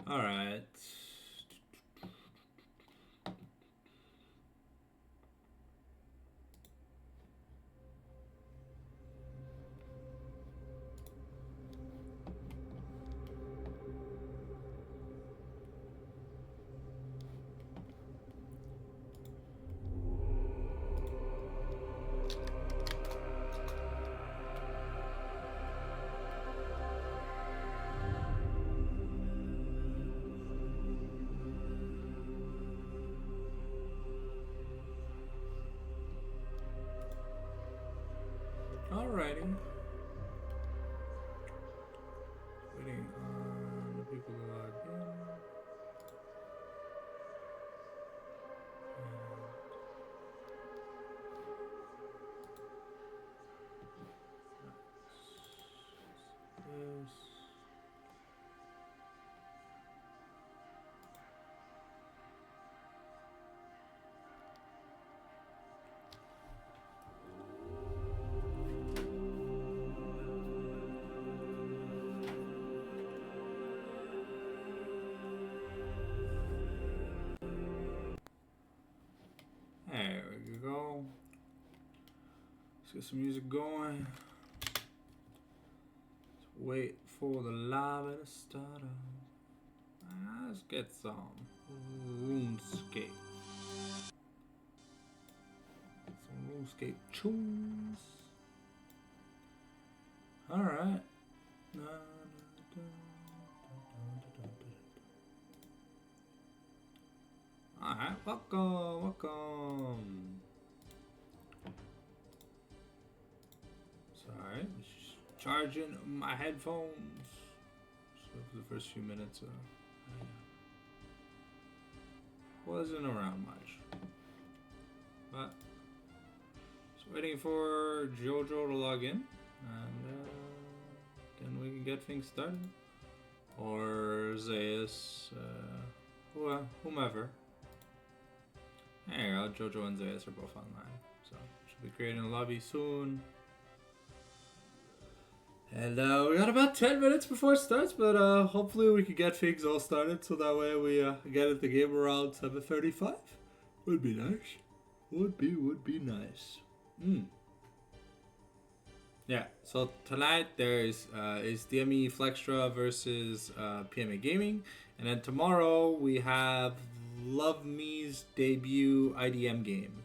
All right. Alrighty. Waiting on the people to log in. And this. There we go. Let's get some music going. Let's wait for the lava to start up. Let's get some RuneScape. Some RuneScape tunes. Alright. Alright, welcome. Sorry, just charging my headphones. So for the first few minutes, I wasn't around much. But just waiting for Jojo to log in, and then we can get things started. Or Zayas, whomever. There you go, Jojo and Zayas are both online. So, should be creating a lobby soon. And we got about 10 minutes before it starts, but hopefully we can get things all started so that way we get at the game around 7:35. Would be nice. Would be nice. Yeah, so tonight there's is DME Flextra versus PMA Gaming, and then tomorrow we have Love Me's debut IDM game.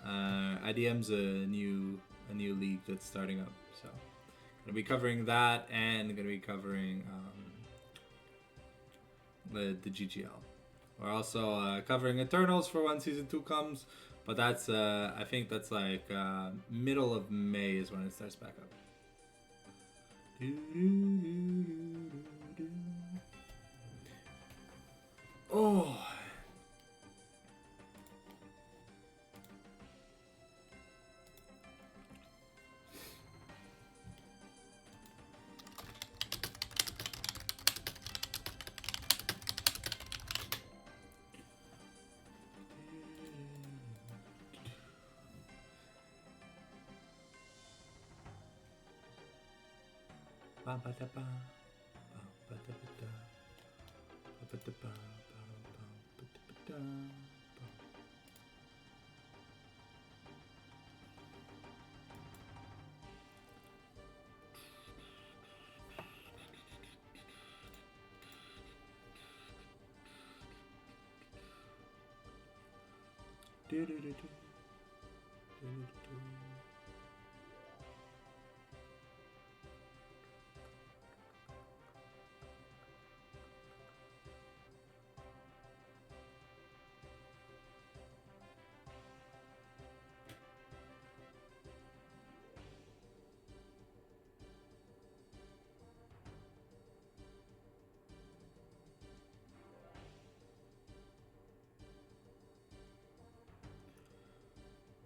IDM's a new league that's starting up, so gonna be covering that, and gonna be covering the GGL. We're also covering Eternals for when season 2 comes. But that's, I think that's like middle of May is when it starts back up. Oh.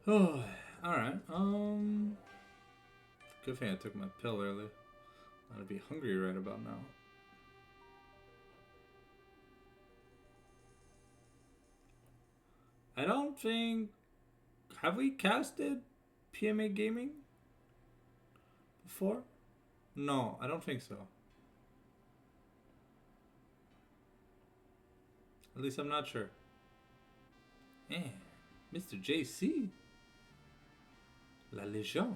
Oh, alright. Good thing I took my pill early. I'd be hungry right about now. I don't think... Have we casted PMA Gaming before? No, I don't think so. At least I'm not sure. Man, Mr. JC. La légende.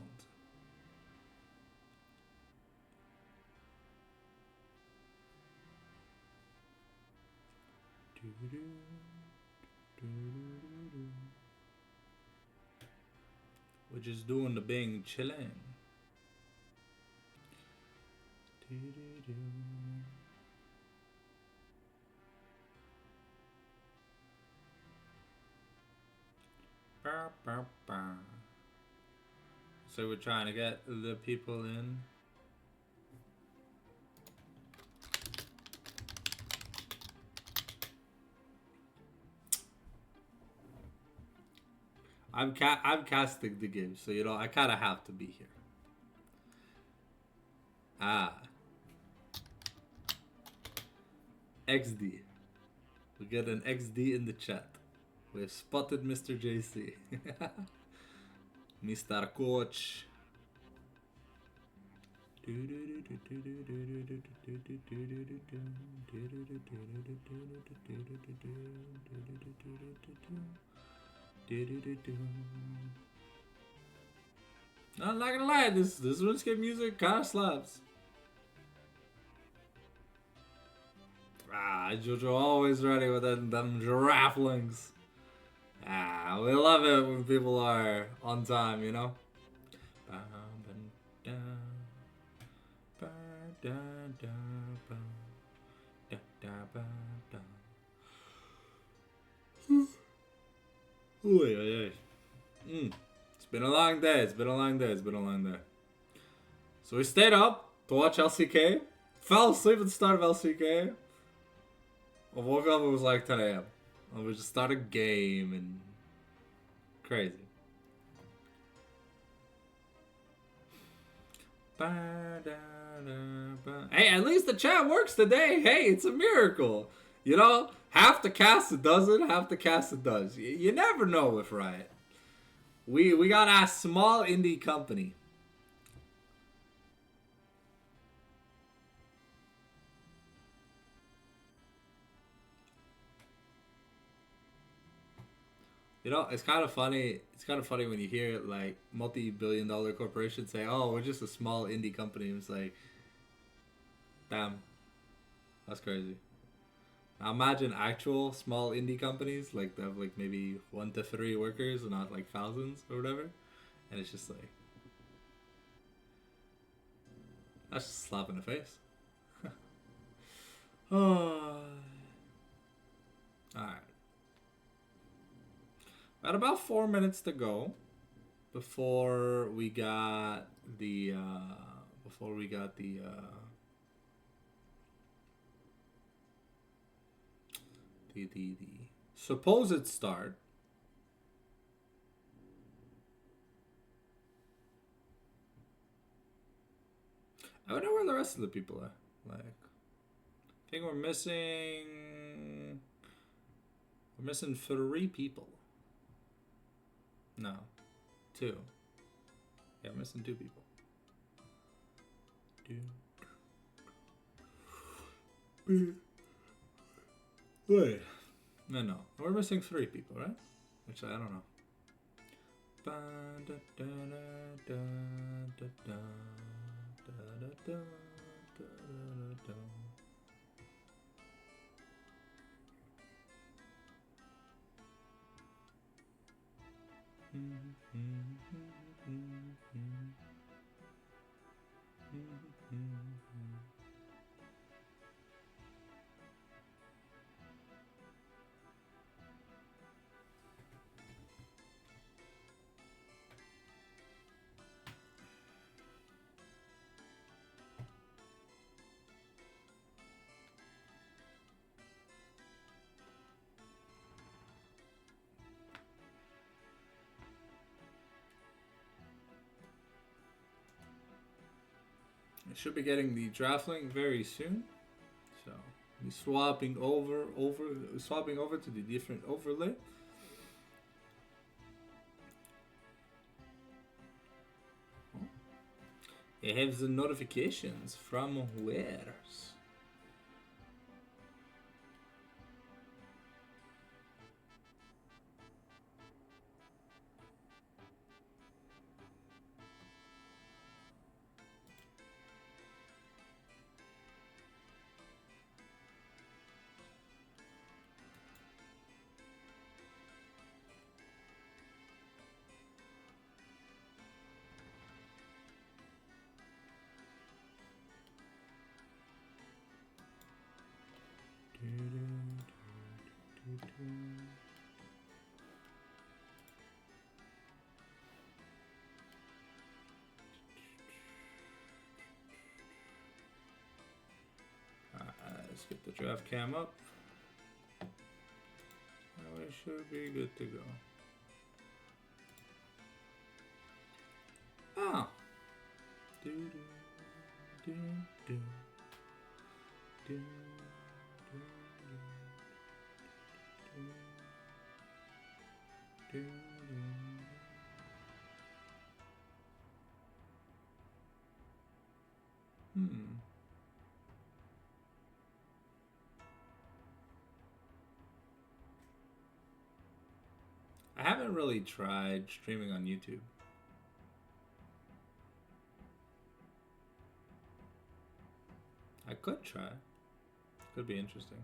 We're just doing the bing, chillin'. So we're trying to get the people in. I'm casting the game, so you know I kind of have to be here. Ah, XD. We get an XD in the chat. We've spotted Mr. JC. Mr. Coach. I'm not gonna lie, this RuneScape music kinda slaps. Ah, Jojo always ready with them giraffe links. Ah, we love it when people are on time, you know? It's been a long day, it's been a long day, it's been a long day. So we stayed up to watch LCK, fell asleep at the start of LCK. I woke up, it was like 10 a.m. And we just started a game and crazy. Hey, at least the chat works today. Hey, it's a miracle. You know, half the cast it doesn't, half the cast it does. You never know with Riot. We got a small indie company. You know, it's kind of funny. It's kind of funny when you hear like multi-billion-dollar corporations say, "Oh, we're just a small indie company." It's like, damn, that's crazy. Now imagine actual small indie companies like they have like maybe 1 to 3 workers, and not like thousands or whatever, and it's just like that's just a slap in the face. Oh, all right. Got about 4 minutes to go before we got the the supposed start. I wonder where the rest of the people are. Like, I think we're missing 3 people. No, 2. Yeah, I'm missing 2 people. Wait. No. We're missing 3 people, right? Which I don't know. I should be getting the draft link very soon, so I'll be swapping over to the different overlay. It has the notifications from where? Let's get the draft cam up. And we should be good to go. Oh. Do, do, do, do. Do, do, do, do, do. I haven't really tried streaming on YouTube. I could try. Could be interesting.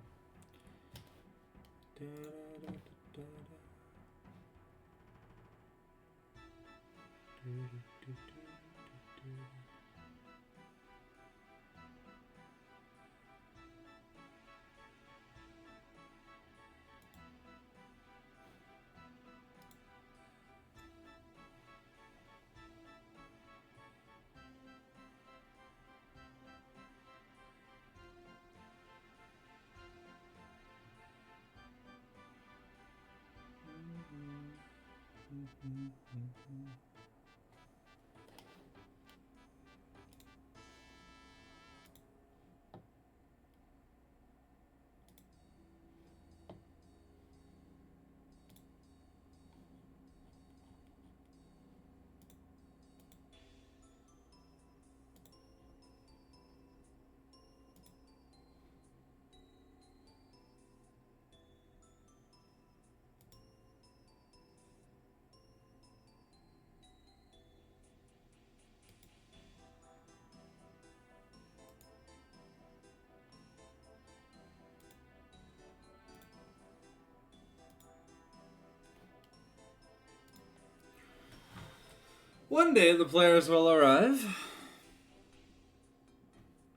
One day the players will arrive.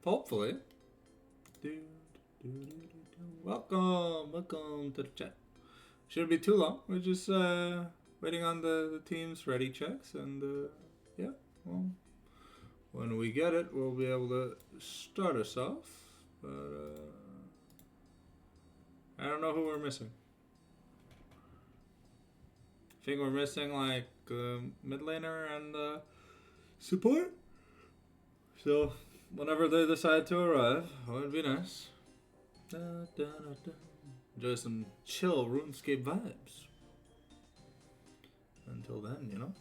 Hopefully. Welcome to the chat. Shouldn't be too long. We're just waiting on the team's ready checks, and yeah, well, when we get it, we'll be able to start us off. But I don't know who we're missing. I think we're missing like mid laner and support. So whenever they decide to arrive, it would be nice. Enjoy some chill RuneScape vibes. Until then, you know.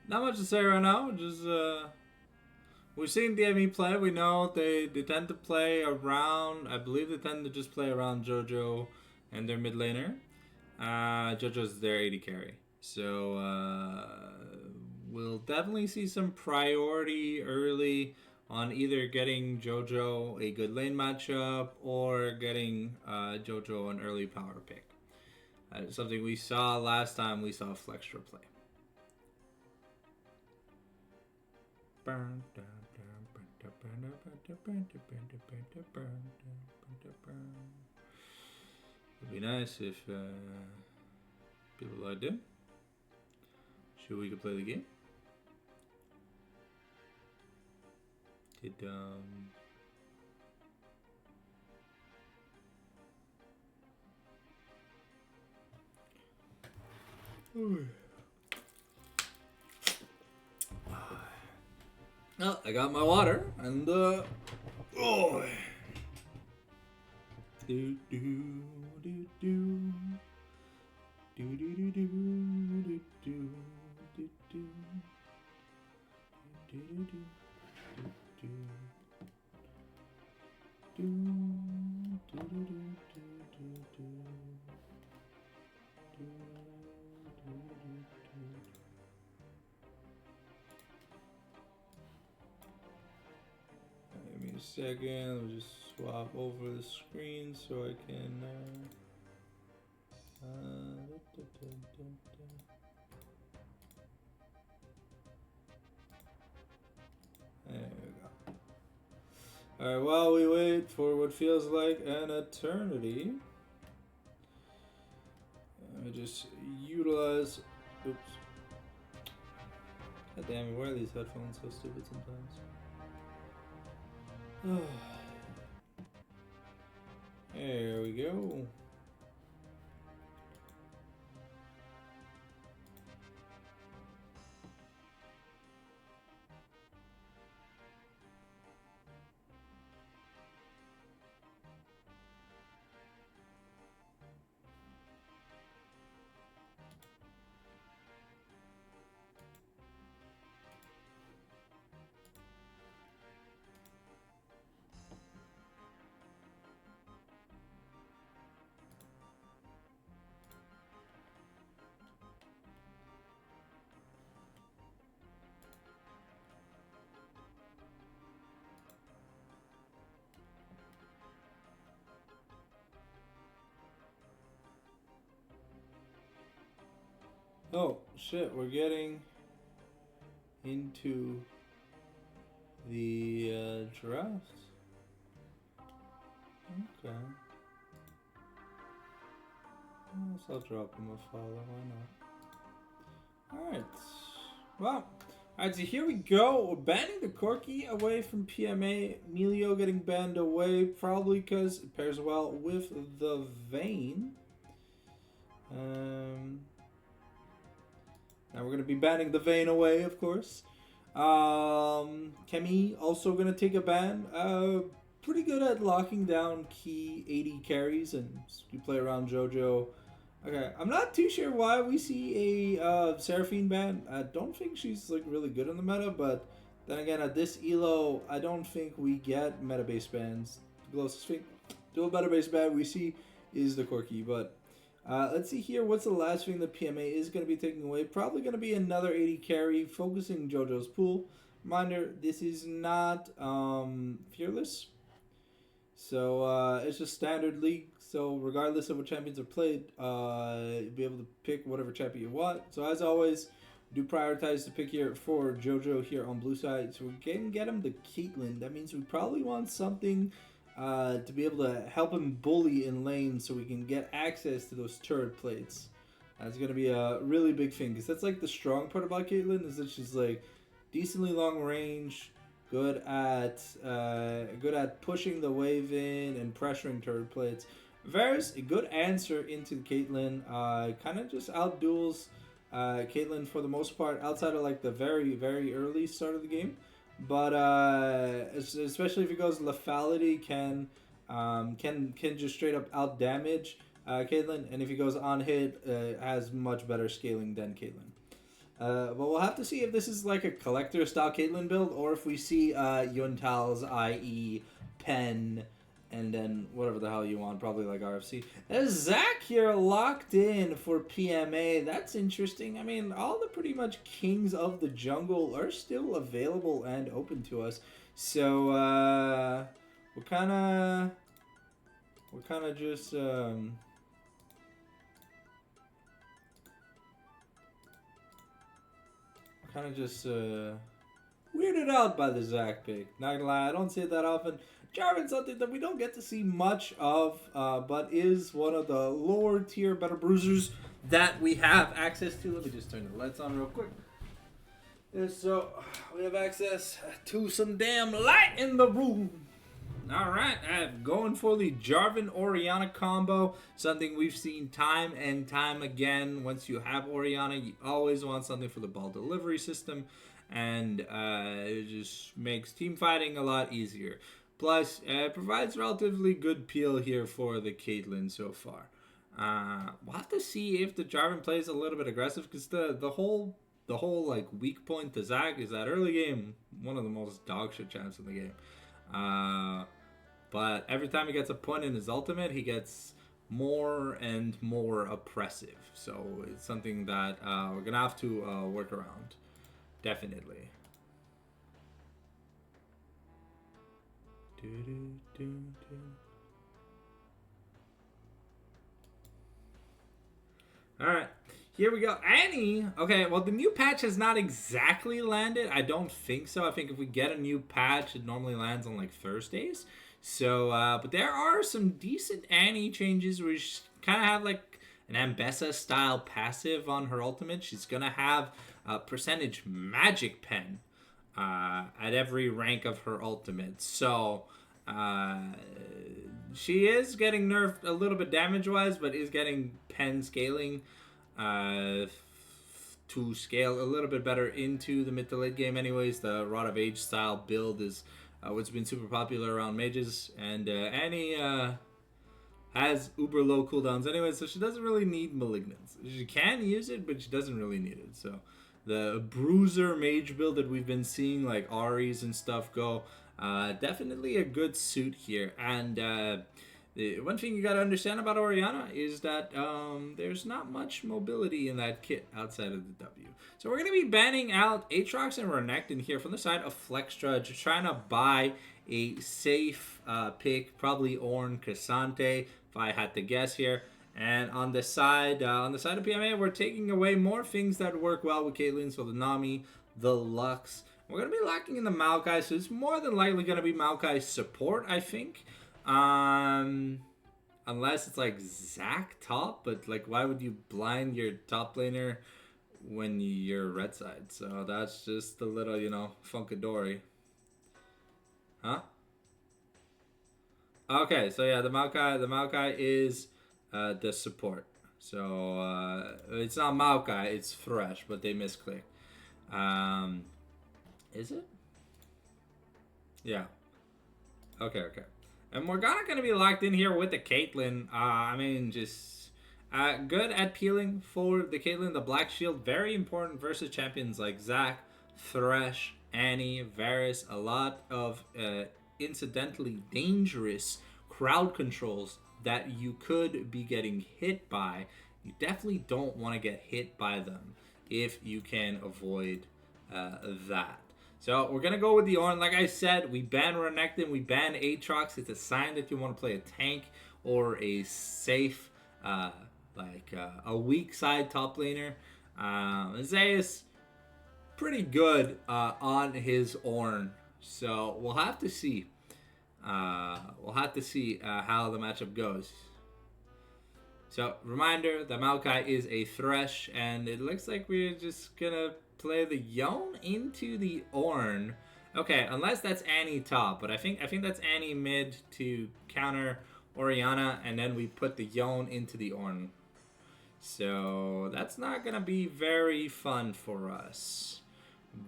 Not much to say right now. Just we've seen DME play. We know they tend to play around. I believe they tend to just play around JoJo and their mid laner. JoJo's their AD carry, so we'll definitely see some priority early on either getting JoJo a good lane matchup or getting JoJo an early power pick. Something we saw last time we saw Flextra play. It'd be nice if people liked it. Sure, we could play the game. Did oh, I got my water and oh. Do do do do do do do do do do do do do do do do. second. Let me just swap over the screen so I can. There we go. Alright, while we wait for what feels like an eternity, let me just utilize. Oops. God damn it, why are these headphones so stupid sometimes? There we go. Oh shit, we're getting into the draft. Okay. I'll drop him a follow, why not? Alright. Well, alright, so here we go. We're banning the Corki away from PMA. Melio getting banned away, probably because it pairs well with the Vayne. Now we're going to be banning the Vayne away, of course. Kemi also going to take a ban. Pretty good at locking down key 80 carries, and you play around JoJo. Okay, I'm not too sure why we see a Seraphine ban. I don't think she's like really good in the meta, but then again, at this elo, I don't think we get meta-based bans. The closest thing to a meta-based ban we see is the Corki, but let's see here. What's the last thing the PMA is going to be taking away? Probably going to be another 80 carry, focusing JoJo's pool. Reminder, this is not Fearless. So it's just standard league. So regardless of what champions are played, you'll be able to pick whatever champion you want. So as always, do prioritize to pick here for JoJo here on blue side. So we can get him the Caitlyn. That means we probably want something to be able to help him bully in lane so we can get access to those turret plates. That's going to be a really big thing, because that's like the strong part about Caitlyn, is that she's like decently long range, good at pushing the wave in and pressuring turret plates. Varus, a good answer into Caitlyn, kind of just outduels Caitlyn for the most part, outside of like the very, very early start of the game. But especially if he goes lethality, can just straight up out damage Caitlyn, and if he goes on hit, has much better scaling than Caitlyn. But we'll have to see if this is like a collector style Caitlyn build, or if we see Yuntal's, i.e. Pen, and then whatever the hell you want, probably like RFC. There's Zach here locked in for PMA. That's interesting. I mean, all the pretty much kings of the jungle are still available and open to us. So we're kind of just weirded out by the Zach pick. Not gonna lie, I don't see it that often. Jarvan's something that we don't get to see much of, but is one of the lower tier better bruisers that we have access to. Let me just turn the lights on real quick. So we have access to some damn light in the room. Alright, I'm going for the Jarvan-Orianna combo. Something we've seen time and time again. Once you have Orianna, you always want something for the ball delivery system. And it just makes team fighting a lot easier. Plus, it provides relatively good peel here for the Caitlyn so far. We'll have to see if the Jarvan plays a little bit aggressive, because the whole like weak point to Zac is that early game, one of the most dog shit champs in the game. But every time he gets a point in his ultimate, he gets more and more oppressive. So it's something that we're gonna have to work around, definitely. Alright, here we go. Annie! Okay, well, the new patch has not exactly landed. I don't think so. I think if we get a new patch, it normally lands on like Thursdays. So, but there are some decent Annie changes where she kind of have like an Ambessa style passive on her ultimate. She's gonna have a percentage magic pen at every rank of her ultimate. So, she is getting nerfed a little bit damage wise, but is getting pen scaling to scale a little bit better into the mid to late game. Anyways, the Rod of Age style build is what's been super popular around mages, and Annie has uber low cooldowns anyway, so she doesn't really need Malignance. She can use it, but she doesn't really need it. So the Bruiser mage build that we've been seeing, like Aries and stuff, go definitely a good suit here. And the one thing you got to understand about Orianna is that there's not much mobility in that kit outside of the W. So we're going to be banning out Aatrox and Renekton here from the side of Flextra, just trying to buy a safe pick, probably Ornn Cassante, if I had to guess here. And on the side of PMA, we're taking away more things that work well with Caitlyn, so the Nami, the Lux. We're going to be lacking in the Maokai, so it's more than likely going to be Maokai support, I think. Unless it's like Zac top, but like why would you blind your top laner when you're red side? So that's just a little, you know, funkadori. Huh? Okay, so yeah, the Maokai is the support. So it's not Maokai, it's Thresh, but they misclicked. Is it? Yeah. Okay. And Morgana gonna be locked in here with the Caitlyn. I mean, just good at peeling for the Caitlyn. The Black Shield, very important versus champions like Zac, Thresh, Annie, Varus. A lot of incidentally dangerous crowd controls that you could be getting hit by. You definitely don't want to get hit by them if you can avoid that. So we're going to go with the Ornn. Like I said, we ban Renekton, we ban Aatrox. It's a sign that you want to play a tank or a safe, a weak side top laner. Zeus, pretty good on his Ornn. So we'll have to see. How the matchup goes. So, reminder, the Maokai is a Thresh, and it looks like we're just going to play the Yone into the Ornn. Okay, unless that's Annie top, but I think that's Annie mid to counter Orianna, and then we put the Yone into the Ornn. So that's not gonna be very fun for us.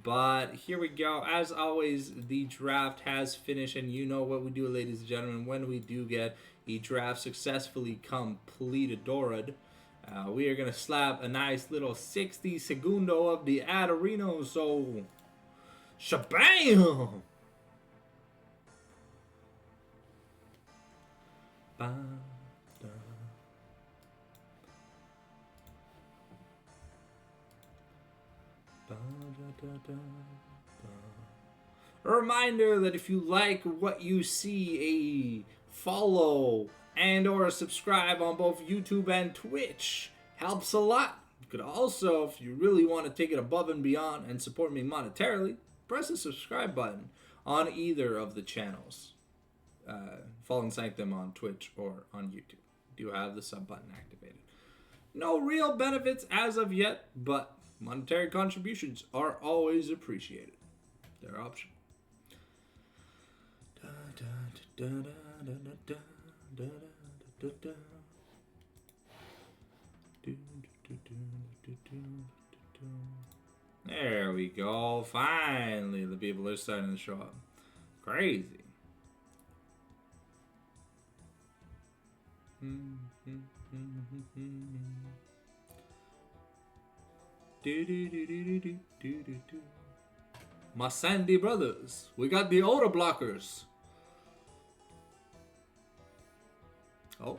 But here we go. As always, the draft has finished, and you know what we do, ladies and gentlemen. When we do get a draft successfully completed, we are going to slap a nice little 60 segundo of the Adorino. So, shabam! A reminder that if you like what you see, a follow and or subscribe on both YouTube and Twitch helps a lot. You could also, if you really want to take it above and beyond and support me monetarily, press the subscribe button on either of the channels. Fallen Sanctum on Twitch or on YouTube. Do have the sub button activated. No real benefits as of yet, but monetary contributions are always appreciated. They're optional. There we go. Finally, the people are starting to show up. Crazy. My Sandy brothers, we got the auto blockers. Oh.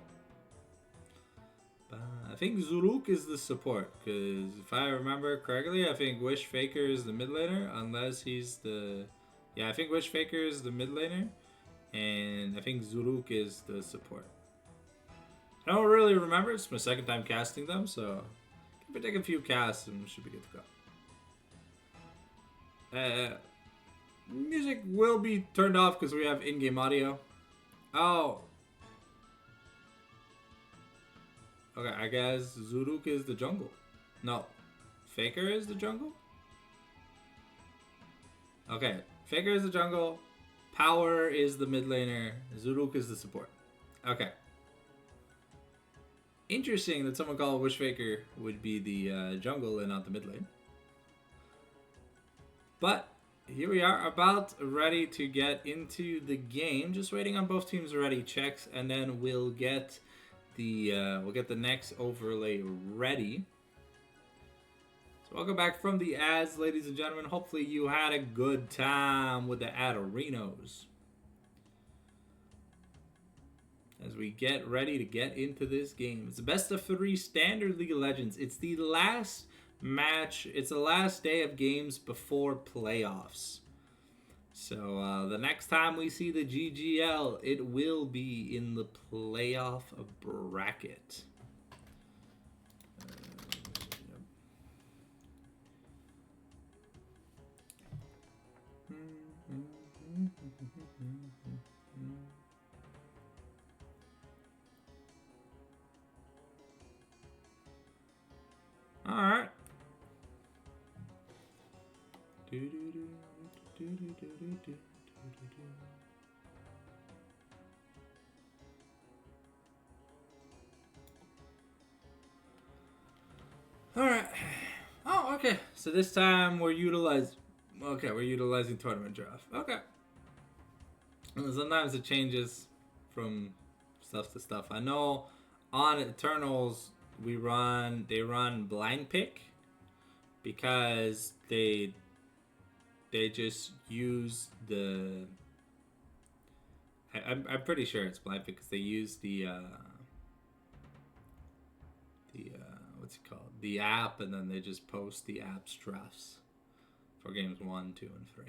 I think Zuluk is the support, because if I remember correctly, I think Wish Faker is the mid laner, unless he's the... Yeah, I think Wish Faker is the mid laner, and I think Zuruk is the support. I don't really remember. It's my second time casting them, so if we take a few casts and we should be good to go. Music will be turned off because we have in-game audio. Oh. Okay, I guess Zuruk is the jungle. No. Faker is the jungle? Okay, Faker is the jungle. Power is the mid laner. Zuruk is the support. Okay. Interesting that someone called Wish Faker would be the jungle and not the mid lane. But here we are, about ready to get into the game. Just waiting on both teams ready checks, and then we'll get the next overlay ready. So welcome back from the ads, ladies and gentlemen. Hopefully you had a good time with the Adarinos. As we get ready to get into this game. It's the best of 3 standard League of Legends. It's the last match. It's the last day of games before playoffs. So the next time we see the GGL, it will be in the playoff bracket. All right. All right. Oh, okay. So this time we're utilizing tournament draft. Okay. And sometimes it changes from stuff to stuff. I know on Eternals they run blind pick because they just use the I'm pretty sure it's blind pick because they use the what's it called, the app, and then they just post the app's drafts for games 1, 2, and 3.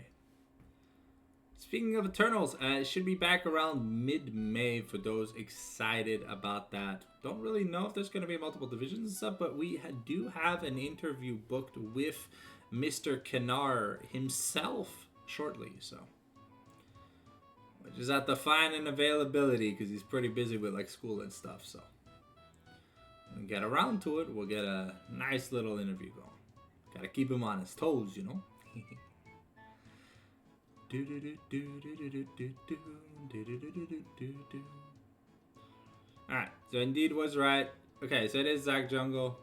Speaking of Eternals, it should be back around mid-May for those excited about that. Don't really know if there's going to be multiple divisions and stuff, but we do have an interview booked with Mr. Kenar himself shortly, so. Which is at the fine and availability because he's pretty busy with like school and stuff, so. When we get around to it, we'll get a nice little interview going. Gotta keep him on his toes, you know. Alright, so Indeed was right. Okay, so it is Zach Jungle.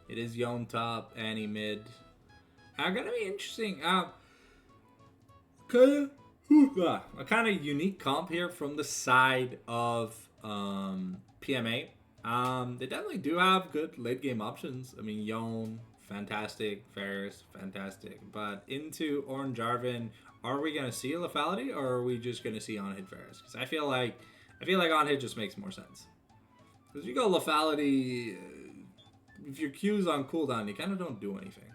It is Yon top, Annie mid. Gonna be interesting. A kind of unique comp here from the side of PMA. They definitely do have good late game options. I mean, Yon, fantastic. Ferris, fantastic. But into Orange Jarvan, are we gonna see a lethality, or are we just gonna see on hit Ferris? Because I feel like on hit just makes more sense. Because if you go lethality, if your Q's on cooldown, you kind of don't do anything.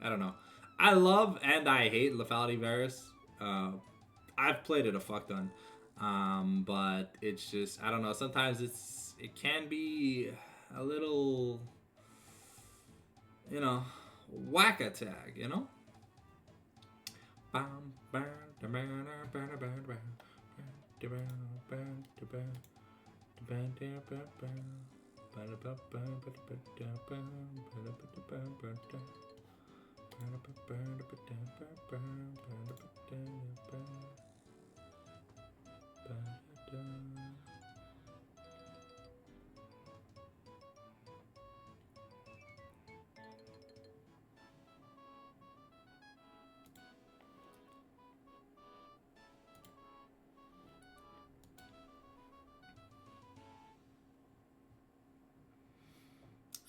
I don't know. I love and I hate lethality Varus. I've played it a fuck ton, but it's just, I don't know. Sometimes it can be a little, you know, whack attack, you know.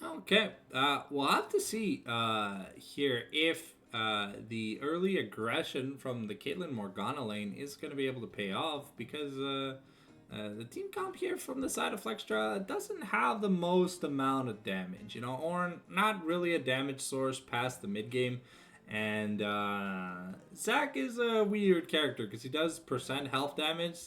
Okay, we'll have to see here if the early aggression from the Caitlyn Morgana lane is going to be able to pay off, because the team comp here from the side of Flextra doesn't have the most amount of damage. You know, Ornn, not really a damage source past the mid game, And Zac is a weird character because he does percent health damage.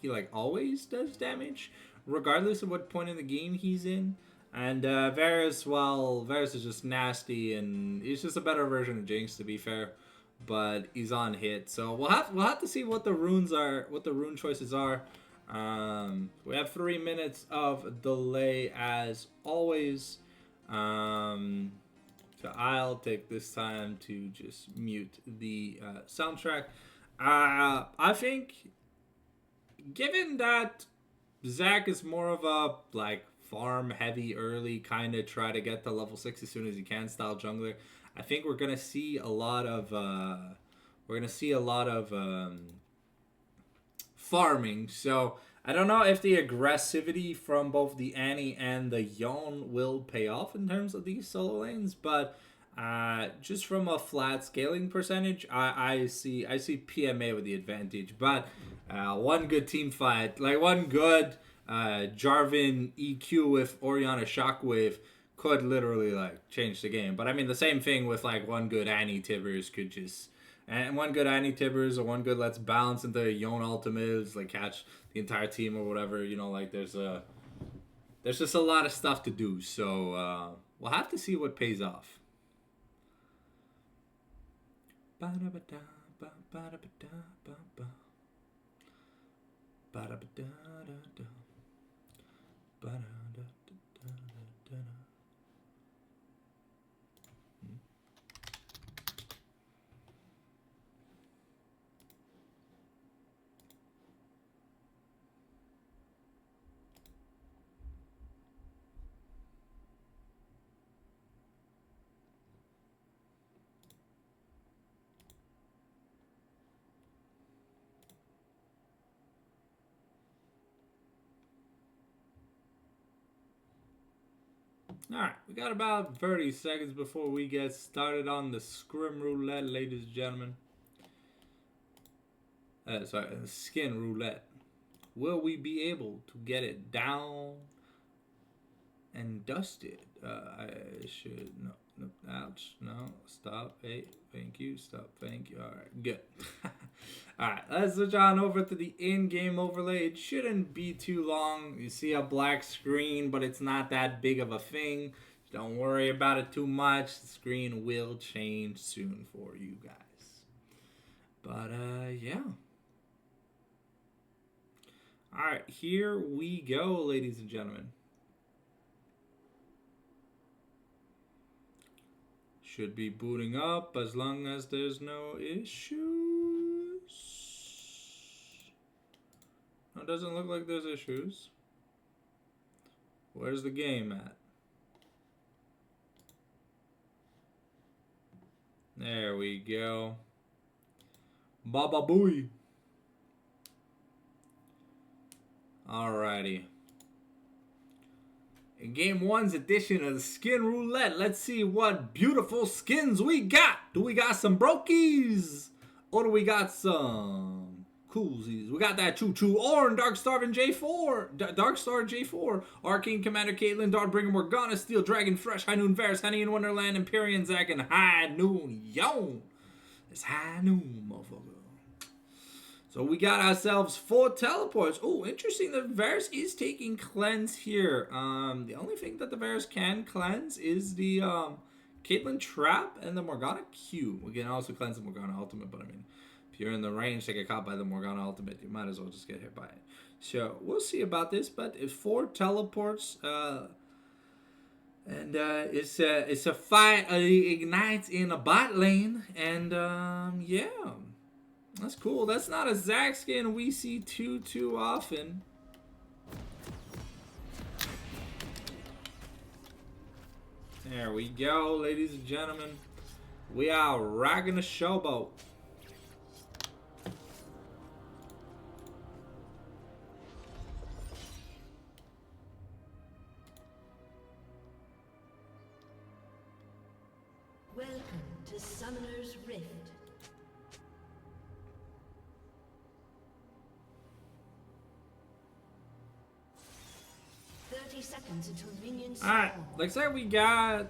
He like always does damage, regardless of what point in the game he's in. And Varus, well, Varus is just nasty, and he's just a better version of Jinx, to be fair. But he's on hit, so we'll have to see what the runes are, what the rune choices are. We have 3 minutes of delay as always. So I'll take this time to just mute the soundtrack. I think, given that Zac is more of a like farm heavy early, kind of try to get to level 6 as soon as you can style jungler, I think we're gonna see a lot of farming. So I don't know if the aggressivity from both the Annie and the Yone will pay off in terms of these solo lanes, but just from a flat scaling percentage, I see PMA with the advantage. But one good team fight, like one good Jarvan EQ with Orianna Shockwave could literally like change the game. But I mean the same thing with like one good Annie Tibbers could just, and one good Annie Tibbers or one good let's bounce into Yone ultimates, like catch the entire team or whatever, you know, like there's just a lot of stuff to do. So we'll have to see what pays off. Alright, we got about 30 seconds before we get started on the scrim roulette, ladies and gentlemen. Sorry, skin roulette. Will we be able to get it down and dusted? I should, no, ouch, no, stop, hey, thank you, stop, thank you. Alright, good. Alright, let's switch on over to the in-game overlay. It shouldn't be too long. You see a black screen, but it's not that big of a thing. Don't worry about it too much. The screen will change soon for you guys. But, yeah. Alright, here we go, ladies and gentlemen. Should be booting up as long as there's no issues. No, it doesn't look like there's issues. Where's the game at? There we go. Baba booey. Alrighty. In Game 1's edition of the Skin Roulette, let's see what beautiful skins we got. Do we got some brokies? Or do we got some coolsies? We got that Choo-Choo Ornn, Darkstar J4, Arcane Commander Caitlyn, Darkbringer Morgana, Steel Dragon Fresh, High Noon Varus, Honey in Wonderland, Empyrean Zac, and High Noon Yone. It's High Noon, motherfucker. So we got ourselves 4 teleports. Oh, interesting that Varus is taking cleanse here. The only thing that the Varus can cleanse is the Caitlyn Trap and the Morgana Q. We can also cleanse the Morgana Ultimate, but I mean, if you're in the range to get caught by the Morgana Ultimate, you might as well just get hit by it. So we'll see about this, but it's 4 teleports. And it's a fight ignites in a bot lane, and yeah. That's cool. That's not a Zac skin we see too often. There we go, ladies and gentlemen. We are rocking a showboat. Welcome to Summoner's Rift. 30 seconds until minions Alright, spawn. looks like we got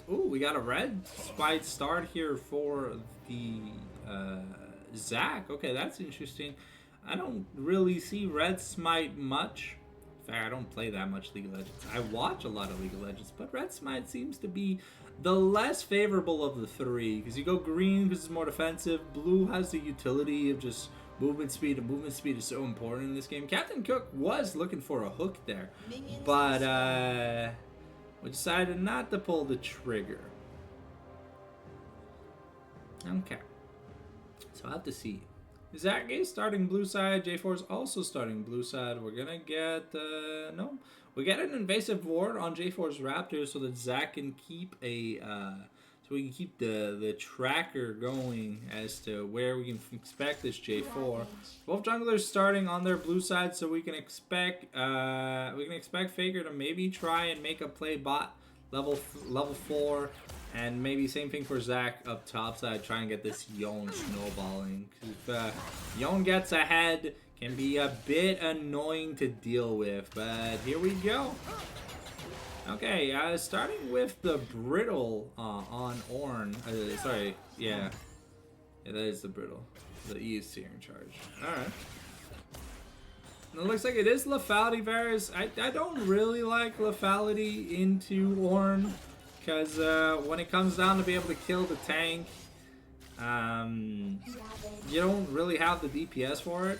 a red spite start here for the Zac. Okay, that's interesting. I don't really see red smite much. In fact, I don't play that much League of Legends. I watch a lot of League of Legends, but red smite seems to be the less favorable of the three, because you go green because it's more defensive. Blue has the utility of just movement speed, and movement speed is so important in this game. Captain Cook was looking for a hook there, but we decided not to pull the trigger. Okay, so I'll have to see. Zac is starting blue side. J4 is also starting blue side. We're gonna get no. We get an invasive ward on J4's Raptor so that Zac can keep a so we can keep the tracker going as to where we can expect this J4. Both junglers starting on their blue side, so we can expect Faker to maybe try and make a play bot level 4. And maybe same thing for Zac up top side, try and get this Yone snowballing. If Yone gets ahead, can be a bit annoying to deal with, but here we go. Okay, starting with the brittle on Ornn. Sorry, yeah, that is the brittle. The E is here in charge. All right. It looks like it is lethality Varus. I don't really like lethality into Ornn. Because when it comes down to be able to kill the tank, you don't really have the DPS for it.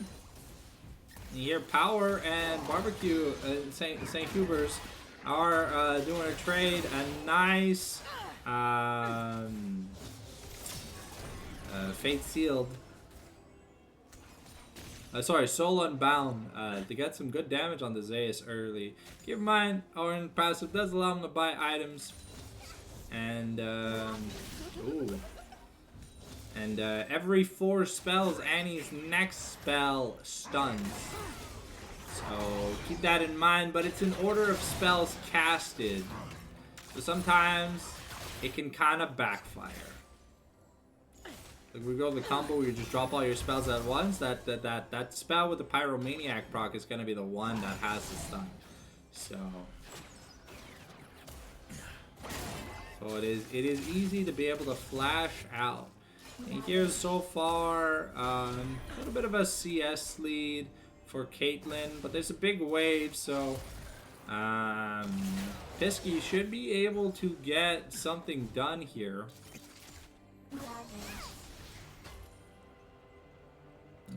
You hear Power and Barbecue, St. Huber's are doing a trade. A nice Fate Sealed. Sorry, Soul Unbound to get some good damage on the Zeus early. Keep in mind, Ornn passive does allow him to buy items. And every 4 spells, Annie's next spell stuns. So keep that in mind, but it's in order of spells casted. So sometimes it can kind of backfire. Like we go to the combo where you just drop all your spells at once. That spell with the Pyromaniac proc is gonna be the one that has the stun. So it is easy to be able to flash out. And here's so far a little bit of a CS lead for Caitlyn, but there's a big wave, so Pisky should be able to get something done here.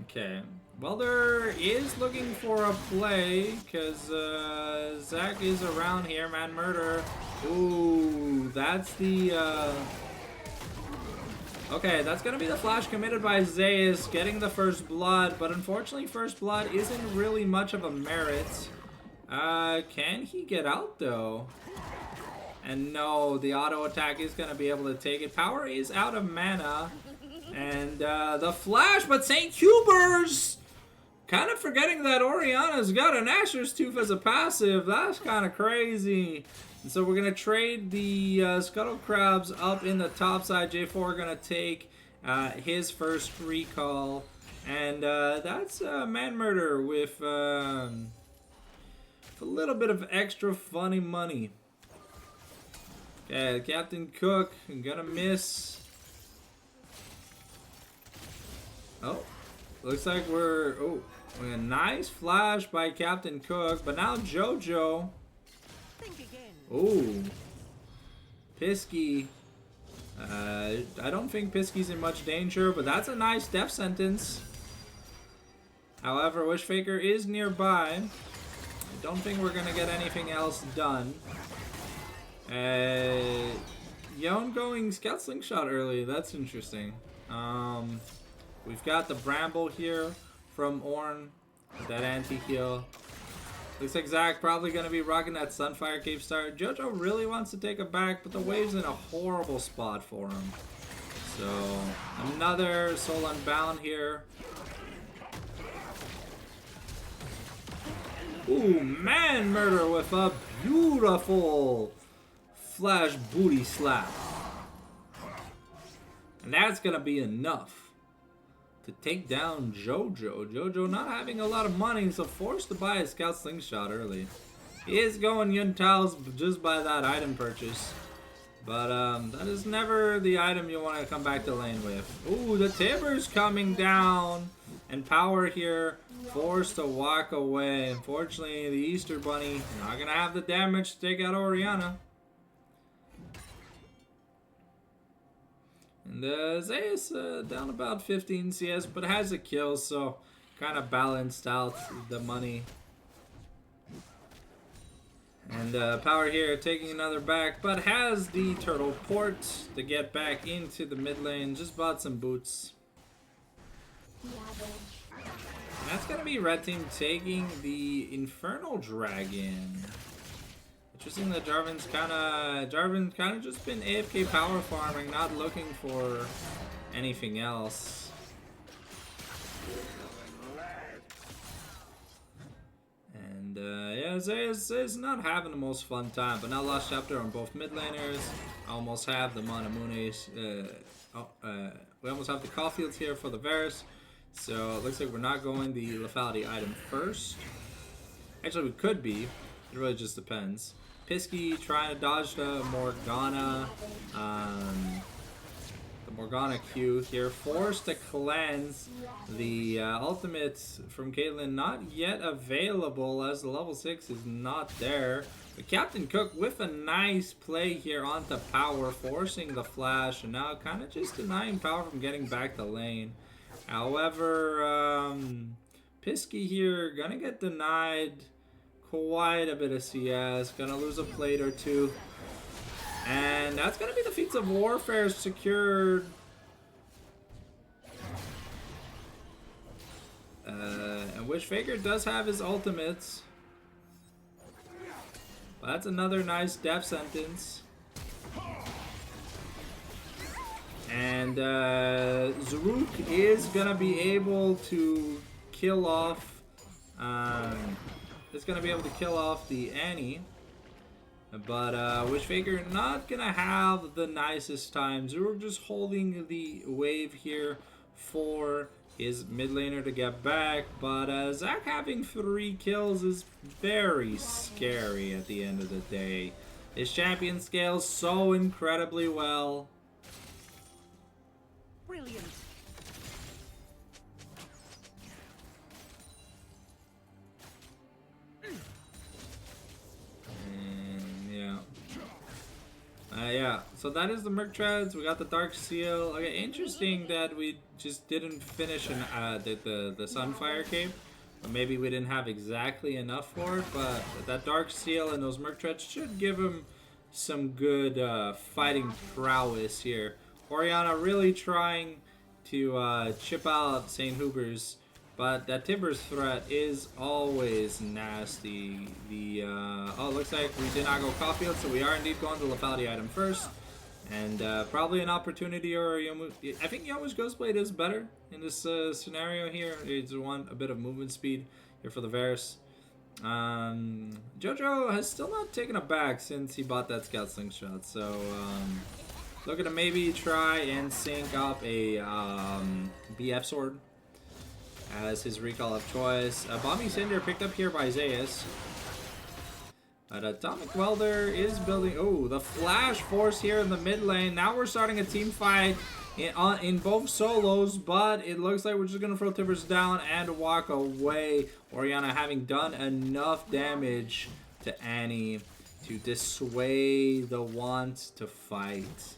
Okay, well, there is looking for a play because Zac is around here. Man murder. Ooh, that's the okay, that's gonna be the flash committed by Zeus, getting the first blood, but unfortunately first blood isn't really much of a merit. Can he get out though? And no, the auto attack is gonna be able to take it. Power is out of mana. And the flash, but St. Huber's kind of forgetting that Oriana's got an Asher's Tooth as a passive. That's kind of crazy. And so we're going to trade the Scuttle Crabs up in the top side. J4 going to take his first recall. And that's Man Murder with a little bit of extra funny money. Okay, Captain Cook, I'm going to miss. Oh, looks like we're a nice flash by Captain Cook, but now JoJo. Ooh, Pisky. I don't think Pisky's in much danger, but that's a nice death sentence. However, Wish Faker is nearby. I don't think we're gonna get anything else done. Yone going Scout Slingshot early. That's interesting. We've got the Bramble here from Ornn, that anti-heal. Looks like Zac probably going to be rocking that Sunfire Cave start. JoJo really wants to take it back, but the wave's in a horrible spot for him. So, another Soul Unbound here. Ooh, Man Murder with a beautiful flash booty slap. And that's going to be enough to take down JoJo. JoJo not having a lot of money, so forced to buy a Scout Slingshot early. He is going Yuntao's just by that item purchase. But that is never the item you want to come back to lane with. Ooh, the Tiber's coming down. And Power here forced to walk away. Unfortunately, the Easter Bunny not going to have the damage to take out Orianna. And Zeus down about 15 CS, but has a kill, so kind of balanced out the money. And Power here taking another back, but has the turtle port to get back into the mid lane. Just bought some boots. And that's going to be Red Team taking the Infernal Dragon. Interesting that Jarvan's kind of just been AFK power farming, not looking for anything else. And yeah, Zeus not having the most fun time, but now Lost Chapter on both mid laners. Almost have the Monamunes. We almost have the Caulfields here for the Varus. So it looks like we're not going the lethality item first. Actually, we could be. It really just depends. Pisky trying to dodge the Morgana. The Morgana Q here. Forced to cleanse. The ultimate from Caitlyn not yet available as the level 6 is not there. But Captain Cook with a nice play here onto Power, forcing the flash, and now kind of just denying Power from getting back to lane. However, Pisky here gonna get denied quite a bit of CS, gonna lose a plate or two. And that's gonna be the Feats of Warfare secured. And Wishfaker does have his ultimates. But that's another nice death sentence. And Zaruk is gonna be able to kill off. It's gonna be able to kill off the Annie. But Wishfaker not gonna have the nicest time. Zaruk just holding the wave here for his mid laner to get back. But Zac having 3 kills is very scary at the end of the day. His champion scales so incredibly well. Brilliant. Yeah, so that is the Merc Treads. We got the Dark Seal. Okay, interesting that we just didn't finish the Sunfire Cape. But maybe we didn't have exactly enough for it. But that Dark Seal and those Merc Treads should give him some good fighting prowess here. Orianna really trying to chip out St. Huber's. But that Tiber's threat is always nasty. Oh, it looks like we did not go Caulfield, so we are indeed going to lethality item first. And probably an opportunity, or I think Yomu's Ghostblade is better in this scenario here. It's a bit of movement speed here for the Varus. Jojo has still not taken a back since he bought that Scout Slingshot. So looking to maybe try and sync up a BF Sword as his recall of choice. Bombing Cinder picked up here by Zeus. But Atomic Welder is building. Oh, the Flash Force here in the mid lane. Now we're starting a team fight in both solos, but it looks like we're just going to throw Tibbers down and walk away. Orianna having done enough damage to Annie to dissuade the want to fight.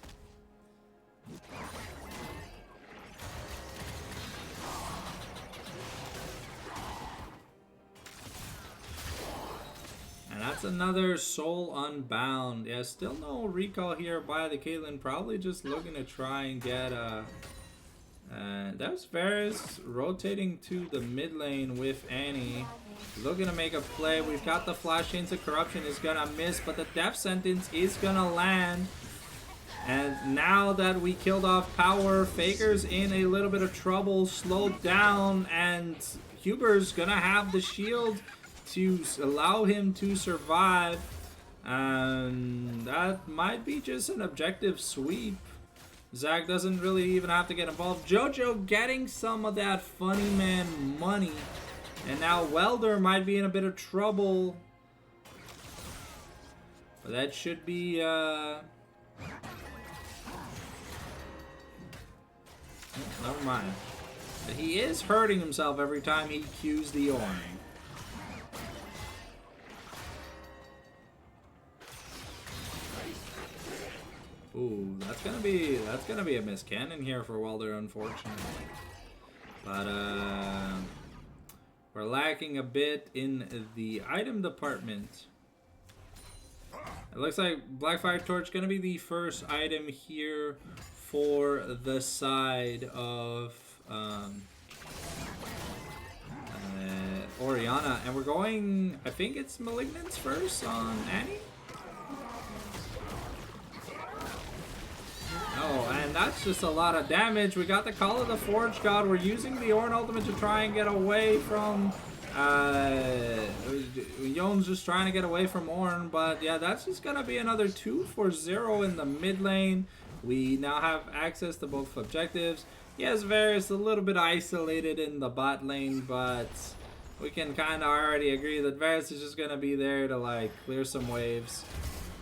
And that's another Soul Unbound. Yeah, still no recall here by the Caitlyn. Probably just looking to try and get that's Varus rotating to the mid lane with Annie. Looking to make a play. We've got the Flash Chains of Corruption is gonna miss, but the Death Sentence is gonna land. And now that we killed off Power, Faker's in a little bit of trouble, slowed down, and Huber's gonna have the shield to allow him to survive. That might be just an objective sweep. Zac doesn't really even have to get involved. Jojo getting some of that funny man money. And now Welder might be in a bit of trouble. But that should be, never mind. But he is hurting himself every time he cues the Orn. Ooh, that's gonna be a miscannon here for Welder, unfortunately. But we're lacking a bit in the item department. It looks like Blackfire Torch gonna be the first item here for the side of Oriana, and we're going. I think it's Malignance first on Annie. Oh, and that's just a lot of damage. We got the Call of the Forge God. We're using the Orn Ultimate to try and get away from... Yon's just trying to get away from Orn, but yeah, that's just going to be another 2 for 0 in the mid lane. We now have access to both objectives. Yes, Varus a little bit isolated in the bot lane, but we can kind of already agree that Varus is just going to be there to like clear some waves.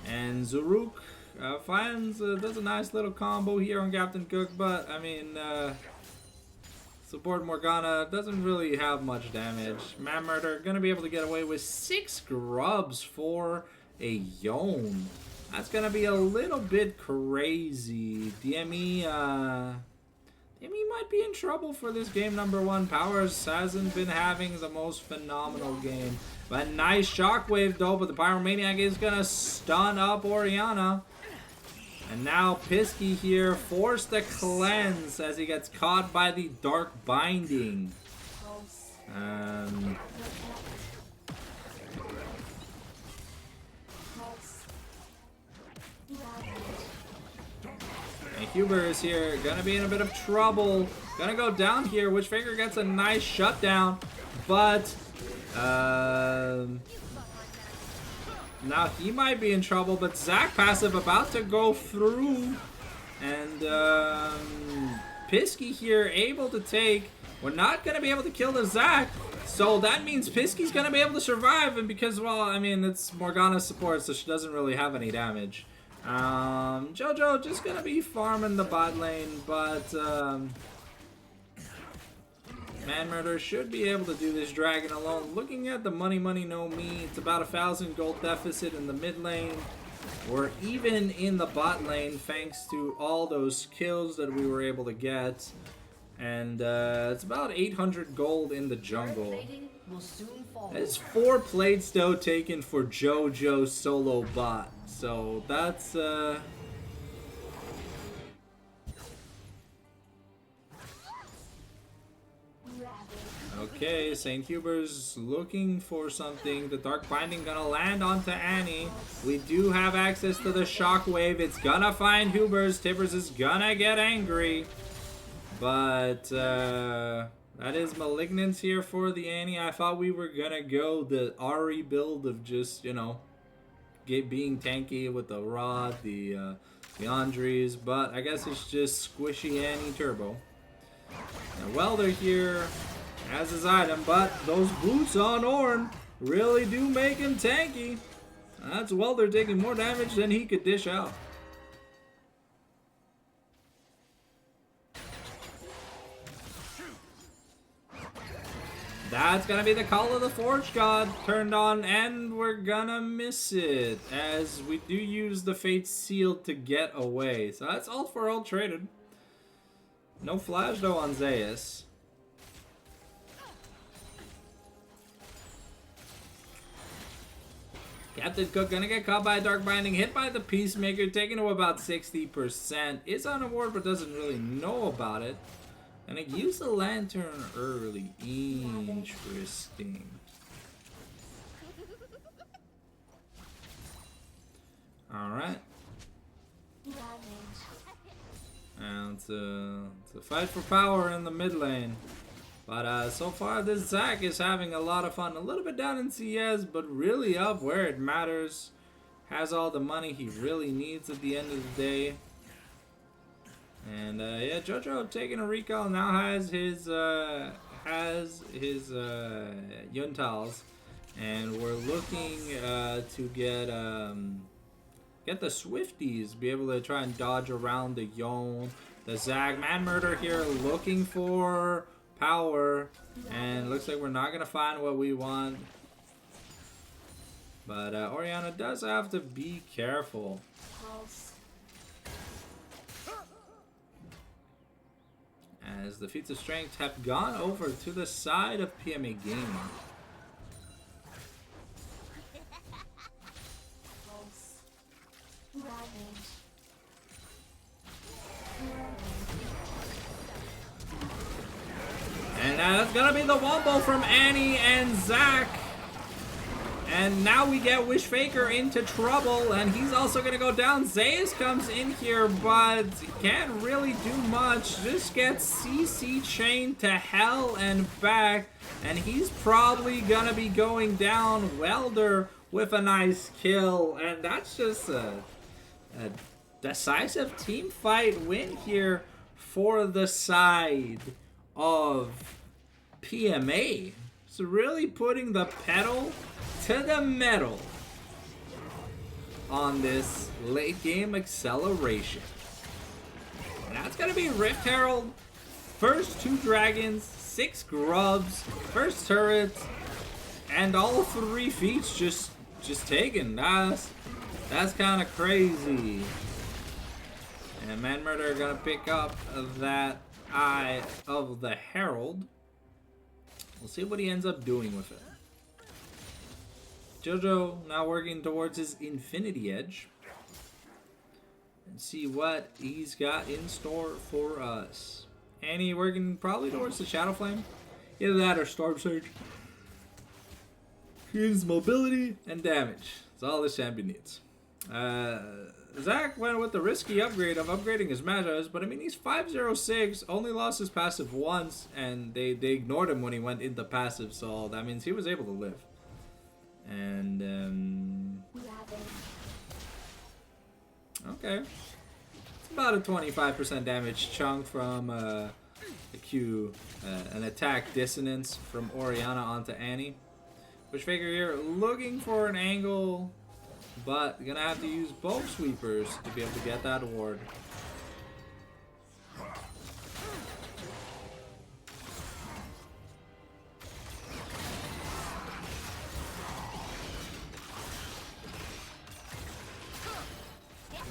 And Zuruk does a nice little combo here on Captain Cook, but I mean, support Morgana doesn't really have much damage. Man Murder gonna be able to get away with 6 grubs for a Yone. That's gonna be a little bit crazy. DME might be in trouble for this game number 1. Powers hasn't been having the most phenomenal game. But nice shockwave though, but the Pyromaniac is gonna stun up Oriana. And now Pisky here forced to cleanse as he gets caught by the Dark Binding. And Huber is here, gonna be in a bit of trouble. Gonna go down here. Witchfinger gets a nice shutdown, but now he might be in trouble, but Zac passive about to go through. And Pisky here able to take. We're not going to be able to kill the Zac. So that means Pisky's going to be able to survive. And because, well, I mean, it's Morgana's support, so she doesn't really have any damage. Jojo just going to be farming the bot lane, but... Man Murder should be able to do this dragon alone. Looking at the money, no me, it's about 1,000 gold deficit in the mid lane. We're even in the bot lane thanks to all those kills that we were able to get. And it's about 800 gold in the jungle. It's 4 plates though taken for Jojo solo bot. So that's... Okay, St. Huber's looking for something. The Dark Binding gonna land onto Annie. We do have access to the Shockwave. It's gonna find Huber's. Tibbers is gonna get angry. But, that is Malignance here for the Annie. I thought we were gonna go the Ari build of just, you know, being tanky with the Rod, the Andres. But I guess it's just Squishy Annie Turbo. Now, Welder here has his item, but those boots on Orn really do make him tanky. That's Welder taking more damage than he could dish out. That's gonna be the Call of the Forge God turned on, and we're gonna miss it as we do use the Fate Seal to get away. So that's all for all traded. No flash though on Zeus. Captain Cook gonna get caught by a Dark Binding, hit by the Peacemaker, taken to about 60%. Is on a ward but doesn't really know about it. And it used the Lantern early. Interesting. Alright. And it's a fight for power in the mid lane. But so far this Zac is having a lot of fun. A little bit down in CS, but really up where it matters. Has all the money he really needs at the end of the day. And yeah, Jojo taking a recall now has his Yuntals. And we're looking to get get the Swifties, be able to try and dodge around the Yone. The Zag Man Murder here looking for power, and looks like we're not gonna find what we want. But Orianna does have to be careful. As the feats of strength have gone over to the side of PMA Gaming. And that's gonna be the wombo from Annie and Zach. And now we get Wish Faker into trouble, and he's also gonna go down. Zeus comes in here, but can't really do much. Just gets CC chained to hell and back, and he's probably gonna be going down. Welder with a nice kill, and that's just a decisive team fight win here for the side of PMA. So really putting the pedal to the metal on this late game acceleration. And that's gonna be Rift Herald. First 2 dragons, 6 grubs, first turret, and all 3 feats just taken. That's kind of crazy. And Man Murder gonna pick up that Eye of the Herald. We'll see what he ends up doing with it. Jojo now working towards his Infinity Edge. And see what he's got in store for us. Annie working probably towards the Shadow Flame. Either that or Storm Surge. He needs mobility and damage. That's all this champion needs. Zach went with the risky upgrade of upgrading his Majas, but I mean, he's 506, only lost his passive once, and they ignored him when he went into passive, so that means he was able to live. And, okay. It's about a 25% damage chunk from a Q, an attack dissonance from Orianna onto Annie. Wish Faker here looking for an angle, but gonna have to use both sweepers to be able to get that ward.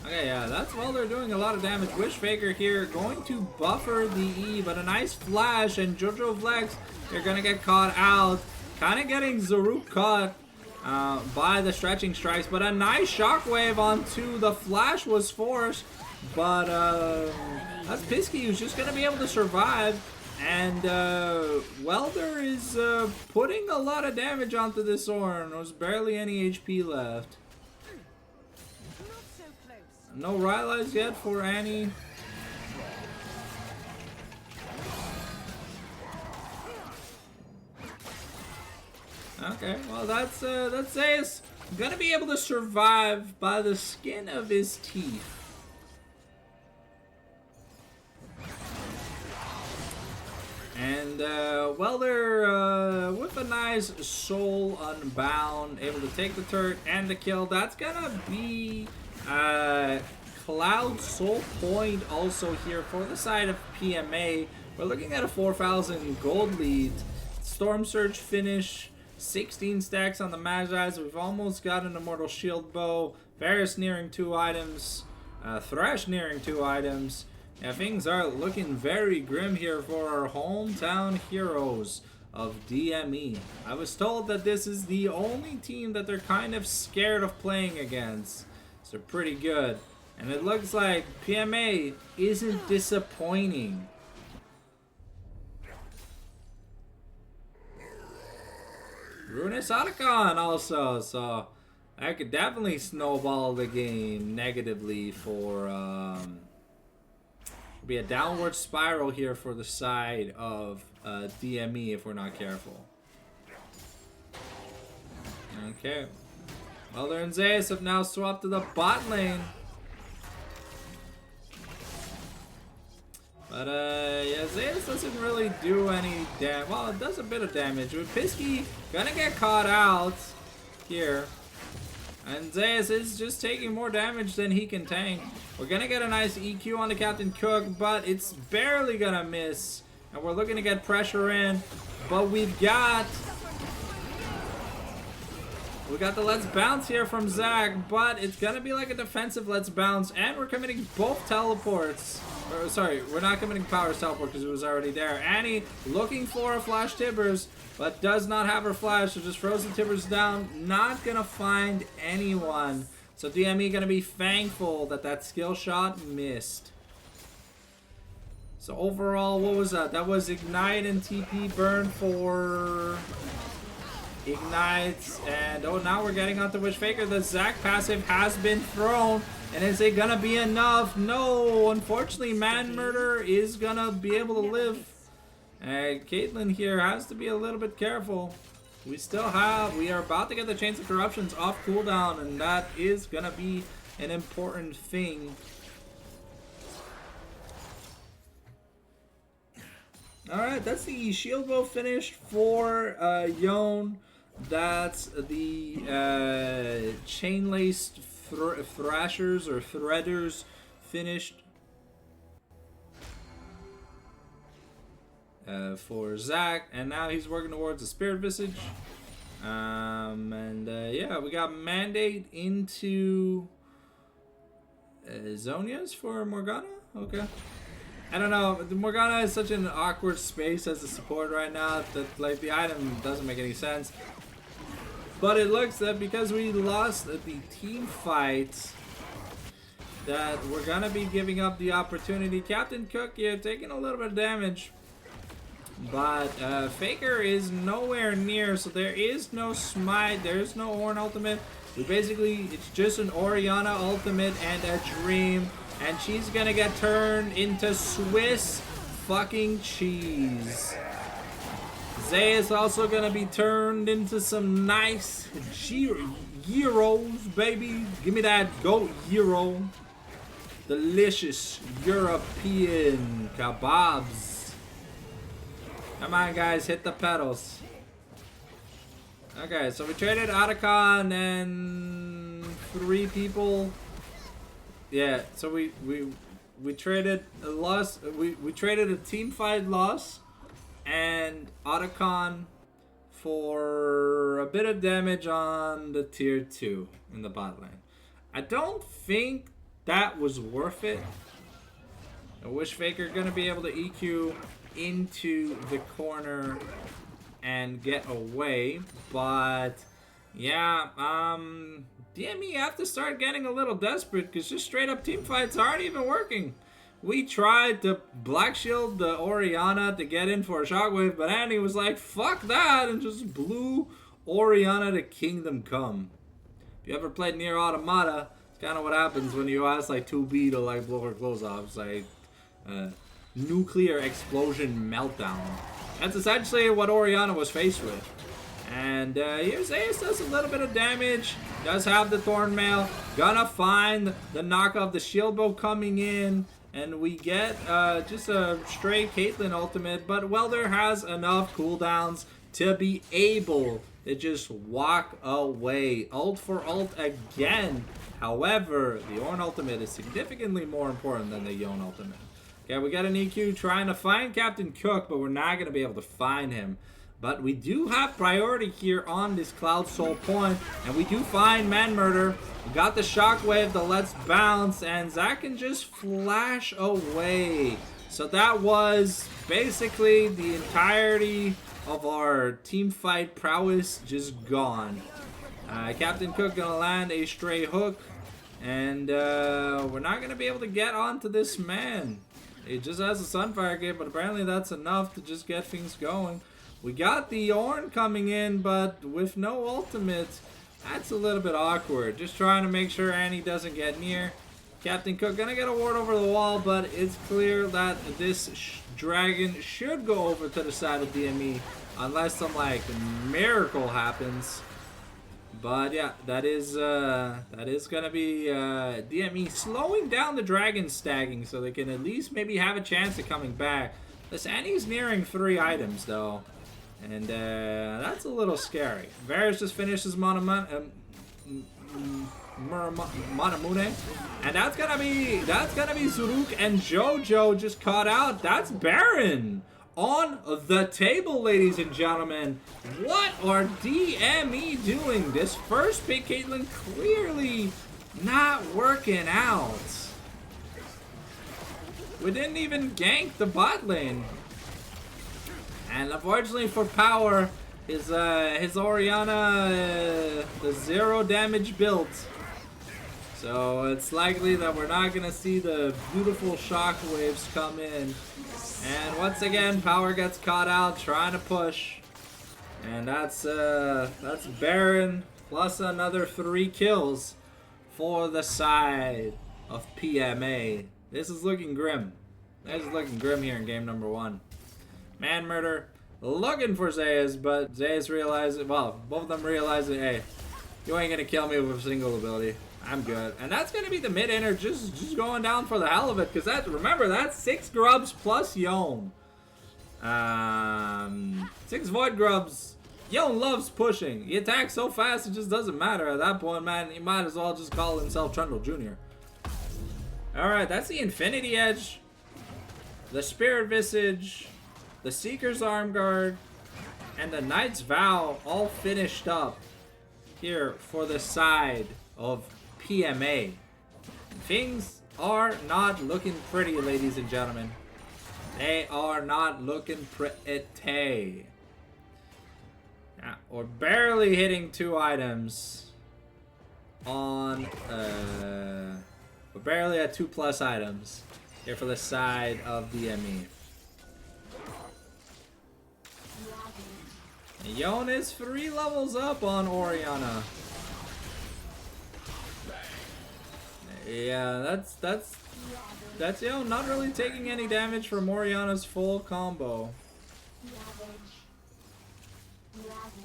Okay, yeah, that's while they're doing a lot of damage. Wish Faker here going to buffer the E, but a nice flash, and Jojo Flex, they're gonna get caught out. Kind of getting Zaruk caught by the stretching strikes, but a nice shockwave onto the flash was forced, but that's Pisky who's just going to be able to survive, and Welder is putting a lot of damage onto this Ornn. There's barely any HP left. No Rylai's yet for Annie. Okay, well that's Zeus gonna be able to survive by the skin of his teeth. And Welder with a nice soul unbound, able to take the turret and the kill. That's gonna be Cloud Soul Point also here for the side of PMA. We're looking at a 4,000 gold lead. Storm Surge finish. 16 stacks on the Magi's. We've almost got an Immortal Shield Bow. Varus nearing 2 items. Thresh nearing 2 items. Yeah, things are looking very grim here for our hometown heroes of DME. I was told that this is the only team that they're kind of scared of playing against. So they're pretty good. And it looks like PMA isn't disappointing. Ruinous Otacon also, so that could definitely snowball the game negatively for be a downward spiral here for the side of DME if we're not careful. Okay, Welder and Zeus have now swapped to the bot lane. But, yeah, Zeus doesn't really do any damage. Well, it does a bit of damage. But Pisky gonna get caught out here. And Zeus is just taking more damage than he can tank. We're gonna get a nice EQ on the Captain Cook, but it's barely gonna miss. And we're looking to get pressure in. But we've got the Let's Bounce here from Zach, but it's gonna be like a defensive Let's Bounce, and we're committing both teleports. Or, sorry, we're not committing Power's teleport because it was already there. Annie looking for a Flash Tibbers, but does not have her Flash, so just throws the Tibbers down. Not gonna find anyone. So DME gonna be thankful that that skill shot missed. So overall, what was that? That was Ignite and TP burn for Ignites. And oh, now we're getting onto Wish Faker. The Zac passive has been thrown. And is it gonna be enough? No, unfortunately, Man Murder is gonna be able to live. And Caitlyn here has to be a little bit careful. We are about to get the Chains of Corruptions off cooldown, and that is gonna be an important thing. Alright, that's the shield bow finished for Yone. That's the chain-laced thrashers or threaders finished for Zac, and now he's working towards the Spirit Visage. Yeah, we got Mandate into Zonia's for Morgana. Okay. I don't know, Morgana is such an awkward space as a support right now that like the item doesn't make any sense. But it looks that because we lost the team fight that we're gonna be giving up the opportunity. Captain Cook here taking a little bit of damage. But Faker is nowhere near, so there is no Smite, there's no Ornn ultimate. It's just an Orianna ultimate and a Dream. And she's gonna get turned into Swiss fucking cheese. Zay is also gonna be turned into some nice gyros, baby. Give me that goat gyro. Delicious European kebabs. Come on, guys, hit the pedals. Okay, so we traded Otacon and 3 people. Yeah, so we traded a loss. We traded a team fight loss and Otacon for a bit of damage on the tier 2 in the bot lane. I don't think that was worth it. I wish Faker gonna be able to EQ into the corner and get away, but yeah, DME have to start getting a little desperate because just straight up team fights aren't even working. We tried to Black Shield the Orianna to get in for a shockwave, but Andy was like, fuck that, and just blew Orianna to Kingdom Come. If you ever played Nier Automata, it's kind of what happens when you ask like 2B to like blow her clothes off. It's like nuclear explosion meltdown. That's essentially what Orianna was faced with. And here's Ace, does a little bit of damage. Does have the Thorn Mail. Gonna find the knock of the Shield Bow coming in. And we get just a straight Caitlyn ultimate. But Welder has enough cooldowns to be able to just walk away. Ult for ult again. However, the Ornn ultimate is significantly more important than the Yone ultimate. Okay, we got an EQ trying to find Captain Cook, but we're not going to be able to find him. But we do have priority here on this Cloud Soul point, and we do find Man Murder. We got the Shockwave, the Let's Bounce, and Zac can just flash away. So that was basically the entirety of our team fight prowess just gone. Captain Cook gonna land a stray hook, and we're not gonna be able to get onto this man. It just has a Sunfire Gate, but apparently that's enough to just get things going. We got the Ornn coming in, but with no ultimate, that's a little bit awkward. Just trying to make sure Annie doesn't get near. Captain Cook gonna get a ward over the wall, but it's clear that this dragon should go over to the side of DME unless some like miracle happens. But yeah, that is gonna be DME slowing down the dragon stacking so they can at least maybe have a chance of coming back. This Annie's nearing 3 items though, and that's a little scary. Varus just finished his Manamune. And that's gonna be Zuruk, and JoJo just caught out. That's Baron on the table, ladies and gentlemen. What are DME doing? This first pick, Caitlyn, clearly not working out. We didn't even gank the bot lane. And unfortunately for Power, his Orianna, the 0 damage build. So it's likely that we're not going to see the beautiful shockwaves come in. And once again, Power gets caught out trying to push. And that's Baron plus another 3 kills for the side of PMA. This is looking grim. This is looking grim here in game number 1. Man Murder looking for Zayas, but Zayas realizes, well, both of them realizing, hey, you ain't gonna kill me with a single ability. I'm good. And that's gonna be the mid-inner just going down for the hell of it, because that, remember, that's 6 grubs plus Yone. 6 Void grubs. Yone loves pushing. He attacks so fast it just doesn't matter. At that point, man, he might as well just call himself Trundle Jr. Alright, that's the Infinity Edge, the Spirit Visage, the Seeker's Arm Guard, and the Knight's Vow all finished up here for the side of PMA. Things are not looking pretty, ladies and gentlemen. They are not looking pretty. Yeah, we're barely hitting 2 items on, we're barely at 2+ items here for the side of DME. Yone is 3 levels up on Orianna. Yeah, that's Yone not really taking any damage from Orianna's full combo.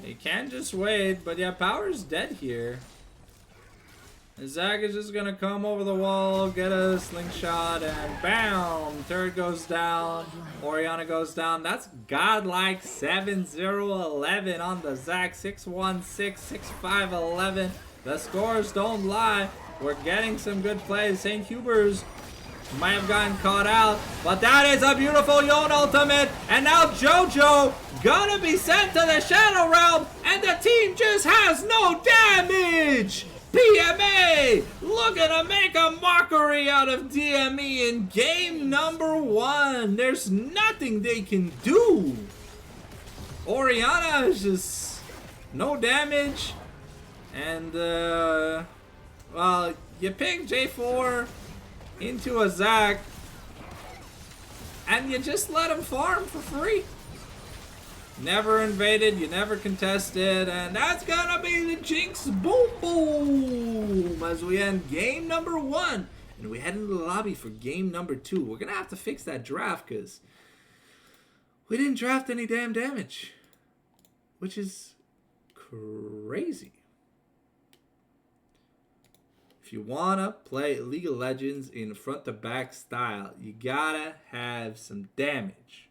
He can just wait, but yeah, Power's dead here. Zac is just gonna come over the wall, get a slingshot, and bam! Turret goes down. Orianna goes down. That's godlike 7-0-11 on the Zac. 6-1-6, 6-5-11. The scores don't lie. We're getting some good plays. St. Huber's might have gotten caught out, but that is a beautiful Yone ultimate. And now JoJo gonna be sent to the Shadow Realm, and the team just has no damage. PMA looking to make a mockery out of DME in game number 1. There's nothing they can do. Orianna is just no damage. And, well, you pick J4 into a Zac, and you just let him farm for free. Never invaded, you never contested, and that's gonna be the Jinx. Boom boom as we end game number 1, and we head into the lobby for game number 2. We're gonna have to fix that draft because we didn't draft any damn damage, which is crazy. If you wanna play League of Legends in front to back style, you gotta have some damage.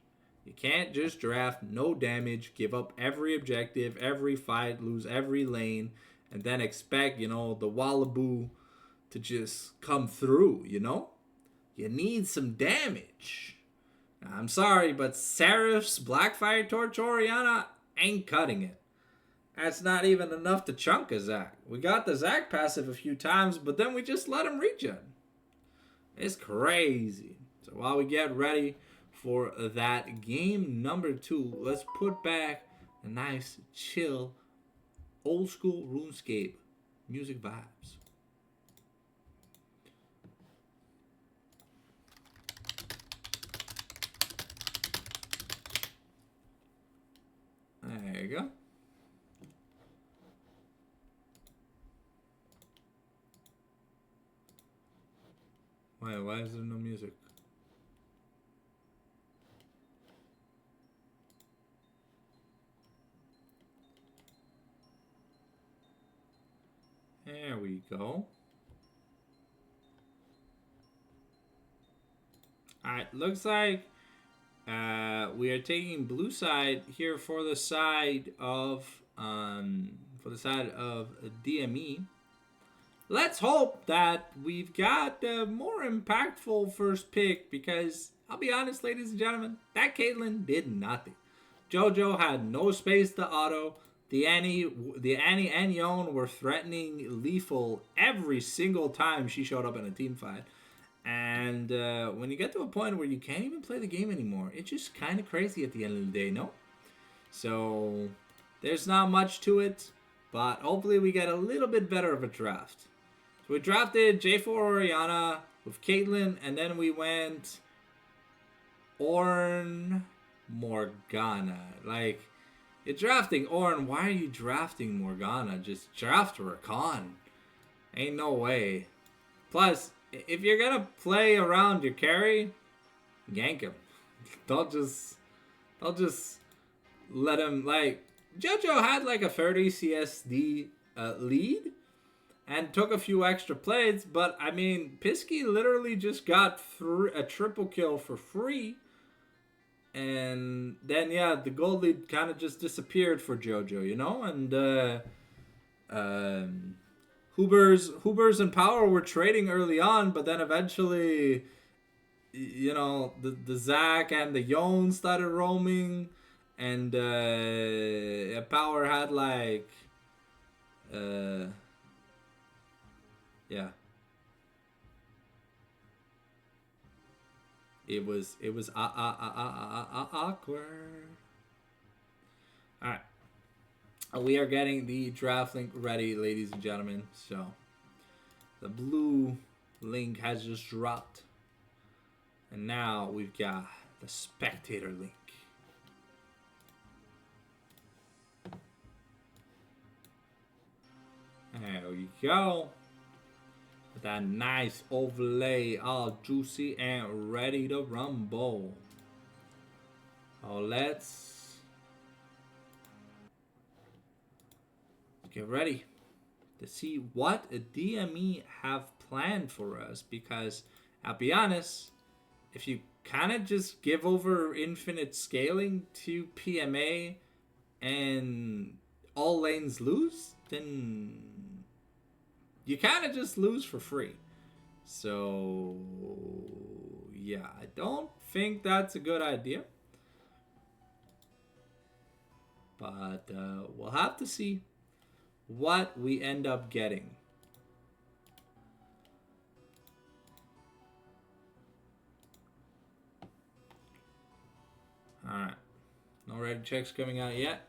You can't just draft no damage, give up every objective, every fight, lose every lane, and then expect, you know, the Wallaboo to just come through, you know? You need some damage. Now, I'm sorry, but Seraph's Blackfire Torch Orianna ain't cutting it. That's not even enough to chunk a Zac. We got the Zac passive a few times, but then we just let him regen. It's crazy. So while we get ready for that game number 2, let's put back a nice, chill, old school RuneScape music vibes. There you go. Why is there no music? There we go. Alright, looks like we are taking blue side here for the side of DME. let's hope that we've got a more impactful first pick, because I'll be honest, ladies and gentlemen, that Caitlyn did nothing. JoJo had no space to auto. The Annie and Yon were threatening lethal every single time she showed up in a team fight. And when you get to a point where you can't even play the game anymore, it's just kind of crazy at the end of the day, no? So there's not much to it, but hopefully we get a little bit better of a draft. So we drafted J4 Oriana with Caitlyn, and then we went Ornn Morgana. Like, you're drafting Ornn. Why are you drafting Morgana? Just draft Rakan. Ain't no way. Plus, if you're gonna play around your carry, gank him. Don't just let him, like, JoJo had like a 30 CSD lead and took a few extra plays, but I mean, Pisky literally just got a triple kill for free. And then, yeah, the gold lead kind of just disappeared for JoJo, you know? And Hubers and Power were trading early on, but then eventually, you know, the Zac and the Yon started roaming. And Power had like, yeah. It was awkward. All right, we are getting the draft link ready, ladies and gentlemen. So the blue link has just dropped, and now we've got the spectator link. There we go. That nice overlay, all juicy and ready to rumble. Oh, let's get ready to see what a DME have planned for us, because I'll be honest, if you kind of just give over infinite scaling to PMA and all lanes lose, then you kind of just lose for free. So, yeah, I don't think that's a good idea. But we'll have to see what we end up getting. Alright. No red checks coming out yet.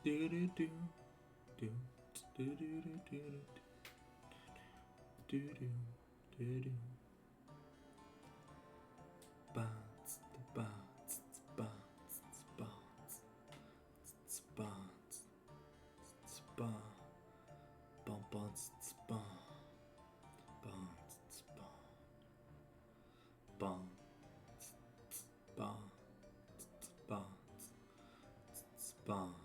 Do do do do do do do do do do. Bounce, bounce, bounce, bounce, bounce, bounce, bounce, bounce, bounce, bounce, bounce, bounce.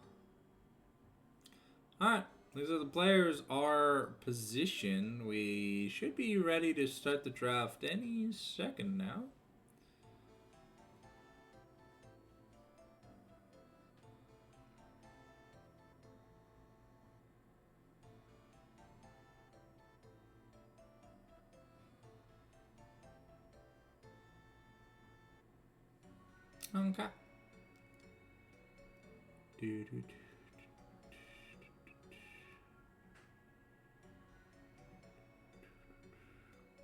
Alright, these are the players, our position. We should be ready to start the draft any second now. Okay.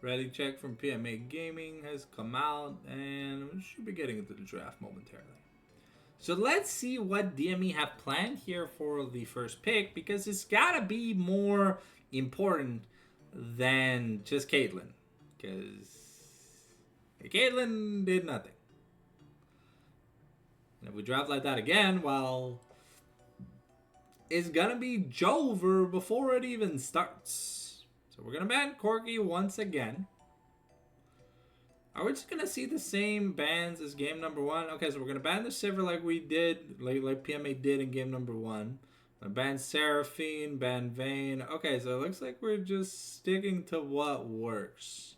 Ready check from PMA Gaming has come out, and we should be getting into the draft momentarily. So let's see what DME have planned here for the first pick, because it's gotta be more important than just Caitlyn, because Caitlyn did nothing. And if we draft like that again, well, it's gonna be Jover before it even starts. So we're gonna ban Corki once again. Are we just gonna see the same bans as game number one? Okay, so we're gonna ban the Sivir like we did, like PMA did in game number one. Ban Seraphine, ban Vayne. Okay, so it looks like we're just sticking to what works.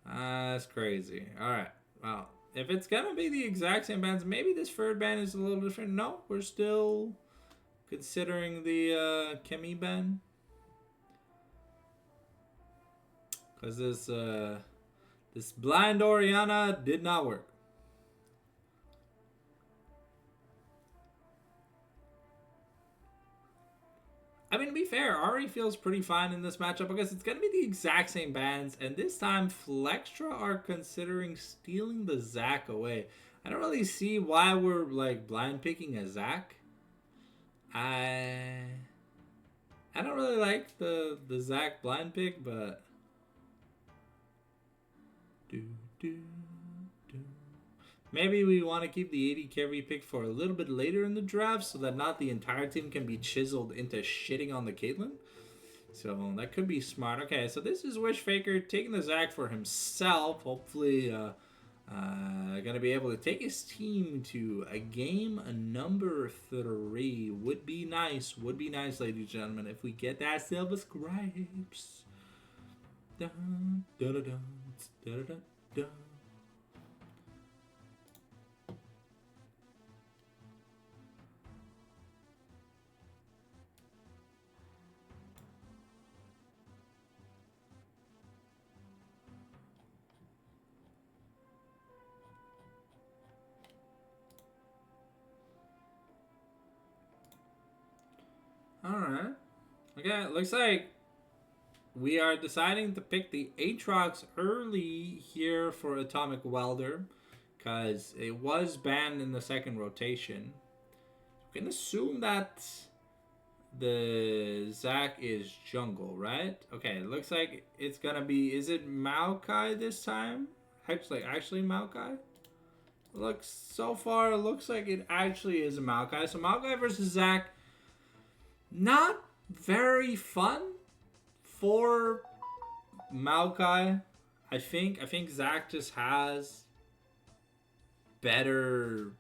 That's crazy. Alright. Well, if it's gonna be the exact same bans, maybe this third ban is a little different. No, we're still considering the Chemi ban. Because this blind Oriana did not work. I mean, to be fair, Ari feels pretty fine in this matchup because it's going to be the exact same bans. And this time, Flextra are considering stealing the Zac away. I don't really see why we're, like, blind picking a Zac. I don't really like the Zac blind pick, but... Maybe we want to keep the 80 carry pick for a little bit later in the draft so that not the entire team can be chiseled into shitting on the Caitlyn. So that could be smart. Okay, so this is Wish Faker taking the Zac for himself. Hopefully, going to be able to take his team to a game number 3. Would be nice, ladies and gentlemen, if we get that silver scripes. Dun, dun, dun, dun, dun, dun, dun. Alright. Okay, looks like we are deciding to pick the Aatrox early here for Atomic Welder because it was banned in the second rotation. We can assume that the Zac is jungle, right? Okay, it looks like it's gonna be, is it Maokai this time? Actually Maokai? Looks, so far, it looks like it actually is a Maokai. So Maokai versus Zac, not very fun for Maokai. I think Zac just has better,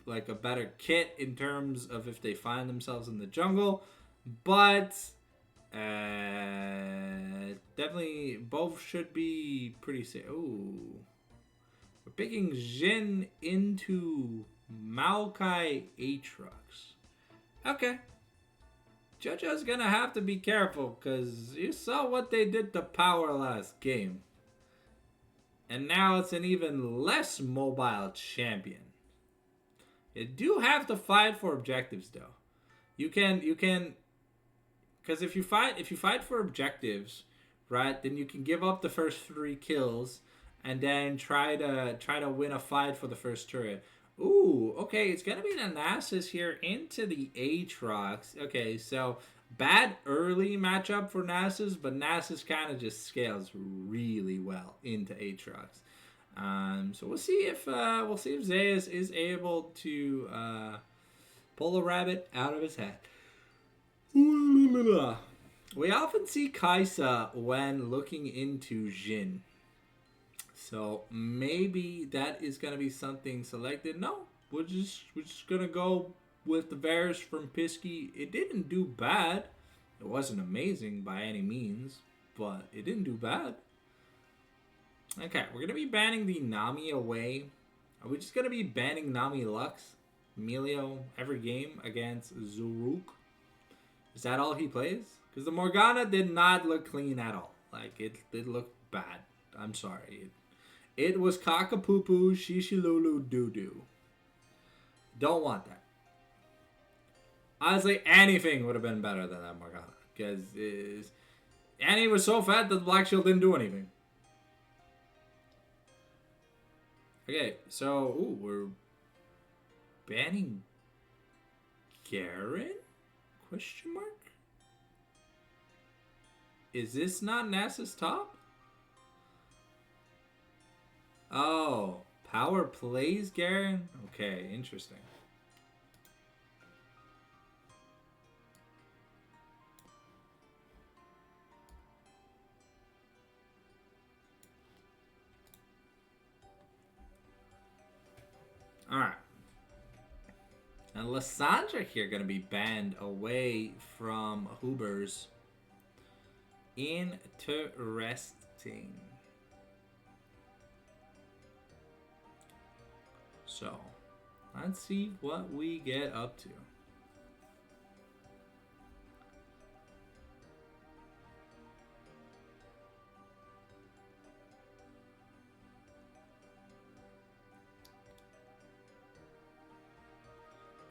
like a better kit in terms of if they find themselves in the jungle, but definitely both should be pretty safe. Ooh, we're picking Jhin into Maokai Aatrox. Okay. JoJo's gonna have to be careful because you saw what they did to Power last game. And now it's an even less mobile champion. You do have to fight for objectives though. You can because if you fight for objectives, right, then you can give up the first 3 kills and then try to win a fight for the first turret. Ooh, okay, it's gonna be the Nasus here into the Aatrox. Okay, so bad early matchup for Nasus, but Nasus kind of just scales really well into Aatrox. So we'll see if Zeus is able to pull a rabbit out of his hat. We often see Kaisa when looking into Jhin. So maybe that is gonna be something selected. No, we're just gonna go with the Varus from Pisky. It didn't do bad. It wasn't amazing by any means, but it didn't do bad. Okay, we're gonna be banning the Nami away. Are we just gonna be banning Nami Lux, Emilio every game against Zuruk? Is that all he plays? Because the Morgana did not look clean at all. Like it looked bad. I'm sorry. It was cockapoo-poo, shishilulu doo-doo. Don't want that. Honestly, anything would have been better than that Morgana. Because Annie was so fat that the Black Shield didn't do anything. Okay, so, ooh, we're banning Garen? Question mark? Is this not Nasus top? Oh, Power plays Garen? Okay, interesting. Alright. And Lysandra here going to be banned away from Hubers. Interesting. So, let's see what we get up to.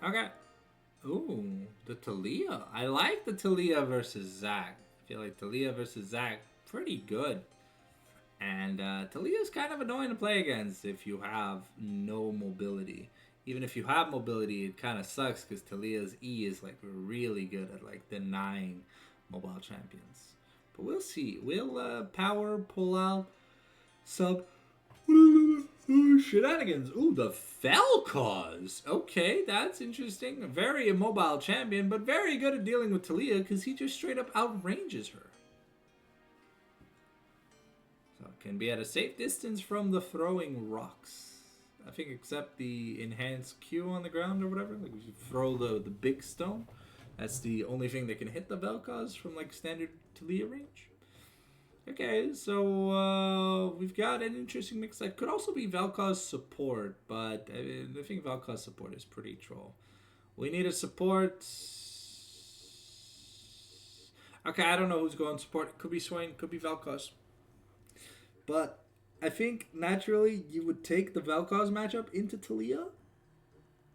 Okay. Ooh, the Talia. I like the Talia versus Zac. I feel like Talia versus Zac, pretty good. And Talia's kind of annoying to play against if you have no mobility. Even if you have mobility, it kind of sucks because Talia's E is like really good at like denying mobile champions. But we'll see. We'll power pull out sub shenanigans. Ooh, the Vel'Koz. Okay, that's interesting. A very immobile champion, but very good at dealing with Talia because he just straight up outranges her. So it can be at a safe distance from the throwing rocks. I think except the enhanced Q on the ground or whatever. Like if you throw the big stone, that's the only thing that can hit the Vel'Koz from like standard Talia range. Okay, so we've got an interesting mix that could also be Vel'Koz support, but I think Vel'Koz support is pretty troll. We need a support. Okay, I don't know who's going support. It could be Swain, could be Vel'Koz. But I think naturally you would take the Vel'Koz matchup into Talia,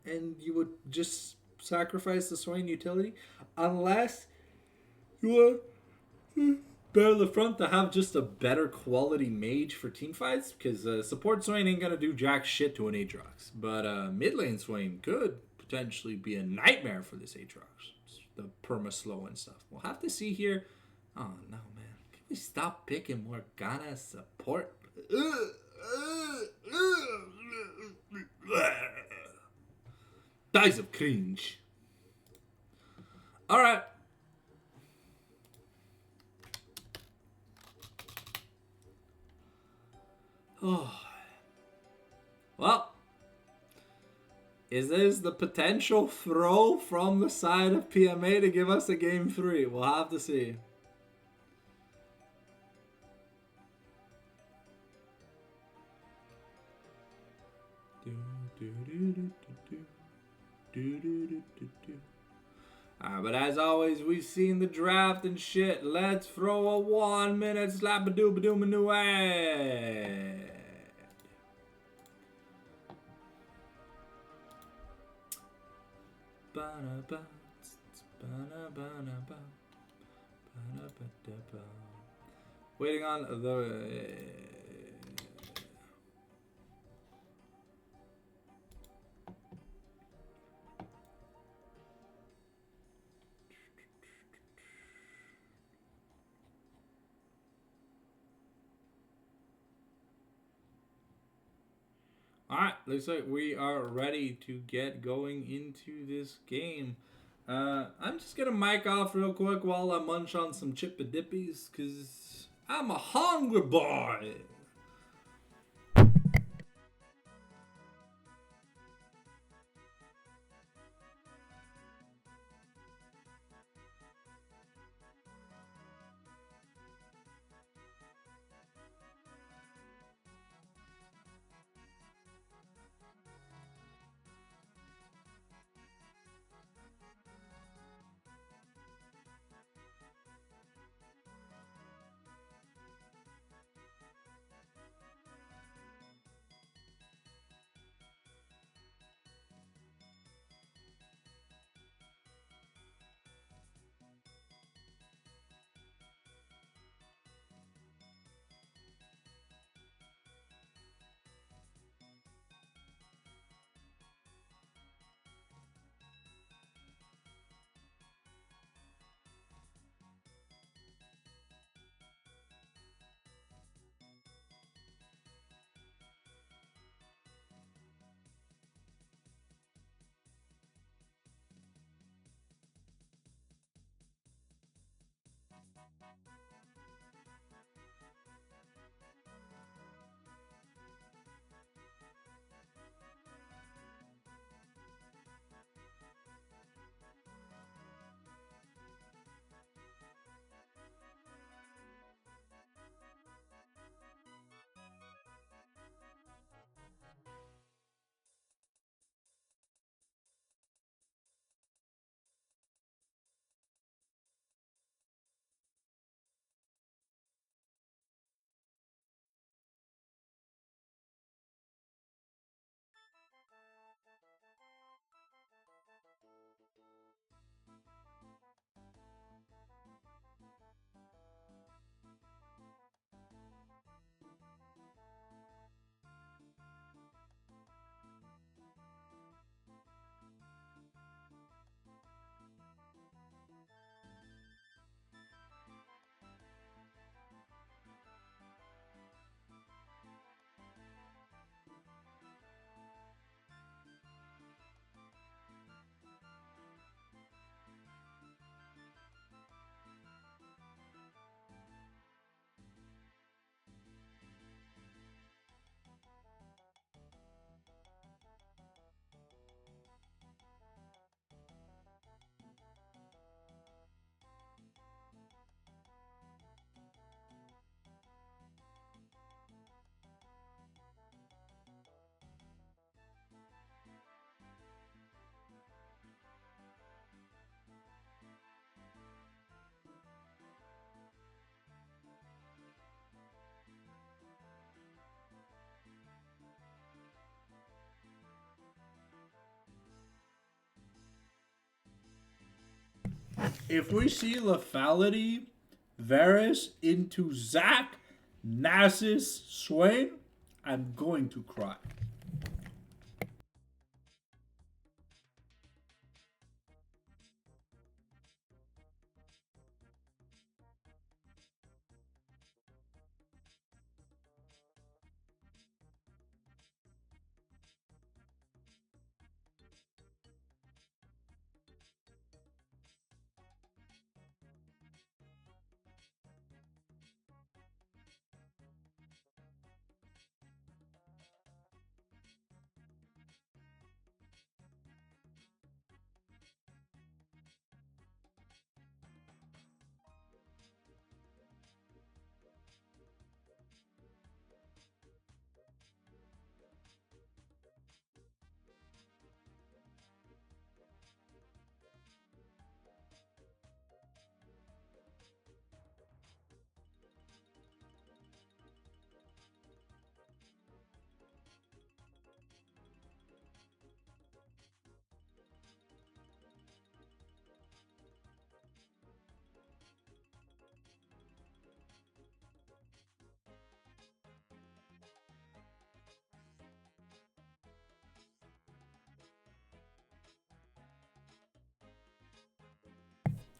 and you would just sacrifice the Swain utility, unless you want Bear the front to have just a better quality mage for team fights, because support Swain ain't gonna do jack shit to an Aatrox. But mid lane Swain could potentially be a nightmare for this Aatrox. The perma slow and stuff. We'll have to see here. Oh no, man. Can we stop picking Morgana support? Dies of cringe. Alright. Oh. Well, is this the potential throw from the side of PMA to give us a game 3? We'll have to see. But as always, we've seen the draft and shit. Let's throw a 1 minute slap-a-doo-ba-doo-ma-doo-ad. Waiting on the... Alright, looks like we are ready to get going into this game. I'm just gonna mic off real quick while I munch on some chip-a-dippies, because I'm a hungry boy. if we see lethality, Varys into Zac, Nasus, Swain, I'm going to cry.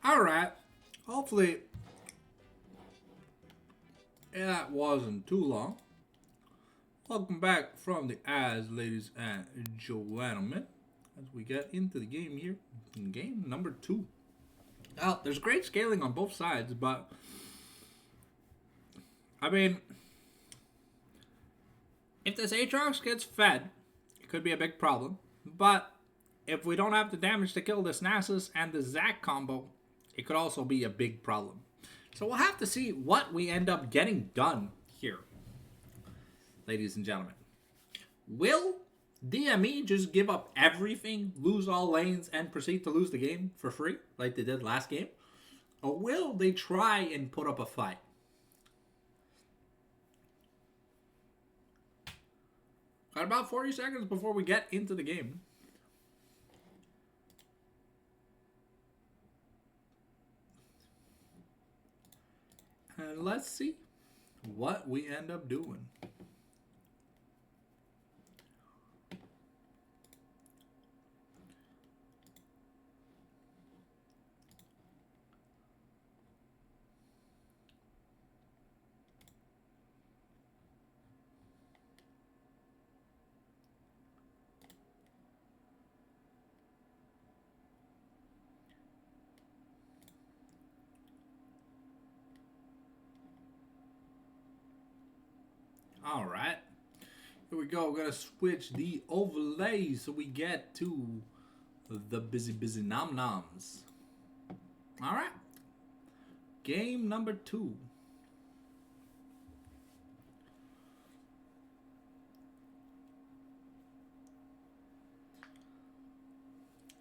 Alright, hopefully that wasn't too long. Welcome back from the ads, ladies and gentlemen, as we get into the game here, in game number 2. Now, there's great scaling on both sides, but I mean, if this Aatrox gets fed, it could be a big problem. But if we don't have the damage to kill this Nasus and the Zac combo, it could also be a big problem. So we'll have to see what we end up getting done here, ladies and gentlemen. Will DME just give up everything, lose all lanes, and proceed to lose the game for free, like they did last game? Or will they try and put up a fight? Got about 40 seconds before we get into the game. And let's see what we end up doing. All right, here we go. We're gonna switch the overlay so we get to the busy nom noms. All right, game number 2.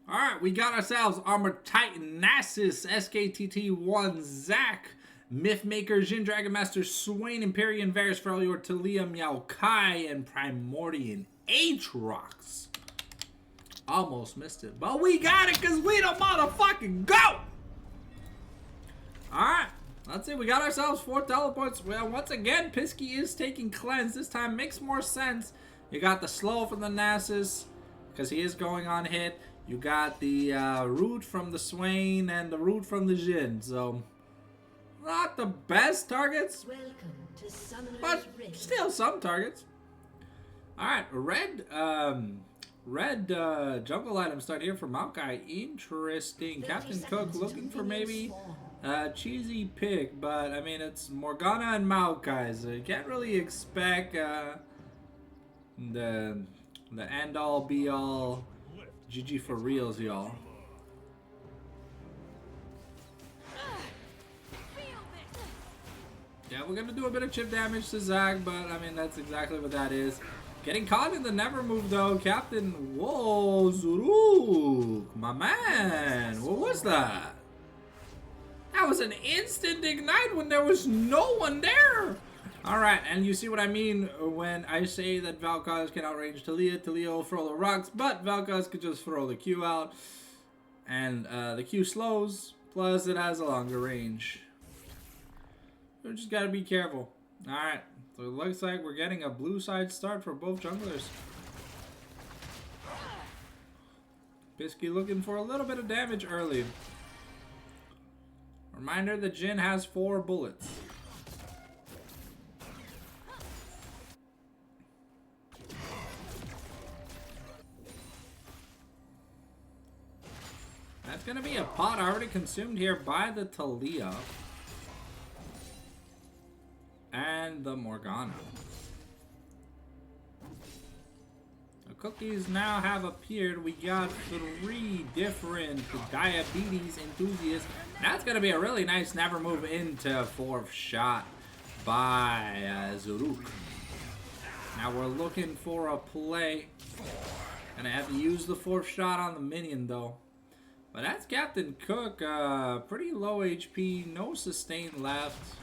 All right, we got ourselves Armored Titan Nasus, SKTT1 Zac, Mythmaker, Jin Dragon Master, Swain, Empyrean, Varys, Freljord, Talia, Meow Kai, and Primordian Aatrox. Almost missed it, but we got it because we don't motherfucking go! Alright, let's see. We got ourselves 4 teleports. Well, once again, Pisky is taking cleanse. This time makes more sense. You got the slow from the Nasus because he is going on hit. You got the root from the Swain and the root from the Jin. So, not the best targets, but still some targets. Alright, red jungle item start here for Maokai. Interesting. Captain Cook looking for maybe a cheesy pick, but I mean it's Morgana and Maokai, so you can't really expect the end all be all GG for reals, y'all. Yeah, we're gonna do a bit of chip damage to Zac, but I mean that's exactly what that is. Getting caught in the never move though, Captain. Whoa, Zuruk, my man. What was that? That was an instant ignite when there was no one there. All right, and you see what I mean when I say that Valkaz can outrange Talia. Talia will throw the rocks, but Valkaz could just throw the Q out, and the Q slows. Plus, it has a longer range. We just gotta be careful. Alright, so it looks like we're getting a blue side start for both junglers. Pisky looking for a little bit of damage early. Reminder, the Jhin has 4 bullets. That's gonna be a pot already consumed here by the Talia. And the Morgana. The cookies now have appeared. We got 3 different diabetes enthusiasts. That's going to be a really nice never move into 4th shot by Zaruk. Now we're looking for a play. Gonna have to use the 4th shot on the minion though. But that's Captain Cook. Pretty low HP. No sustain left.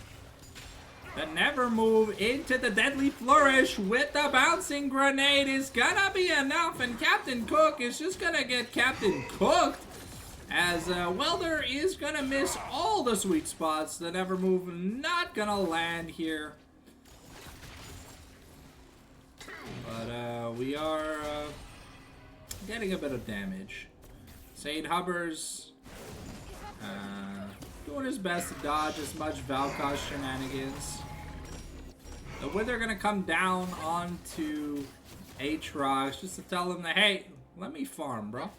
The never move into the deadly flourish with the bouncing grenade is gonna be enough, and Captain Cook is just gonna get Captain Cooked as Welder is gonna miss all the sweet spots. The never move not gonna land here, but we are getting a bit of damage. Saint Hubbers doing his best to dodge as much Valkos shenanigans. The Wither gonna come down onto Aatrox just to tell him that, hey, let me farm, bro.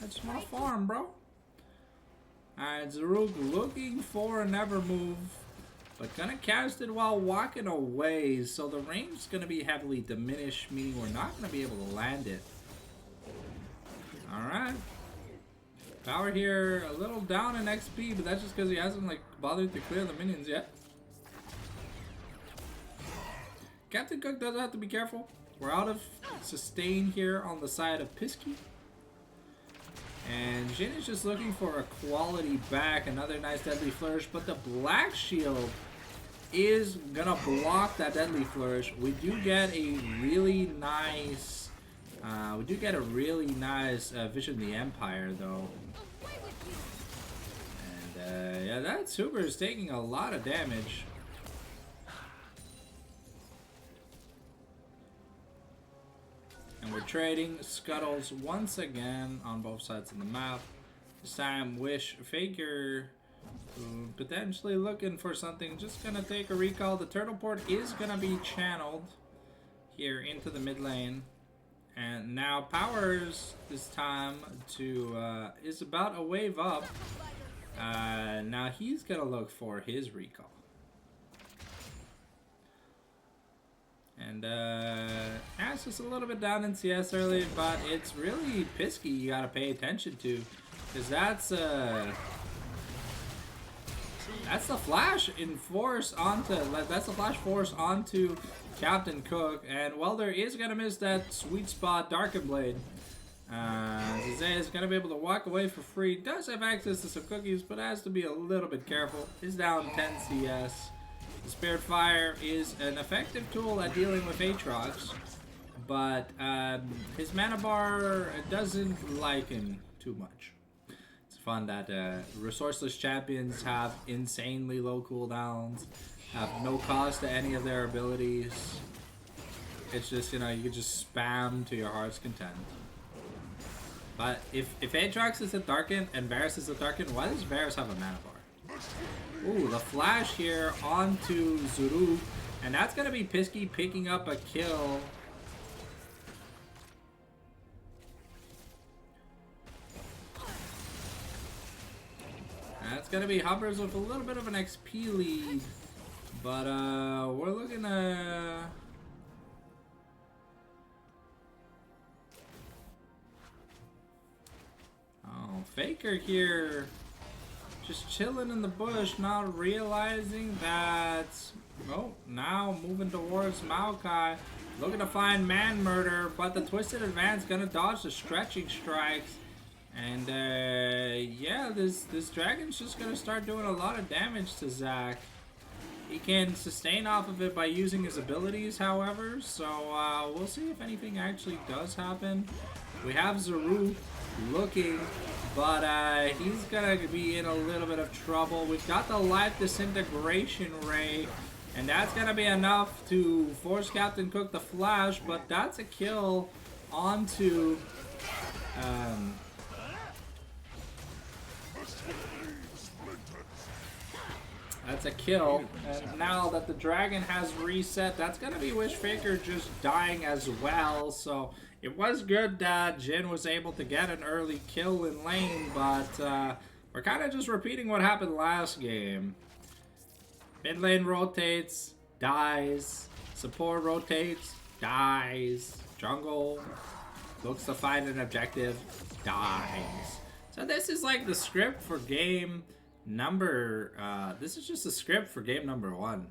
I just wanna farm, bro. Alright, Zaruk looking for a never move, but gonna cast it while walking away, so the range is gonna be heavily diminished, meaning we're not gonna be able to land it. Alright. Power here a little down in XP, but that's just because he hasn't like bothered to clear the minions yet. Captain Cook does have to be careful. We're out of sustain here on the side of Pisky. And Jhin is just looking for a quality back. Another nice deadly flourish, but the black shield is gonna block that deadly flourish. We do get a really nice Vision of the Empire though. And yeah, that super is taking a lot of damage. And we're trading scuttles once again on both sides of the map. This time, Wish Faker potentially looking for something. Just gonna take a recall. The turtle port is gonna be channeled here into the mid lane. And now Powers this time to is about a wave up. Now he's gonna look for his recall. And Ash is a little bit down in CS early, but it's really Pisky you gotta pay attention to, because that's the flash force onto Captain Cook, and Welder is gonna miss that sweet spot Darken Blade. Zizay is gonna be able to walk away for free. Does have access to some cookies, but has to be a little bit careful. Is down 10 CS. The Spirit Fire is an effective tool at dealing with Aatrox, but his mana bar doesn't like him too much. It's fun that resourceless champions have insanely low cooldowns, have no cost to any of their abilities. It's just, you know, you can just spam to your heart's content. But if Aatrox is a Darken and Varus is a Darken, why does Varus have a mana bar? Ooh, the flash here onto Zuru, and that's gonna be Pisky picking up a kill. That's gonna be Hubbers with a little bit of an XP lead, but we're looking to... Oh, Faker here. Just chilling in the bush, not realizing that... Oh, now moving towards Maokai. Looking to find Man Murder, but the Twisted Advance gonna dodge the stretching strikes. And yeah, this dragon's just gonna start doing a lot of damage to Zac. He can sustain off of it by using his abilities, however, so we'll see if anything actually does happen. We have Zaru looking, but he's gonna be in a little bit of trouble. We've got the Life Disintegration Ray, and that's gonna be enough to force Captain Cook to flash, but that's a kill onto that's a kill, and now that the dragon has reset, that's gonna be Wishfaker just dying as well. So it was good that Jin was able to get an early kill in lane, but we're kind of just repeating what happened last game. Mid lane rotates, dies. Support rotates, dies. Jungle looks to find an objective, dies. So this is like the script for game number, this is just a script for game number 1.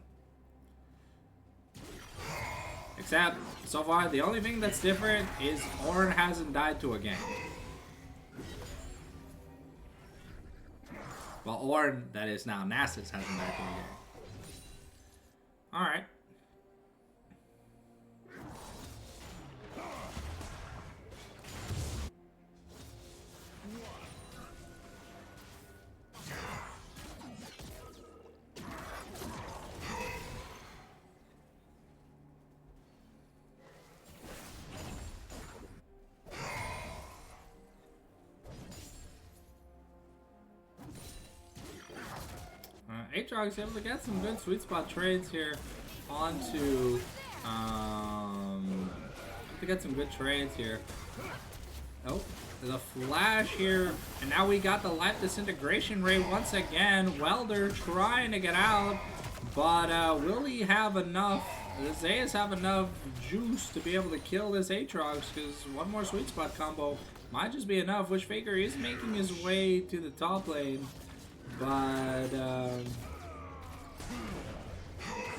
Except, so far, the only thing that's different is Ornn hasn't died to a gank. Well, Ornn, that is now Nasus, hasn't died to a gank. Alright. Aatrox able to get some good sweet spot trades here onto to get some good trades here. Oh, the flash here, and now we got the Life Disintegration Ray once again. Welder trying to get out, but will he have enough? Does Zeus have enough juice to be able to kill this Aatrox? Because one more sweet spot combo might just be enough. Wishfaker is making his way to the top lane. But, and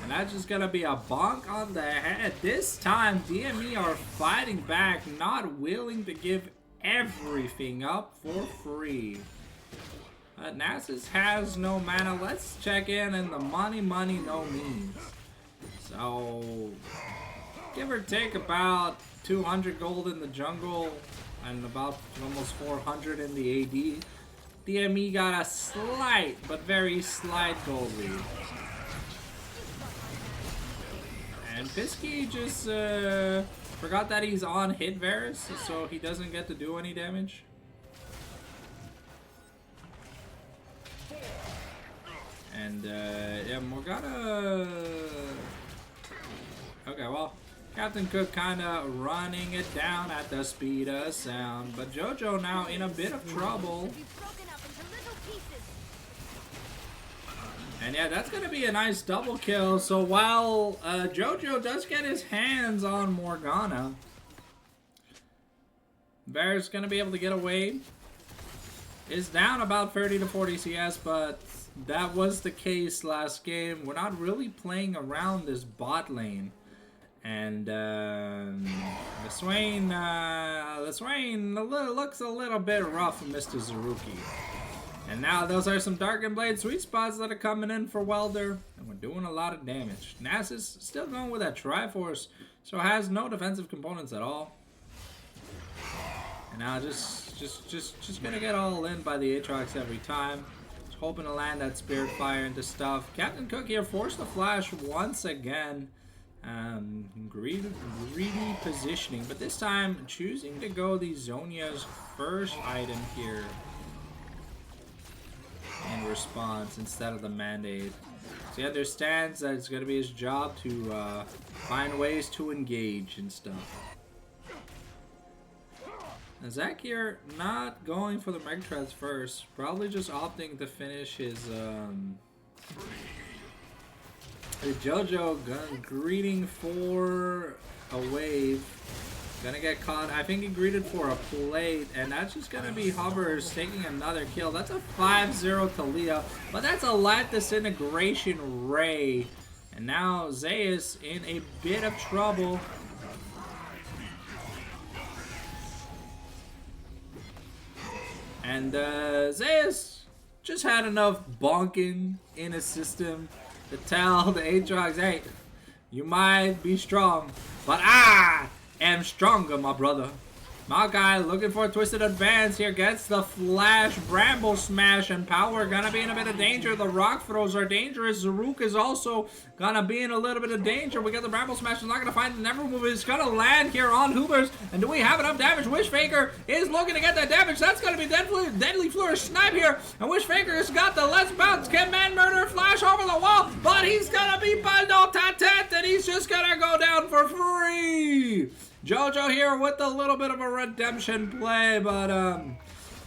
that's just gonna be a bonk on the head. This time, DME are fighting back, not willing to give everything up for free. Nasus has no mana. Let's check in, and the money, no means. So, give or take about 200 gold in the jungle, and about almost 400 in the AD. DME got a slight, but very slight gold lead. And Pisky just forgot that he's on hit Varus, so he doesn't get to do any damage. And yeah, Morgana. Okay, well, Captain Cook kind of running it down at the speed of sound, but JoJo now in a bit of trouble. And yeah, that's going to be a nice double kill. So while JoJo does get his hands on Morgana, Varus going to be able to get away. Is down about 30 to 40 CS, but that was the case last game. We're not really playing around this bot lane. And the Swain looks a little bit rough for Mr. Zaruki. And now those are some Darkened Blade sweet spots that are coming in for Welder, and we're doing a lot of damage. Nasus still going with that Triforce, so has no defensive components at all. And now just gonna get all in by the Aatrox every time. Just hoping to land that Spirit Fire into stuff. Captain Cook here forced the flash once again. Greedy positioning, but this time choosing to go the Zhonya's first item here in response instead of the Mandate. So he understands that it's going to be his job to find ways to engage and stuff. Now Zach here not going for the Megatraz first, probably just opting to finish his JoJo greeting for a wave. Gonna get caught. I think he greeted for a plate, and that's just gonna be Hovers taking another kill. That's a 5-0 to Leah, but that's a Life Disintegration Ray. And now Zeus in a bit of trouble. And Zeus just had enough bonking in his system to tell the Aatrox, hey, you might be strong, but I am stronger, my brother. Maokai looking for a twisted advance here. Gets the flash, bramble smash, and power gonna be in a bit of danger. The rock throws are dangerous. Zaruk is also gonna be in a little bit of danger. We got the bramble smash. Is not gonna find the never move. It's gonna land here on Hoobers. And do we have enough damage? Wishfaker is looking to get that damage. That's gonna be deadly flourish snipe here. And Wishfaker has got the let's bounce. Can man murder flash over the wall? But he's gonna be bundle tatet, and he's just gonna go down for free. Jojo here with a little bit of a redemption play, but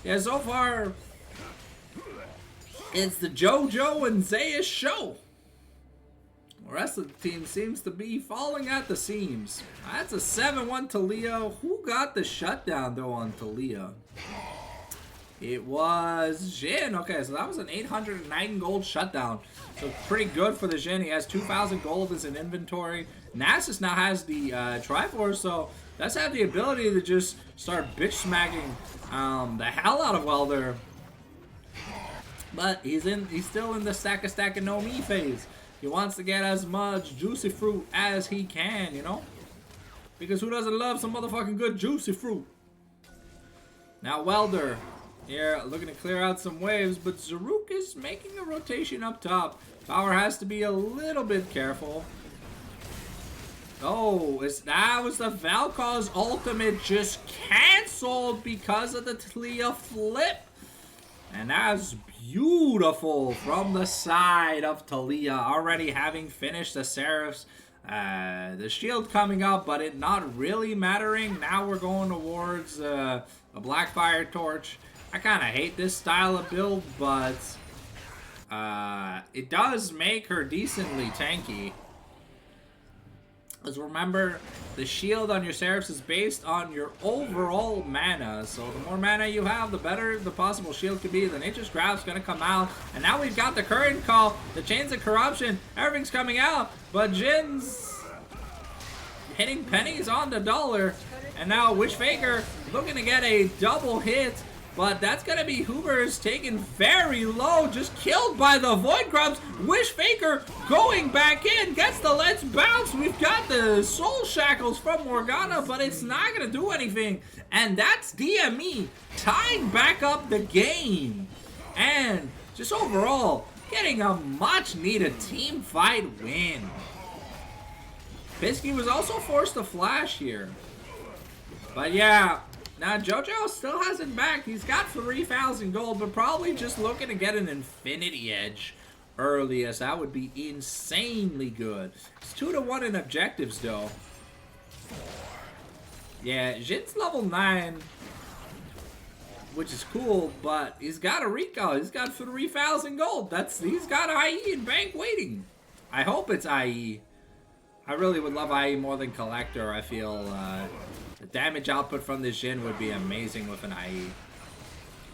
yeah, so far it's the Jojo and Zeus show. The rest of the team seems to be falling at the seams. That's a 7-1 Talia. Who got the shutdown though on Talia? It was Jin. Okay, so that was an 809 gold shutdown. So pretty good for the Jin. He has 2,000 gold as an inventory. Nasus now has the Triforce, so that's have the ability to just start bitch smacking the hell out of Welder. But he's still in the stack of no me phase. He wants to get as much juicy fruit as he can, you know? Because who doesn't love some motherfucking good juicy fruit? Now Welder here looking to clear out some waves, but Zaruk is making a rotation up top. Power has to be a little bit careful. Oh, that was the Valkyr's ultimate just cancelled because of the Talia flip. And that's beautiful from the side of Talia, already having finished the Seraphs. The shield coming up, but it not really mattering. Now we're going towards a Blackfire Torch. I kind of hate this style of build, but it does make her decently tanky. Because remember, the shield on your Seraphs is based on your overall mana. So the more mana you have, the better the possible shield could be. The Nature's Grab's going to come out. And now we've got the Current Call, the Chains of Corruption. Everything's coming out. But Jin's hitting pennies on the dollar. And now Wishfaker looking to get a double hit. But that's going to be Hoobers taken very low, just killed by the Void Grubs. Wishfaker going back in, gets the let's bounce. We've got the Soul Shackles from Morgana, but it's not going to do anything. And that's DME tying back up the game. And just overall, getting a much needed team fight win. Pisky was also forced to flash here. But yeah, now Jojo still hasn't backed. He's got 3,000 gold, but probably just looking to get an Infinity Edge early, as that would be insanely good. It's 2-1 in objectives though. Yeah, Jin's level 9, which is cool, but he's got a recall. He's got 3,000 gold. He's got IE in bank waiting. I hope it's IE. I really would love IE more than Collector. I feel the damage output from this Jin would be amazing with an IE.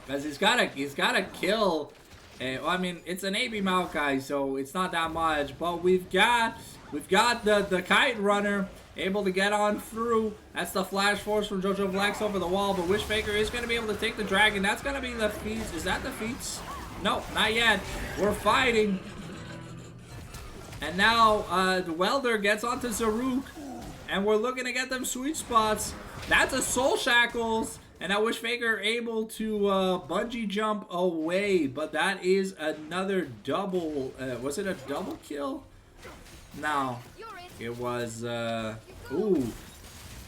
Because he's gotta kill. Well, I mean, it's an AB Maokai, so it's not that much. But we've got the Kite Runner able to get on through. That's the Flash Force from Jojo Flex over the wall. But Wishfaker is going to be able to take the Dragon. That's going to be the feats. Is that the feats? No, not yet. We're fighting. And now the Welder gets onto Zaruk. And we're looking to get them sweet spots. That's a Soul Shackles. And now Wishfaker able to bungee jump away. But that is another double. Was it a double kill? No. It was, ooh.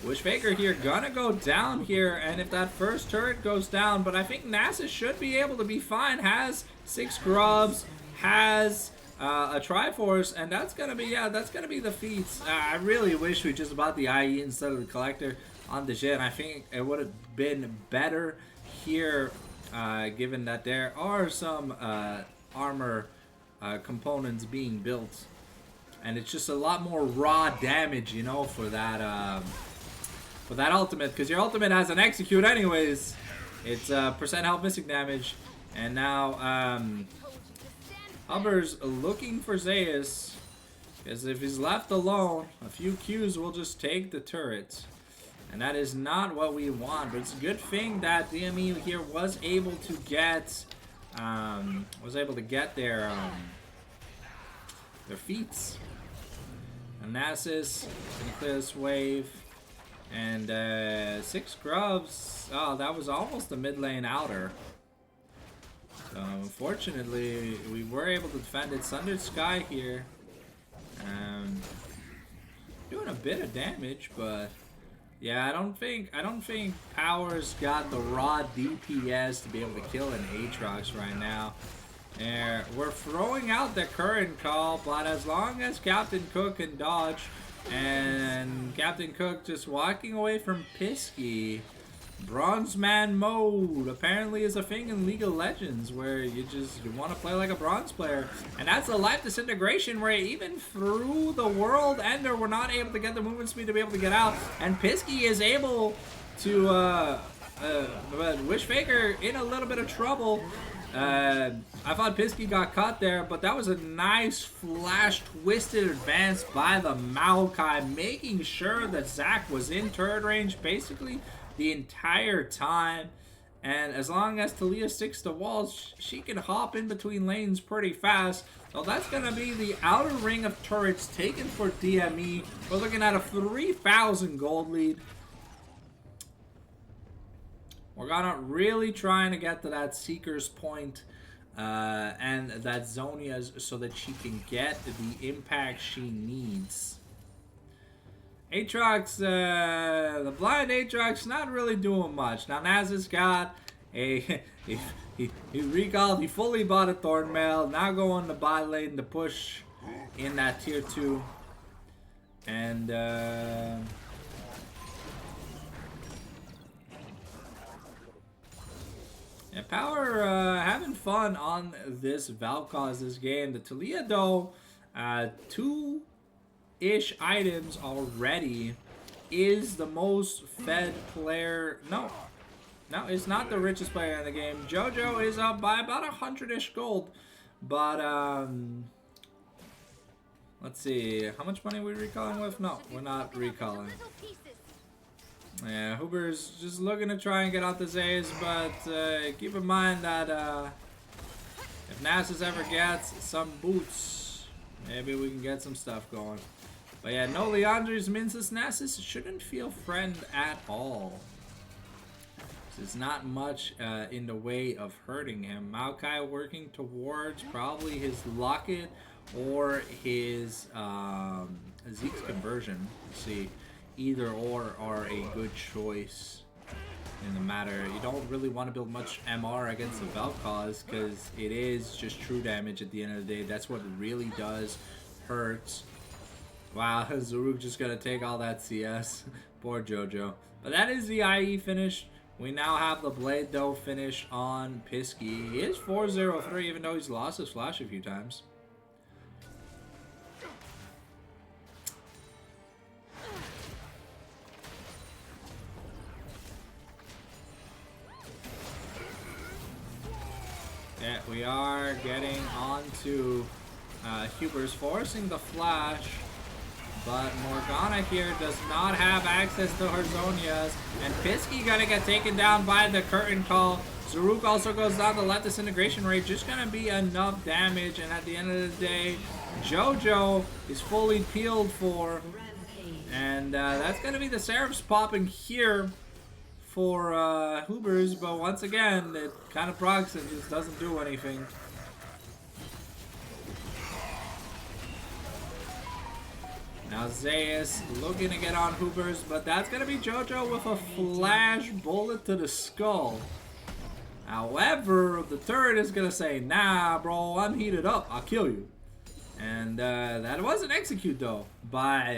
Wishfaker here gonna go down here. And if that first turret goes down. But I think NASA should be able to be fine. Has 6 grubs. Has a Triforce. And that's gonna be, yeah, that's gonna be the feats. I really wish we just bought the IE instead of the Collector on the Jin. I think it would have been better here, given that there are some armor components being built, and it's just a lot more raw damage, you know, for that ultimate, because your ultimate has an execute anyways. It's percent health missing damage, and now Hubbard's looking for Zeus, because if he's left alone, a few Qs will just take the turret. And that is not what we want, but it's a good thing that DME here was able to get, their feats. Anasis can clear this wave. And 6 grubs. Oh, that was almost the mid lane outer. So unfortunately, we were able to defend it. Sundered Sky here. Doing a bit of damage, but yeah, I don't think Power's got the raw DPS to be able to kill an Aatrox right now. And we're throwing out the current call, but as long as Captain Cook can dodge, and Captain Cook just walking away from Pisky. Bronze Man mode apparently is a thing in League of Legends where you want to play like a bronze player. And that's a life disintegration where even through the World Ender, we're not able to get the movement speed to be able to get out. And Pisky is able to, Wish Faker in a little bit of trouble. I thought Pisky got caught there, but that was a nice flash twisted advance by the Maokai, making sure that Zac was in turret range basically the entire time. And as long as Taliyah sticks to walls, she can hop in between lanes pretty fast. So that's going to be the outer ring of turrets taken for DME. We're looking at a 3,000 gold lead. We're gonna really trying to get to that Seeker's Point and that Zonia's so that she can get the impact she needs. Aatrox, the blind Aatrox, not really doing much. Now Naz has got he recalled, he fully bought a Thornmail, now going to bot lane to push in that tier 2. And yeah, Power having fun on this Valkos this game. The Taliyah though, 2-ish items already, is the most fed player. No, it's not the richest player in the game. JoJo is up by about 100-ish gold, but let's see, how much money are we recalling with? No, we're not recalling. Yeah, Huber's just looking to try and get out the Zays, but keep in mind that if Nasus ever gets some boots, maybe we can get some stuff going. But yeah, no Leandre's Minsus Nasus shouldn't feel friend at all. There's not much in the way of hurting him. Maokai working towards probably his Locket or his Zeke's conversion. See. Either or are a good choice in the matter. You don't really want to build much MR against the Valkos because it is just true damage at the end of the day. That's what really does hurt. Wow, Zaruk just gonna take all that CS. Poor JoJo. But that is the IE finish. We now have the Blade though finished on Pisky. He is 4-0-3 even though he's lost his flash a few times. Yeah, we are getting onto Huber's forcing the flash, but Morgana here does not have access to her Zonias, and Pisky gonna get taken down by the curtain call. Zaruk also goes down. The left disintegration rate just gonna be enough damage, and at the end of the day, JoJo is fully peeled for, and that's gonna be the Seraphs popping here for Hubers, but once again, it kind of procs and just doesn't do anything. Now Zayas looking to get on Hubers, but that's going to be JoJo with a flash bullet to the skull. However, the turret is going to say, nah, bro, I'm heated up. I'll kill you. And that wasn't execute, though, by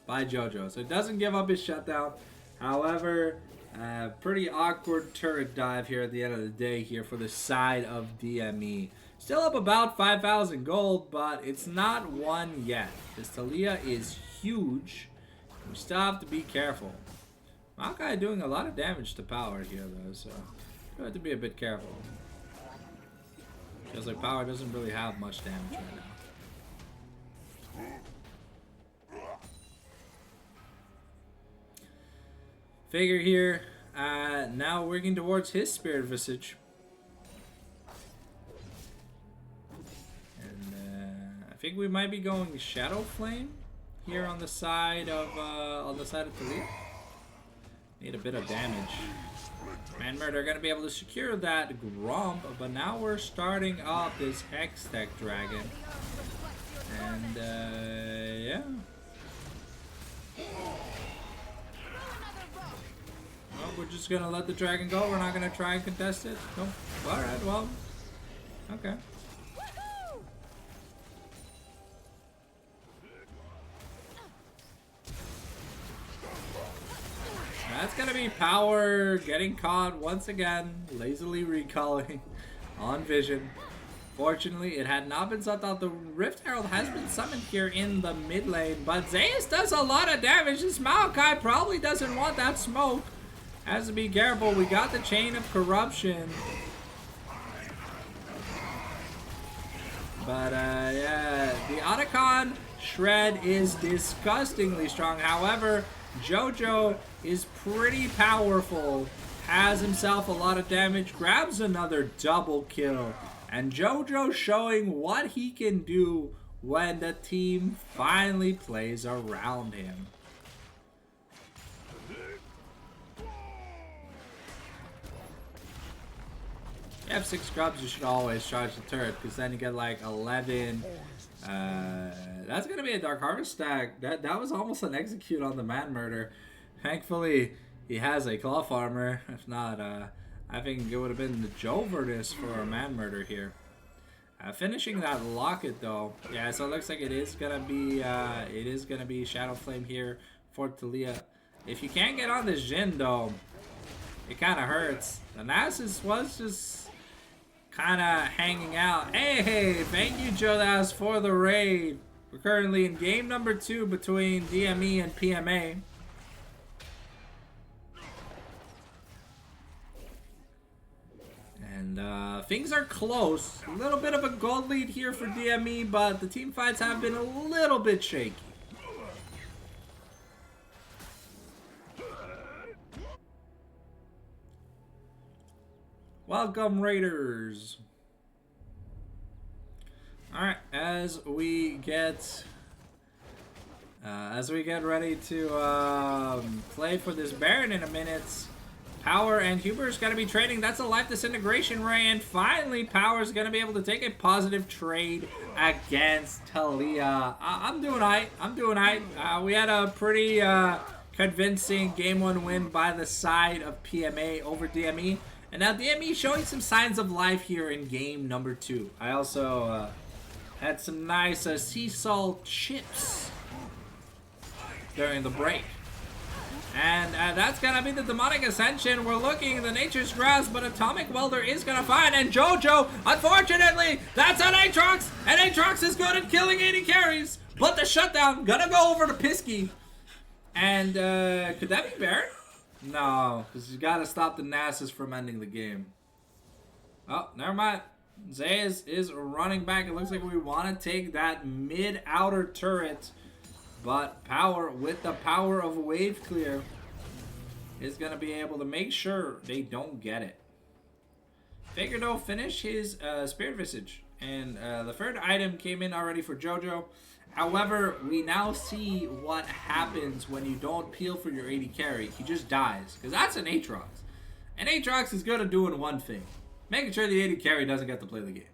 JoJo. So it doesn't give up his shutdown. However, pretty awkward turret dive here at the end of the day here for the side of DME. Still up about 5,000 gold, but it's not won yet. This Taliyah is huge. We still have to be careful. Maokai doing a lot of damage to Power here though, so we have to be a bit careful. Feels like Power doesn't really have much damage right now. Figure here, now working towards his Spirit Visage. And I think we might be going Shadow Flame here on the side of Talia. Need a bit of damage. Man Murder gonna be able to secure that Gromp, but now we're starting up this Hex Tech Dragon. And yeah. Well, we're just gonna let the dragon go. We're not gonna try and contest it. Nope. Alright, well. Okay. That's gonna be Power getting caught once again, lazily recalling on Vision. Fortunately, it had not been sent out. The Rift Herald has been summoned here in the mid lane, but Zeus does a lot of damage. This Maokai probably doesn't want that smoke. Has to be careful. We got the Chain of Corruption. But yeah, the Otacon Shred is disgustingly strong. However, Jojo is pretty powerful. Has himself a lot of damage. Grabs another double kill. And Jojo showing what he can do when the team finally plays around him. You have 6 grubs, you should always charge the turret, because then you get like 11. That's going to be a Dark Harvest stack. That was almost an execute on the Man Murder. Thankfully, he has a Claw Farmer. If not, I think it would have been the Jovernus for a Man Murder here. Finishing that Locket though. Yeah, so it looks like it is gonna be Shadow Flame here for Talia. If you can't get on this Jhin though, it kinda hurts. The Nasus was just kinda hanging out. Hey, thank you Jodas for the raid. We're currently in game number 2 between DME and PMA. And things are close. A little bit of a gold lead here for DME, but the team fights have been a little bit shaky. Welcome, Raiders. Alright, as we get ready to play for this Baron in a minute, Power and Huber's going to be trading. That's a Life Disintegration Ray. And finally, Power's going to be able to take a positive trade against Talia. I'm doing aight. I'm doing aight. We had a pretty convincing Game 1 win by the side of PMA over DME. And now DME showing some signs of life here in game number 2. I also had some nice sea salt chips during the break. And that's gonna be the Demonic Ascension. We're looking the Nature's Grasp, but Atomic Welder is gonna find. And Jojo, unfortunately, that's an Aatrox. And Aatrox is good at killing 80 carries. But the shutdown gonna go over to Pisky. And could that be Baron? No, because you gotta stop the Nasus from ending the game. Oh, never mind. Zeus is running back. It looks like we want to take that mid-outer turret. But Power, with the power of Wave Clear, is going to be able to make sure they don't get it. Faker, though, finished his Spirit Visage. And the third item came in already for Jojo. However, we now see what happens when you don't peel for your 80 carry. He just dies. Because that's an Aatrox. And Aatrox is good at doing one thing. Making sure the 80 carry doesn't get to play the game.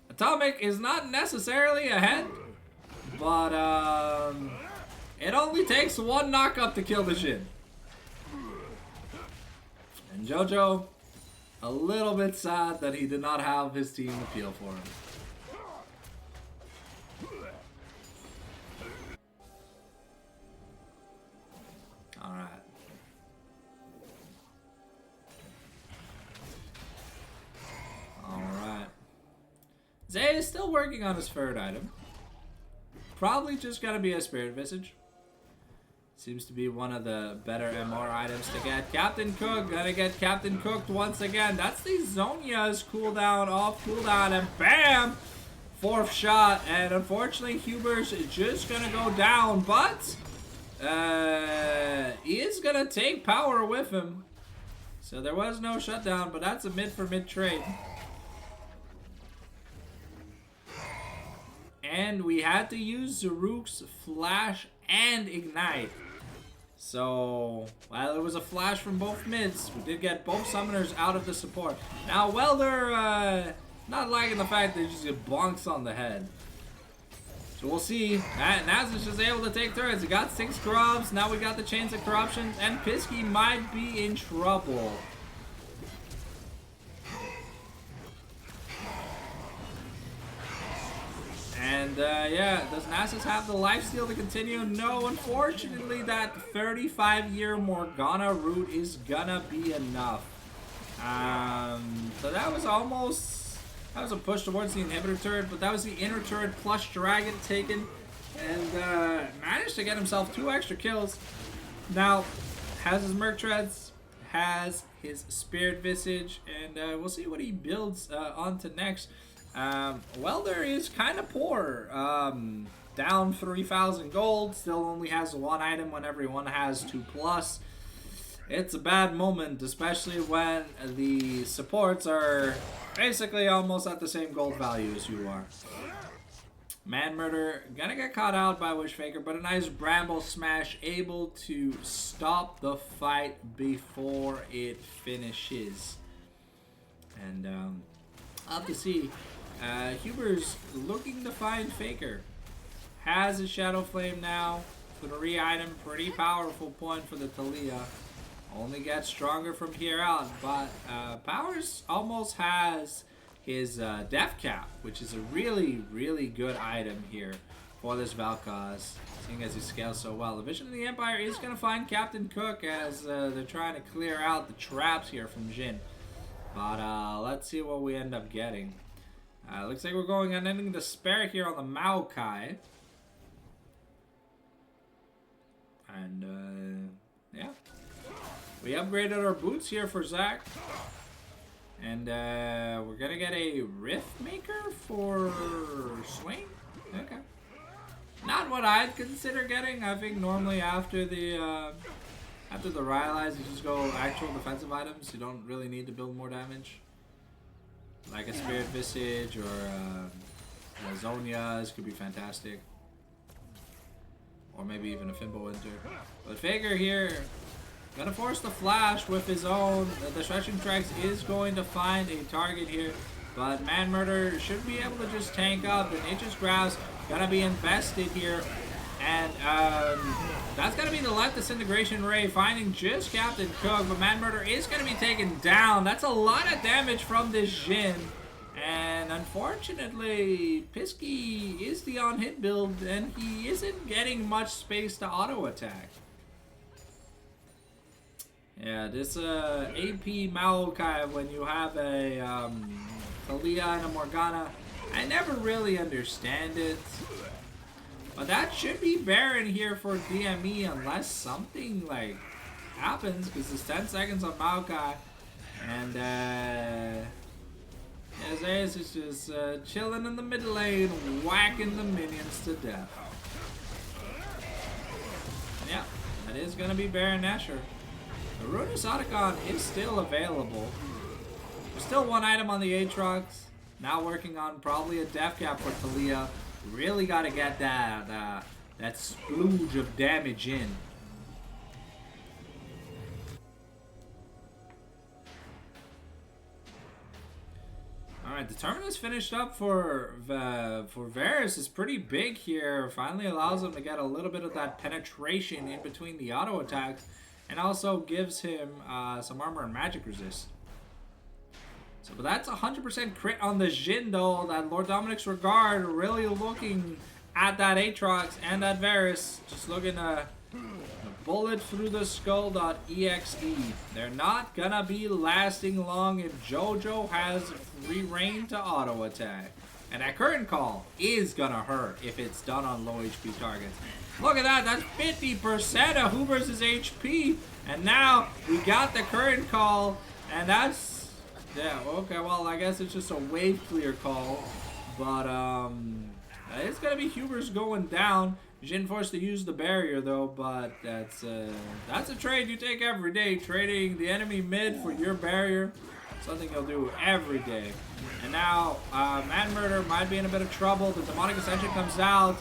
Atomic is not necessarily ahead. But, it only takes one knock-up to kill the Jhin. And Jojo, a little bit sad that he did not have his team appeal for him. Alright. Alright. Zay is still working on his third item. Probably just gonna be a Spirit Visage. Seems to be one of the better MR items to get. Captain Cook, gonna get Captain Cooked once again. That's the Zhonya's cooldown, off cooldown, and bam! 4th shot, and unfortunately Huber's just gonna go down, but he is gonna take Power with him. So there was no shutdown, but that's a mid for mid trade. and we had to use Zaruk's Flash and Ignite. So, while it was a flash from both mids, we did get both summoners out of the support. Now, Welder, not liking the fact that he just get bonks on the head. So we'll see. Nasus is able to take turrets. He got 6 grubs. Now we got the Chains of Corruption, and Pisky might be in trouble. And yeah, does Nasus have the lifesteal to continue? No, unfortunately that 35-year Morgana route is gonna be enough. So that was almost, that was a push towards the inhibitor turret, but that was the inner turret plus dragon taken, and managed to get himself 2 extra kills. Now, has his Merc Treads, has his Spirit Visage, and we'll see what he builds onto next. Welder is kind of poor. Down 3,000 gold, still only has 1 item when everyone has 2+. It's a bad moment, especially when the supports are basically almost at the same gold value as you are. Man Murder gonna get caught out by Wishfaker, but a nice Bramble Smash able to stop the fight before it finishes. And I'll have to see. Huber's looking to find Faker. Has a Shadow Flame now. 3 item, pretty powerful point for the Talia. Only gets stronger from here out, but Powers almost has his Death Cap, which is a really, really good item here for this Valkaz, seeing as he scales so well. The Vision of the Empire is going to find Captain Cook as they're trying to clear out the traps here from Jhin. But let's see what we end up getting. Looks like we're going on ending the spare here on the Maokai. And yeah. We upgraded our boots here for Zac. And we're gonna get a Rift Maker for Swain? Okay. Not what I'd consider getting. I think normally after the Rylai's, you just go actual defensive items. You don't really need to build more damage. Like a Spirit Visage or Zonia's could be fantastic. Or maybe even a Fimbo Winter. But Faker here, gonna force the flash with his own. The Stretching Tracks is going to find a target here. But Man Murder should be able to just tank up. The Nature's Grasp gonna be invested here. And that's gonna be the left Disintegration Ray finding just Captain Cook, but Man Murder is gonna be taken down. That's a lot of damage from this Jhin. And unfortunately, Pisky is the on-hit build, and he isn't getting much space to auto-attack. Yeah, this AP Maokai, when you have a Talia and a Morgana, I never really understand it. But that should be Baron here for DME unless something like happens, because it's 10 seconds on Maokai. And Zayas is just chilling in the mid lane, whacking the minions to death. And yeah, that is going to be Baron Nashor. The Runus Otacon is still available. There's still 1 item on the Aatrox. Now working on probably a Death Cap for Talia. Really got to get that splooge of damage in. Alright, the Terminus finished up for Varus is pretty big here. Finally allows him to get a little bit of that penetration in between the auto attacks. And also gives him some armor and magic resist. So, but that's 100% crit on the Jhin though. That Lord Dominic's Regard really looking at that Aatrox and that Varus. Just looking to bullet through the skull.exe. They're not gonna be lasting long if JoJo has free reign to auto attack. And that current call is gonna hurt if it's done on low HP targets. Look at that, that's 50% of Huber's HP. And now we got the current call, and that's, yeah, okay, well, I guess it's just a wave clear call. But it's gonna be Huber's going down. Jhin forced to use the barrier though, but that's a trade you take every day, trading the enemy mid for your barrier. Something he'll do every day. And now, Man Murder might be in a bit of trouble. The Demonic Ascension comes out.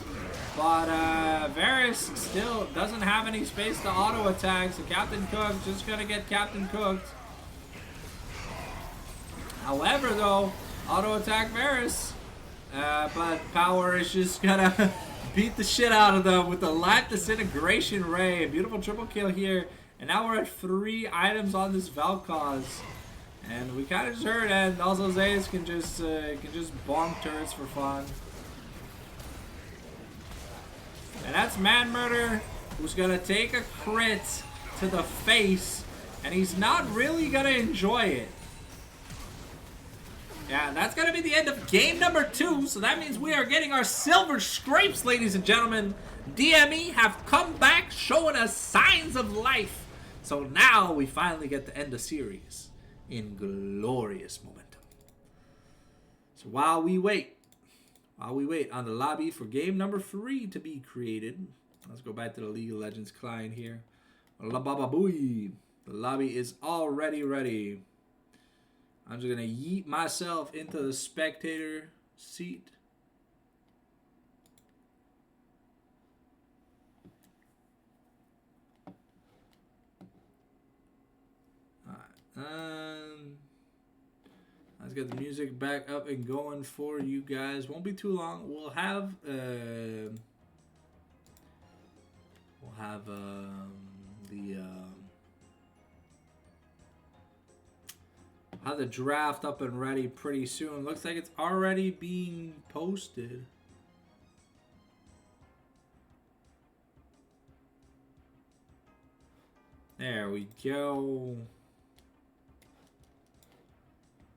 But Varys still doesn't have any space to auto attack. So Captain Cook just going to get Captain Cooked. However, though, auto attack Varys. But Power is just going to beat the shit out of them with the Light Disintegration Ray. Beautiful triple kill here. And now we're at 3 items on this Vel'Koz. And we kind of just heard, and also Zeus can just bonk turrets for fun. And that's Man Murder, who's gonna take a crit to the face, and he's not really gonna enjoy it. Yeah, that's gonna be the end of game number 2. So that means we are getting our silver scrapes, ladies and gentlemen. DME have come back, showing us signs of life. So now we finally get to end the series in glorious momentum. So while we wait on the lobby for game number 3 to be created, let's go back to the League of Legends client here. La baba booey. The lobby is already ready. I'm just gonna yeet myself into the spectator seat. Let's get the music back up and going for you guys. Won't be too long. We'll have the draft up and ready pretty soon. Looks like it's already being posted. There we go.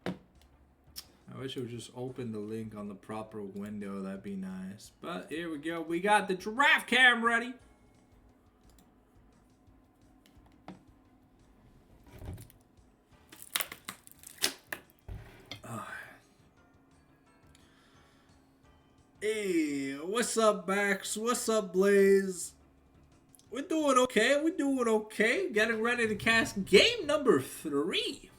I wish it would just open the link on the proper window. That'd be nice. But here we go. We got the draft cam ready. Hey, what's up, Bax? What's up, Blaze? We're doing okay. We're doing okay. Getting ready to cast game number 3.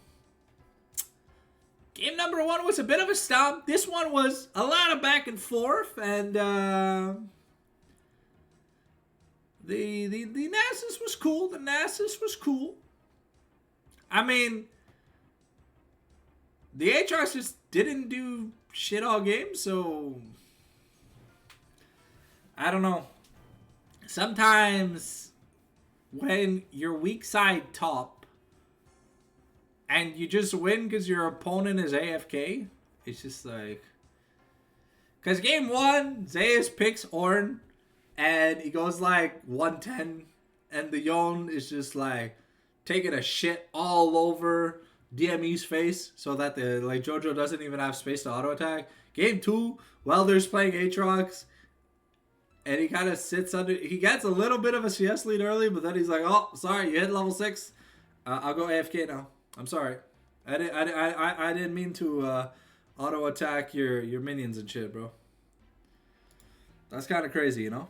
Game number 1 was a bit of a stomp. This one was a lot of back and forth, and the Nasus was cool. The Nasus was cool. I mean, the Aatrox just didn't do shit all game, so I don't know. Sometimes when you're weak side top and you just win because your opponent is AFK, it's just like... Because game 1, Zeus picks Ornn, and he goes like 110, and the Yone is just like taking a shit all over DME's face so that the Jojo doesn't even have space to auto attack. Game 2, Welder's playing Aatrox, and he kind of sits under... He gets a little bit of a CS lead early, but then he's like, oh, sorry, you hit level 6. I'll go AFK now. I'm sorry. I didn't mean to auto attack your minions and shit, bro. That's kind of crazy, you know?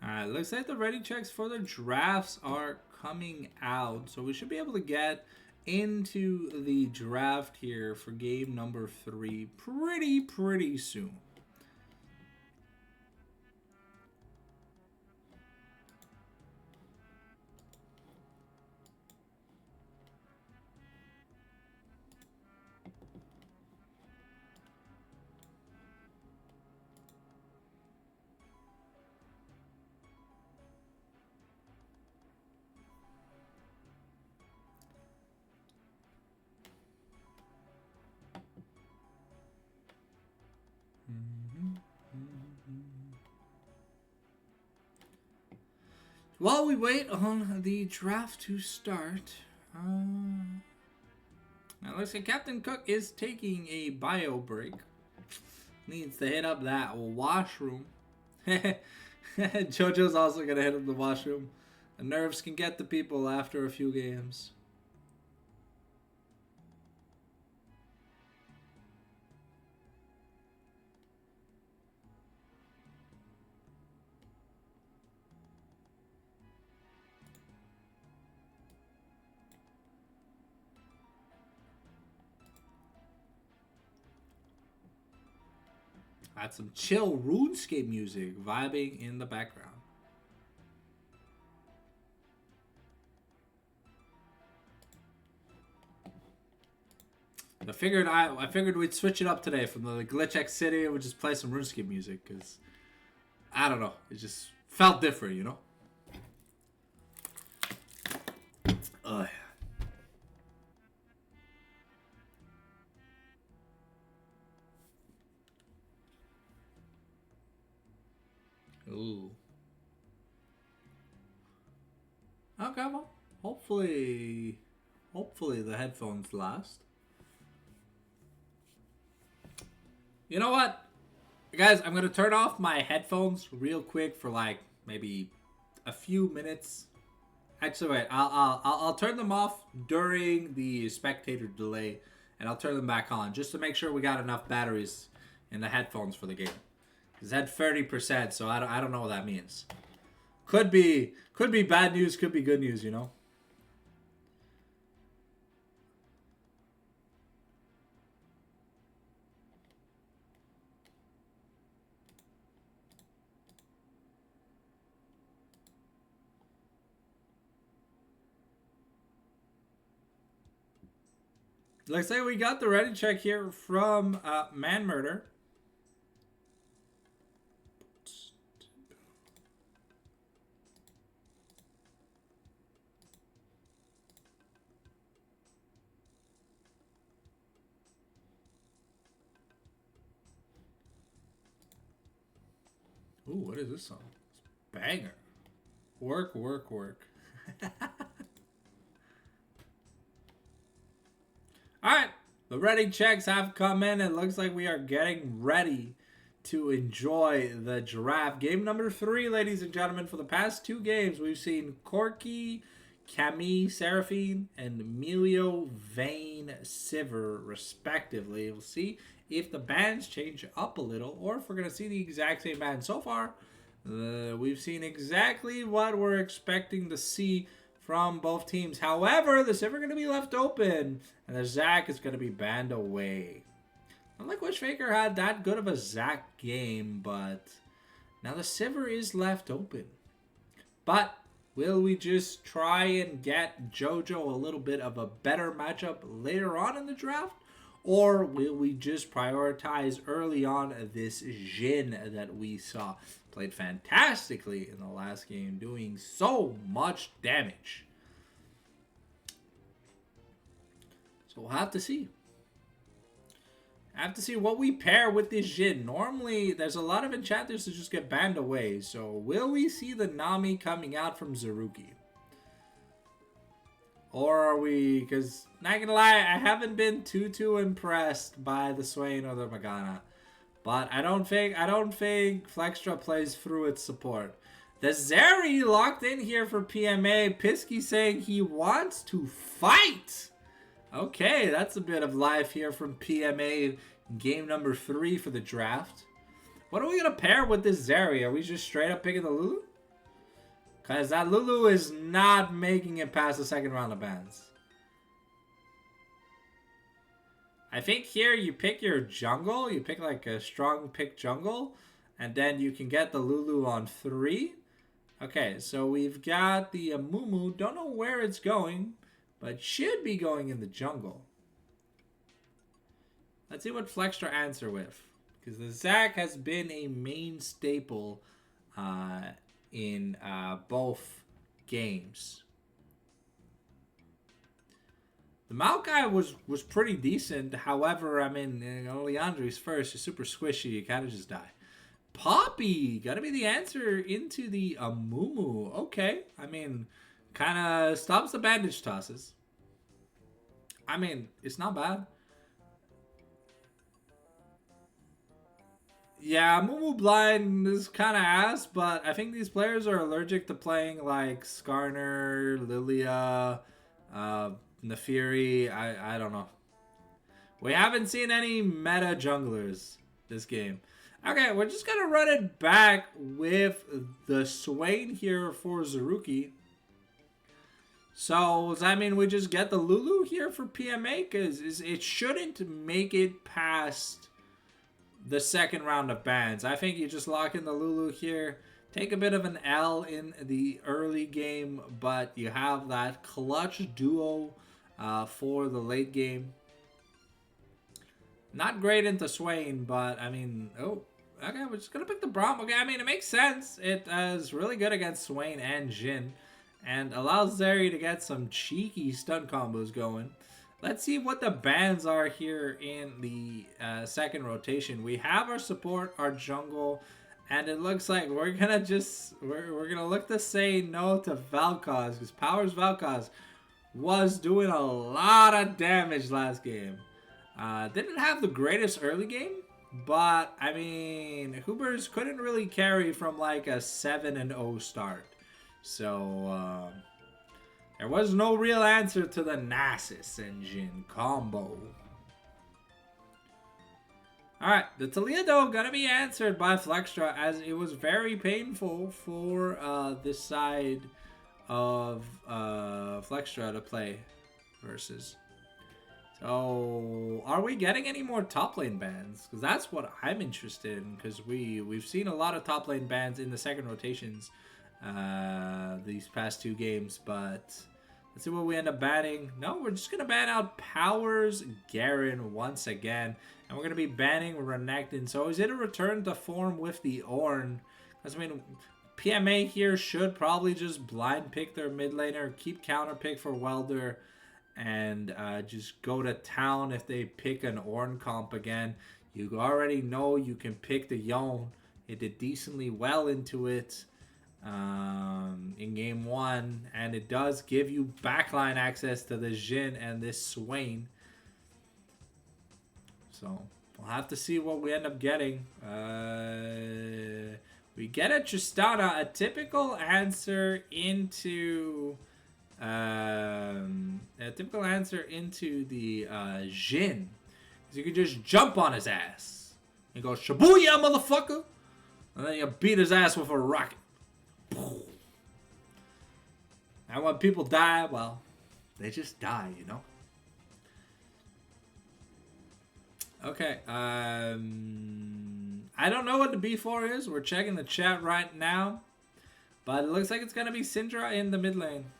Alright, looks like the ready checks for the drafts are coming out. So we should be able to get into the draft here for game number 3 pretty soon. While we wait on the draft to start, Now looks like Captain Cook is taking a bio break. Needs to hit up that washroom. JoJo's also gonna hit up the washroom. The nerves can get to people after a few games. Had some chill RuneScape music vibing in the background. I figured we'd switch it up today from the Glitch X City and we'd just play some RuneScape music because I don't know, it just felt different, you know. Ugh. Ooh. Okay, well, hopefully the headphones last. You know what? Guys, I'm going to turn off my headphones real quick for like maybe a few minutes. Actually, wait. I'll turn them off during the spectator delay and I'll turn them back on just to make sure we got enough batteries in the headphones for the game. It's at 30%, so I don't know what that means. Could be bad news, could be good news, you know. Looks like we got the ready check here from Man Murder. Ooh, what is this song? It's banger. Work, work, work. Alright, the ready checks have come in. It looks like we are getting ready to enjoy the draft. Game number 3, ladies and gentlemen. For the past 2 games, we've seen Corky, Camille Seraphine, and Emilio Vane Siver, respectively. We'll see if the bands change up a little or if we're going to see the exact same band. So far, we've seen exactly what we're expecting to see from both teams. However, the Siver going to be left open, and the Zac is going to be banned away. Unlike Wishfaker had that good of a Zac game, but now the Siver is left open. But will we just try and get JoJo a little bit of a better matchup later on in the draft? Or will we just prioritize early on this Jhin that we saw? Played fantastically in the last game, doing so much damage. So we'll have to see. Have to see what we pair with this Jhin. Normally, there's a lot of enchanters that just get banned away. So will we see the Nami coming out from Zaruki? Or are we, because not gonna lie, I haven't been too impressed by the Swain or the Morgana. But I don't think Flextra plays through its support. The Zeri locked in here for PMA. Pisky saying he wants to fight. Okay, that's a bit of life here from PMA. Game number 3 for the draft. What are we gonna pair with this Zeri? Are we just straight up picking the Lulu? Because that Lulu is not making it past the second round of bans. I think here you pick your jungle. You pick like a strong pick jungle. And then you can get the Lulu on 3. Okay, so we've got the Amumu. Don't know where it's going, but should be going in the jungle. Let's see what Flextra answer with. Because the Zac has been a main staple in both games. The Maokai was pretty decent. However, I mean, Leandri's first is super squishy. You kind of just die. Poppy, gotta be the answer into the Amumu. Okay, I mean, kind of stops the bandage tosses. I mean, it's not bad. Yeah, Mumu Blind is kind of ass, but I think these players are allergic to playing like Skarner, Lilia, Nefiri. I don't know. We haven't seen any meta junglers this game. Okay, we're just gonna run it back with the Swain here for Zaruki. So, does that mean we just get the Lulu here for PMA? Because it shouldn't make it past the second round of bans. I think you just lock in the Lulu here. Take a bit of an L in the early game, but you have that clutch duo for the late game. Not great into Swain, but I mean, oh, okay, we're just going to pick the Braum. Okay, I mean, it makes sense. It is really good against Swain and Jhin, and allows Zeri to get some cheeky stun combos going. Let's see what the bans are here in the second rotation. We have our support, our jungle, and it looks like we're gonna we're gonna look to say no to Valkaz, because Powers Valkaz was doing a lot of damage last game. Didn't have the greatest early game, but I mean, Hubers couldn't really carry from like a 7-0 start. So there was no real answer to the Nasus and Jhin combo. Alright, the Toledo gonna be answered by Flextra, as it was very painful for this side of Flextra to play versus. So, are we getting any more top lane bans? Because that's what I'm interested in, because we've seen a lot of top lane bans in the second rotations these past two games, but let's see what we end up banning. No, we're just going to ban out Powers Garen once again, and we're going to be banning Renekton. So is it a return to form with the Ornn? Because, I mean, PMA here should probably just blind pick their mid laner, keep counter pick for Welder, and just go to town if they pick an Ornn comp again. You already know you can pick the Yone. It did decently well into it in game one, and it does give you backline access to the Jhin and this Swain. So we'll have to see what we end up getting. We get a Tristana, a typical answer into the Jhin. You can just jump on his ass and go Shibuya, motherfucker, and then you beat his ass with a rocket. And when people die, well, they just die, you know. Okay, I don't know what the B4 is. We're checking the chat right now, but it looks like it's gonna be Syndra in the mid lane.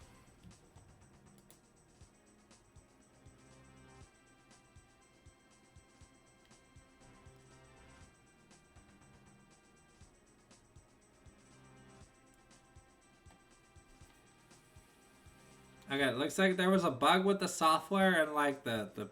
Okay, it looks like there was a bug with the software, and like the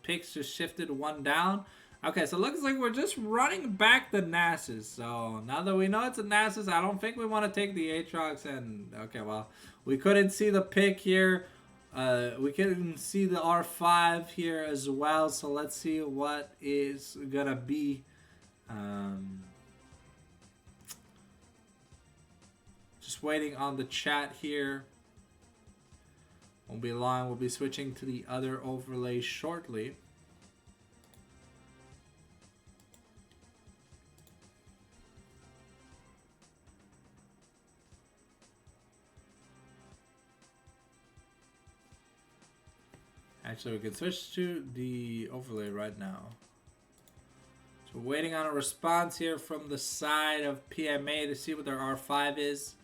picks just shifted one down. Okay, so it looks like we're just running back the Nasus. So now that we know it's a Nasus, I don't think we want to take the Aatrox. And okay, well, we couldn't see the pick here. We couldn't see the R5 here as well. So let's see what is gonna be. Just waiting on the chat here. Won't be long. We'll be switching to the other overlay shortly. Actually, we can switch to the overlay right now. So we're waiting on a response here from the side of PMA to see what their R5 is.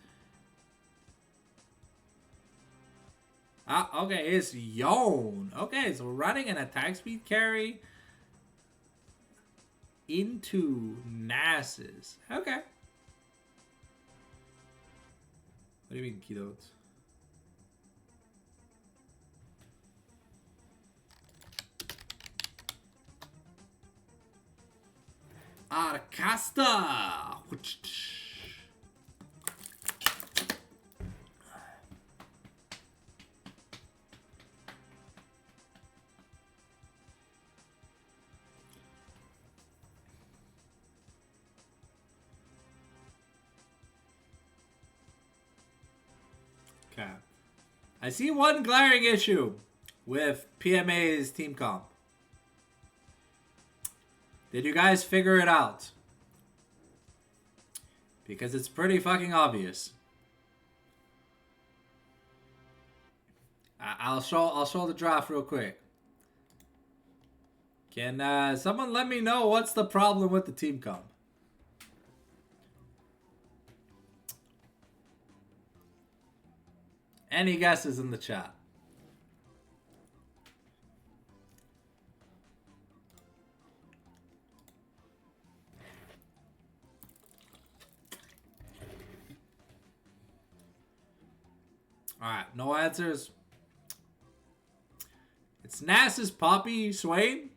Ah, okay, it's Yone. Okay, so we're running an attack speed carry into Nasus. Okay. What do you mean, keynotes? Arcasta! Okay. I see one glaring issue with PMA's team comp. Did you guys figure it out? Because it's pretty fucking obvious. I'll show the draft real quick. Can someone let me know what's the problem with the team comp? Any guesses in the chat? Alright, no answers. It's Nass's Poppy Swain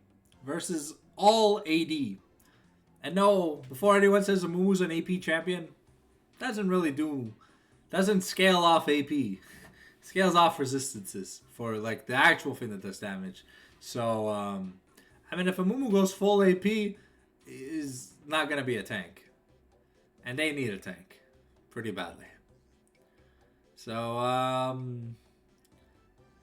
versus all AD. And no, before anyone says Amumu's an AP champion, doesn't scale off AP. Scales off resistances for like the actual thing that does damage. So, I mean, if Amumu goes full AP, is not going to be a tank. And they need a tank pretty badly. So, I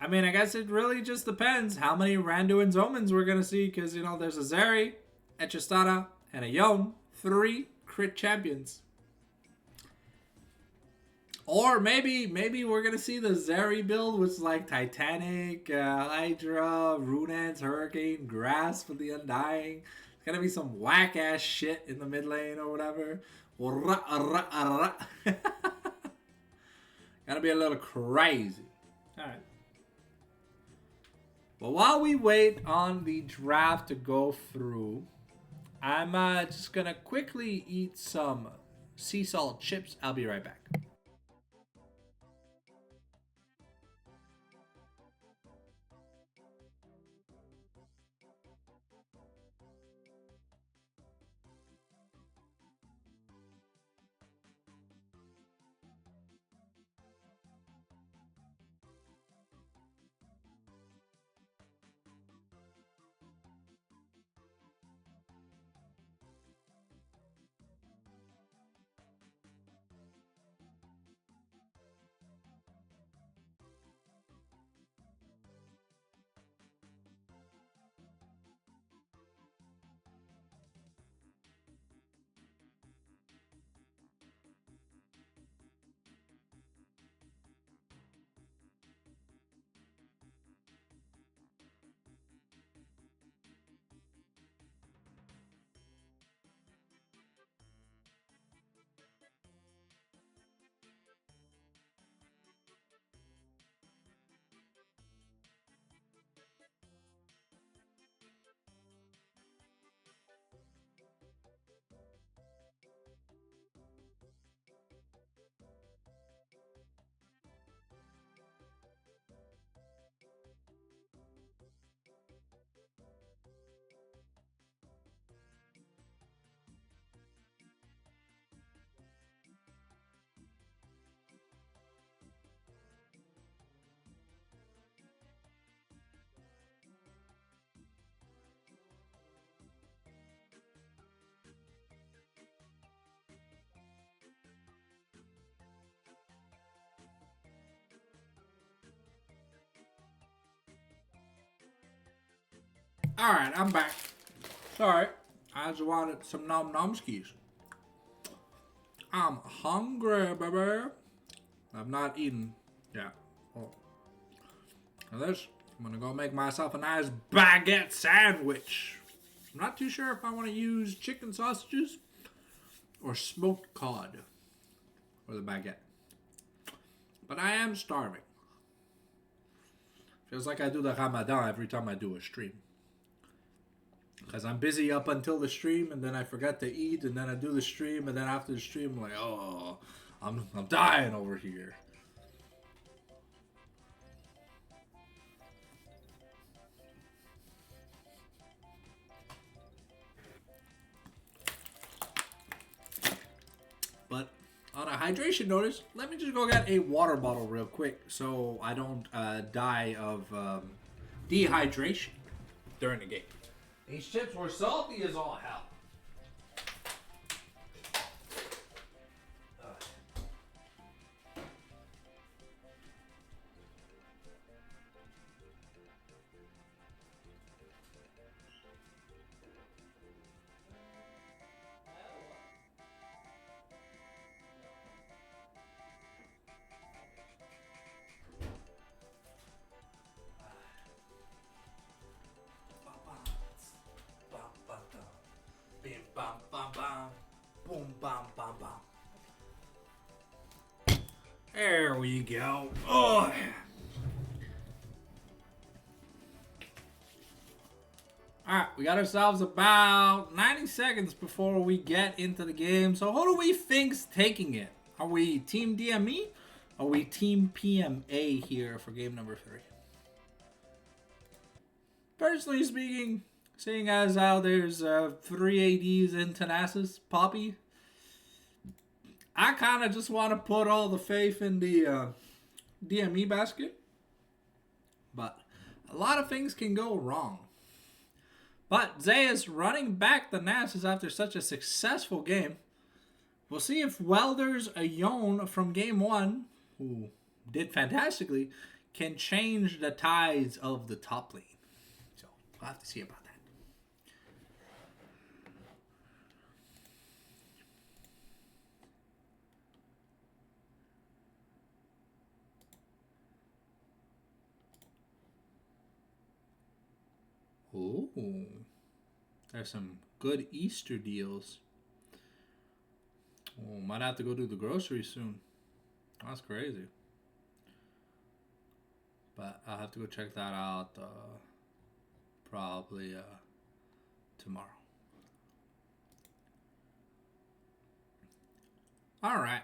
mean, I guess it really just depends how many Randuin's Omens we're going to see. Because, you know, there's a Zeri, a Tristana, and a Yone. 3 crit champions. Or maybe we're going to see the Zeri build, which is like Titanic, Hydra, Runance, Hurricane, Grasp of the Undying. It's going to be some whack-ass shit in the mid lane or whatever. Gonna be a little crazy. Alright. Well, while we wait on the draft to go through, I'm just gonna quickly eat some sea salt chips. I'll be right back. Alright, I'm back. Sorry, I just wanted some nom nom skis. I'm hungry, baby. I've not eaten yet. Oh. Now this, I'm gonna go make myself a nice baguette sandwich. I'm not too sure if I want to use chicken sausages or smoked cod for the baguette. But I am starving. Feels like I do the Ramadan every time I do a stream. Because I'm busy up until the stream, and then I forget to eat, and then I do the stream, and then after the stream, I'm like, oh, I'm dying over here. But on a hydration notice, let me just go get a water bottle real quick so I don't die of dehydration during the game. These chips were salty as all hell. we go. Oh. Alright, we got ourselves about 90 seconds before we get into the game. So who do we think's taking it? Are we Team DME? Are we Team PMA here for game number 3? Personally speaking, seeing as how there's 3 ADs in Tenacis, Poppy, I kind of just want to put all the faith in the DME basket. But a lot of things can go wrong. But Zay is running back the Nasus after such a successful game. We'll see if Welders Ayon from game 1, who did fantastically, can change the tides of the top lane. So we'll have to see about that. Oh, there's some good Easter deals. Oh, might have to go do the groceries soon. That's crazy. But I'll have to go check that out probably tomorrow. All right.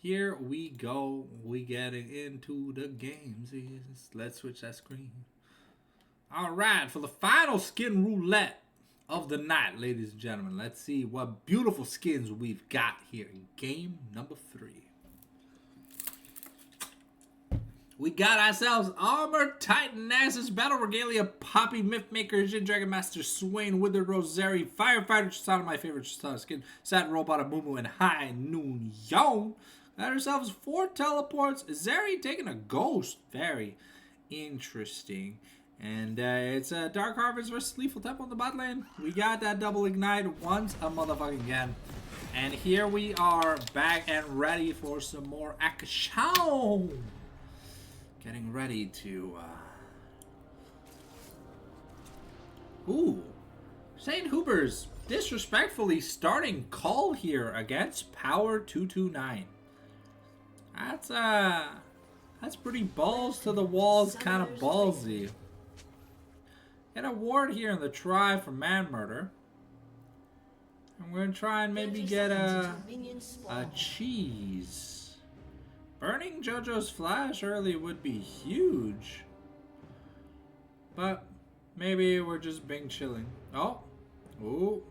Here we go. We getting into the games. Let's switch that screen. All right, for the final skin roulette of the night, ladies and gentlemen. Let's see what beautiful skins we've got here in game number 3. We got ourselves Armor Titan, Nasus, Battle Regalia, Poppy, Mythmaker, Jin Dragon Master, Swain, Withered Rosary, Firefighter, Chisana, my favorite Chisana skin, Sad Robot, Amumu, and High Noon Yon. Got ourselves 4 teleports. Zeri taking a ghost. Very interesting. And it's Dark Harvest versus Lethal Temple in the bot lane. We got that double ignite once a motherfucking again. And here we are back and ready for some more action. Getting ready to... Ooh. St. Huber's disrespectfully starting call here against Power 229. That's pretty balls to the walls, kind of ballsy. Get a ward here in the try for man murder. I'm going to try and maybe get a cheese. Burning JoJo's flash early would be huge. But maybe we're just being chilling. Oh. Ooh.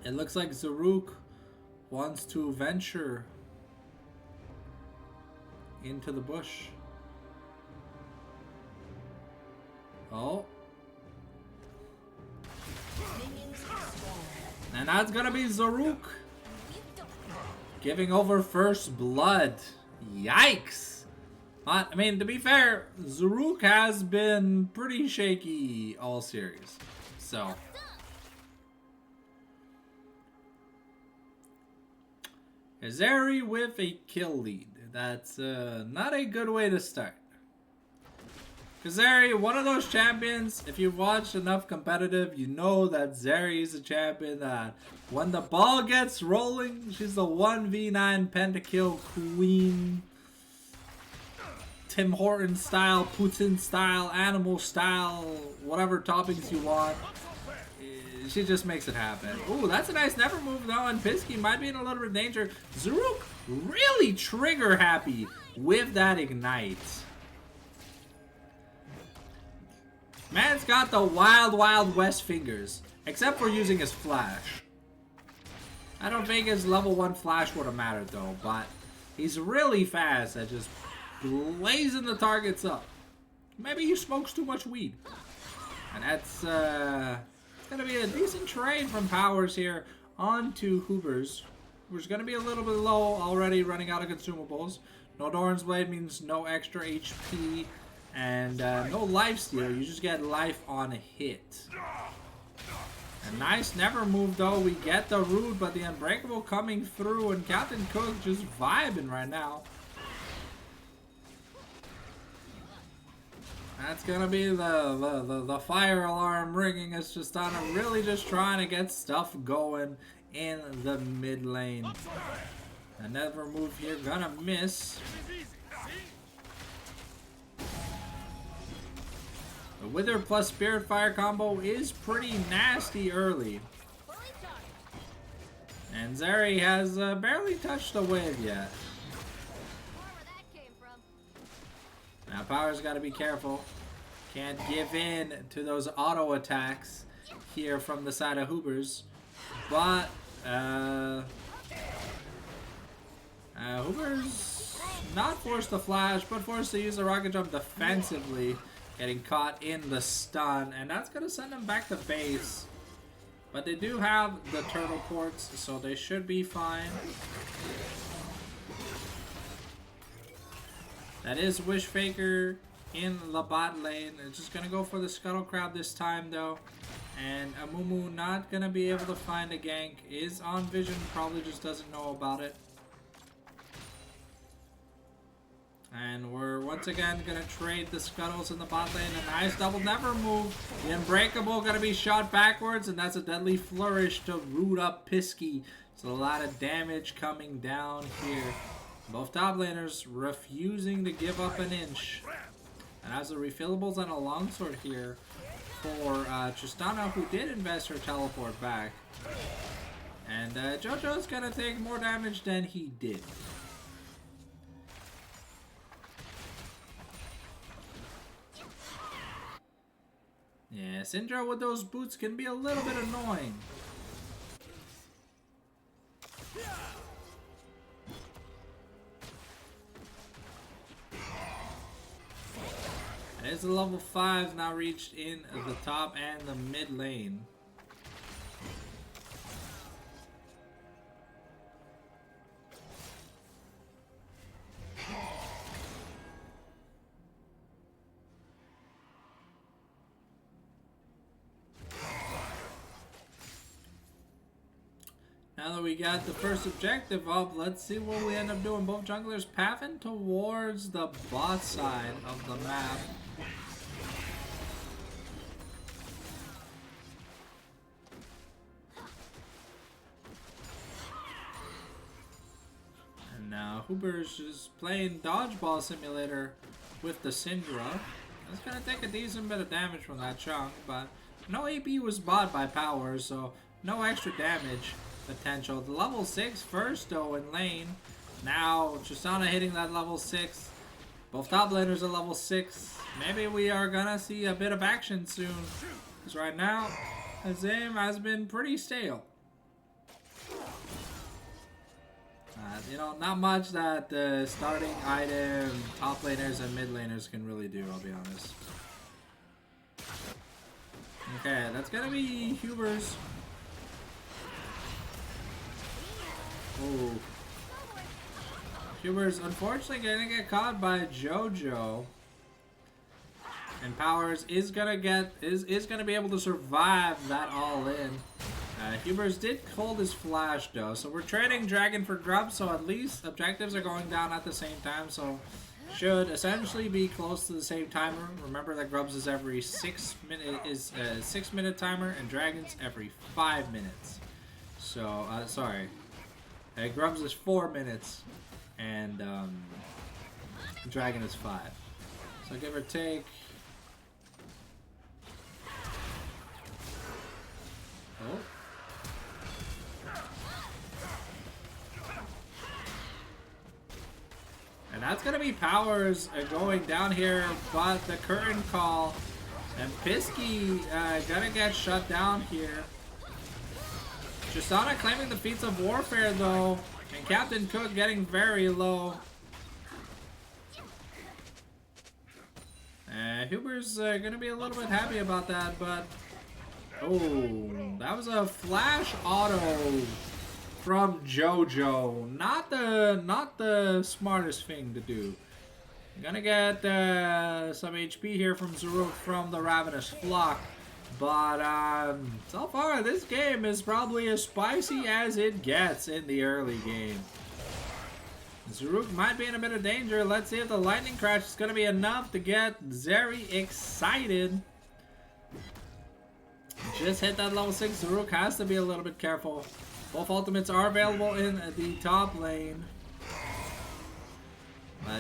It looks like Zaruk wants to venture into the bush. Oh. And that's gonna be Zaruk giving over first blood. Yikes. I mean, to be fair, Zaruk has been pretty shaky all series. So. Azeri with a kill lead. That's not a good way to start. Zeri, one of those champions, if you've watched enough competitive, you know that Zeri is a champion that when the ball gets rolling, she's the 1v9 pentakill queen. Tim Horton style, Putin style, animal style, whatever toppings you want. She just makes it happen. Ooh, that's a nice never move though, and Pisky might be in a little bit of danger. Zaruk really trigger happy with that ignite. Man's got the wild, wild west fingers, except for using his flash. I don't think his level 1 flash would have mattered though, but he's really fast at just blazing the targets up. Maybe he smokes too much weed. And that's gonna be a decent trade from Powers here onto Hubers. Who's gonna be a little bit low already, running out of consumables. No Doran's Blade means no extra HP. And no life steal, you just get life on a hit. A nice never move though, we get the root, but the Unbreakable coming through, and Captain Cook just vibing right now. That's gonna be the fire alarm ringing. It's just really just trying to get stuff going in the mid lane. Another move here, gonna miss. The Wither plus Spirit Fire combo is pretty nasty early. And Zeri has barely touched the wave yet. Now Power's got to be careful. Can't give in to those auto attacks here from the side of Hubers. But Hubers not forced to flash, but forced to use the rocket jump defensively, getting caught in the stun, and that's gonna send them back to base. But they do have the turtle ports, so they should be fine. That is Wish Faker in the bot lane. They're just gonna go for the Scuttle Crab this time though. And Amumu not gonna be able to find a gank. Is on vision, probably just doesn't know about it. And we're once again gonna trade the Scuttles in the bot lane. A nice double never move. The Unbreakable gonna be shot backwards, and that's a deadly flourish to root up Pisky. So a lot of damage coming down here. Both top laners refusing to give up an inch. And as the refillables and a longsword here for Tristana, who did invest her teleport back. And JoJo's gonna take more damage than he did. Yeah, Syndra with those boots can be a little bit annoying. And it's the level 5s now reached in the top and the mid lane. Now that we got the first objective up, let's see what we end up doing. Both junglers pathing towards the bot side of the map. And now Huber's just playing Dodgeball Simulator with the Syndra. It's gonna take a decent bit of damage from that chunk, but no AP was bought by Power, so no extra damage potential. The level 6 first though in lane. Now Tristana hitting that level 6. Both top laners are level 6. Maybe we are gonna see a bit of action soon. Because right now, his aim has been pretty stale. You know, not much that the starting item top laners and mid laners can really do, I'll be honest. Okay, that's gonna be Hubers. Oh. Huber's unfortunately gonna get caught by JoJo. And Powers is gonna be able to survive that all in. Hubers did hold his flash though, so we're trading Dragon for Grub, so at least objectives are going down at the same time, so should essentially be close to the same timer. Remember that Grubs is every 6 minute timer, and Dragons every 5 minutes. So sorry. Grubs is 4 minutes, and Dragon is 5. So give or take. Oh. And that's gonna be Powers going down here, but the curtain call, and Pisky gonna get shut down here. Tristana claiming the feats of warfare though, and Captain Cook getting very low. Huber's gonna be a little bit happy about that, but oh, that was a flash auto from JoJo. Not the smartest thing to do. You're gonna get some HP here from Zaruk from the Ravenous Flock. But so far this game is probably as spicy as it gets in the early game. Zaruk might be in a bit of danger. Let's see if the lightning crash is going to be enough to get Zeri excited. Just hit that level 6. Zaruk has to be a little bit careful. Both ultimates are available in the top lane.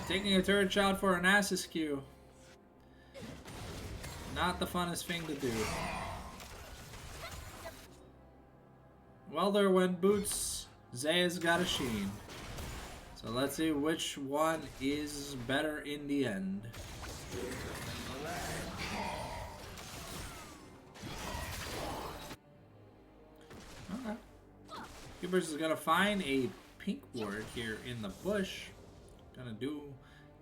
Taking a turret shot for an Nasus Q. Not the funnest thing to do. Well, there went Boots. Zaya's got a Sheen. So let's see which one is better in the end. Okay. Cubers is gonna find a pink ward here in the bush. Gonna do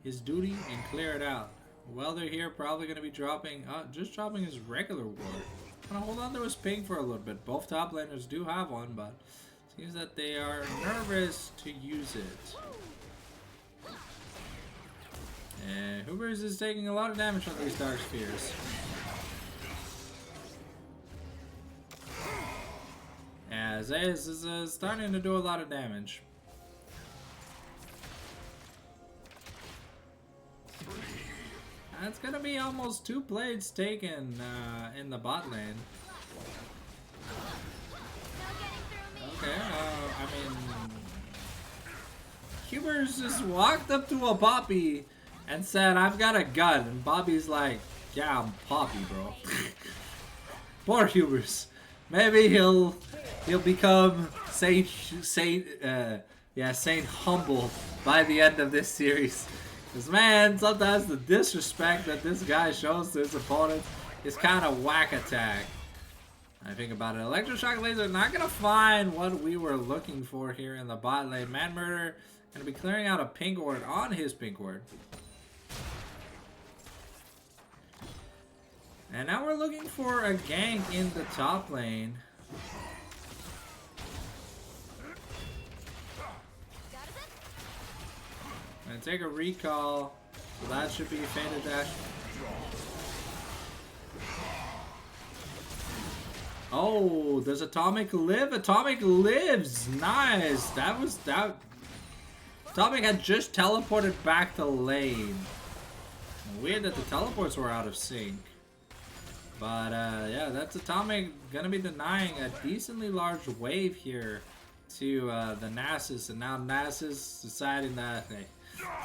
his duty and clear it out. Well, they're here, probably gonna be dropping, just dropping his regular ward. Gonna hold on to his ping for a little bit. Both top laners do have one, but it seems that they are nervous to use it. And Hoobers is taking a lot of damage from these Dark Spheres. As Ace is starting to do a lot of damage. It's gonna be almost 2 plates taken in the bot lane. Okay, I mean, Hubers just walked up to a Poppy and said, "I've got a gun," and Bobby's like, "Yeah, I'm Poppy, bro." Poor Hubers. Maybe he'll become Saint Humble by the end of this series. Because, man, sometimes the disrespect that this guy shows to his opponents is kind of whack attack. I think about it. Electroshock Laser not going to find what we were looking for here in the bot lane. Man Murder going to be clearing out a pink ward on his pink ward. And now we're looking for a gank in the top lane. Gonna take a recall, so that should be a Faded Dash. Oh, does Atomic live? Atomic lives! Nice! That Atomic had just teleported back to lane. Weird that the teleports were out of sync. But yeah, that's Atomic gonna be denying a decently large wave here to the Nasus, and now Nasus deciding that, hey,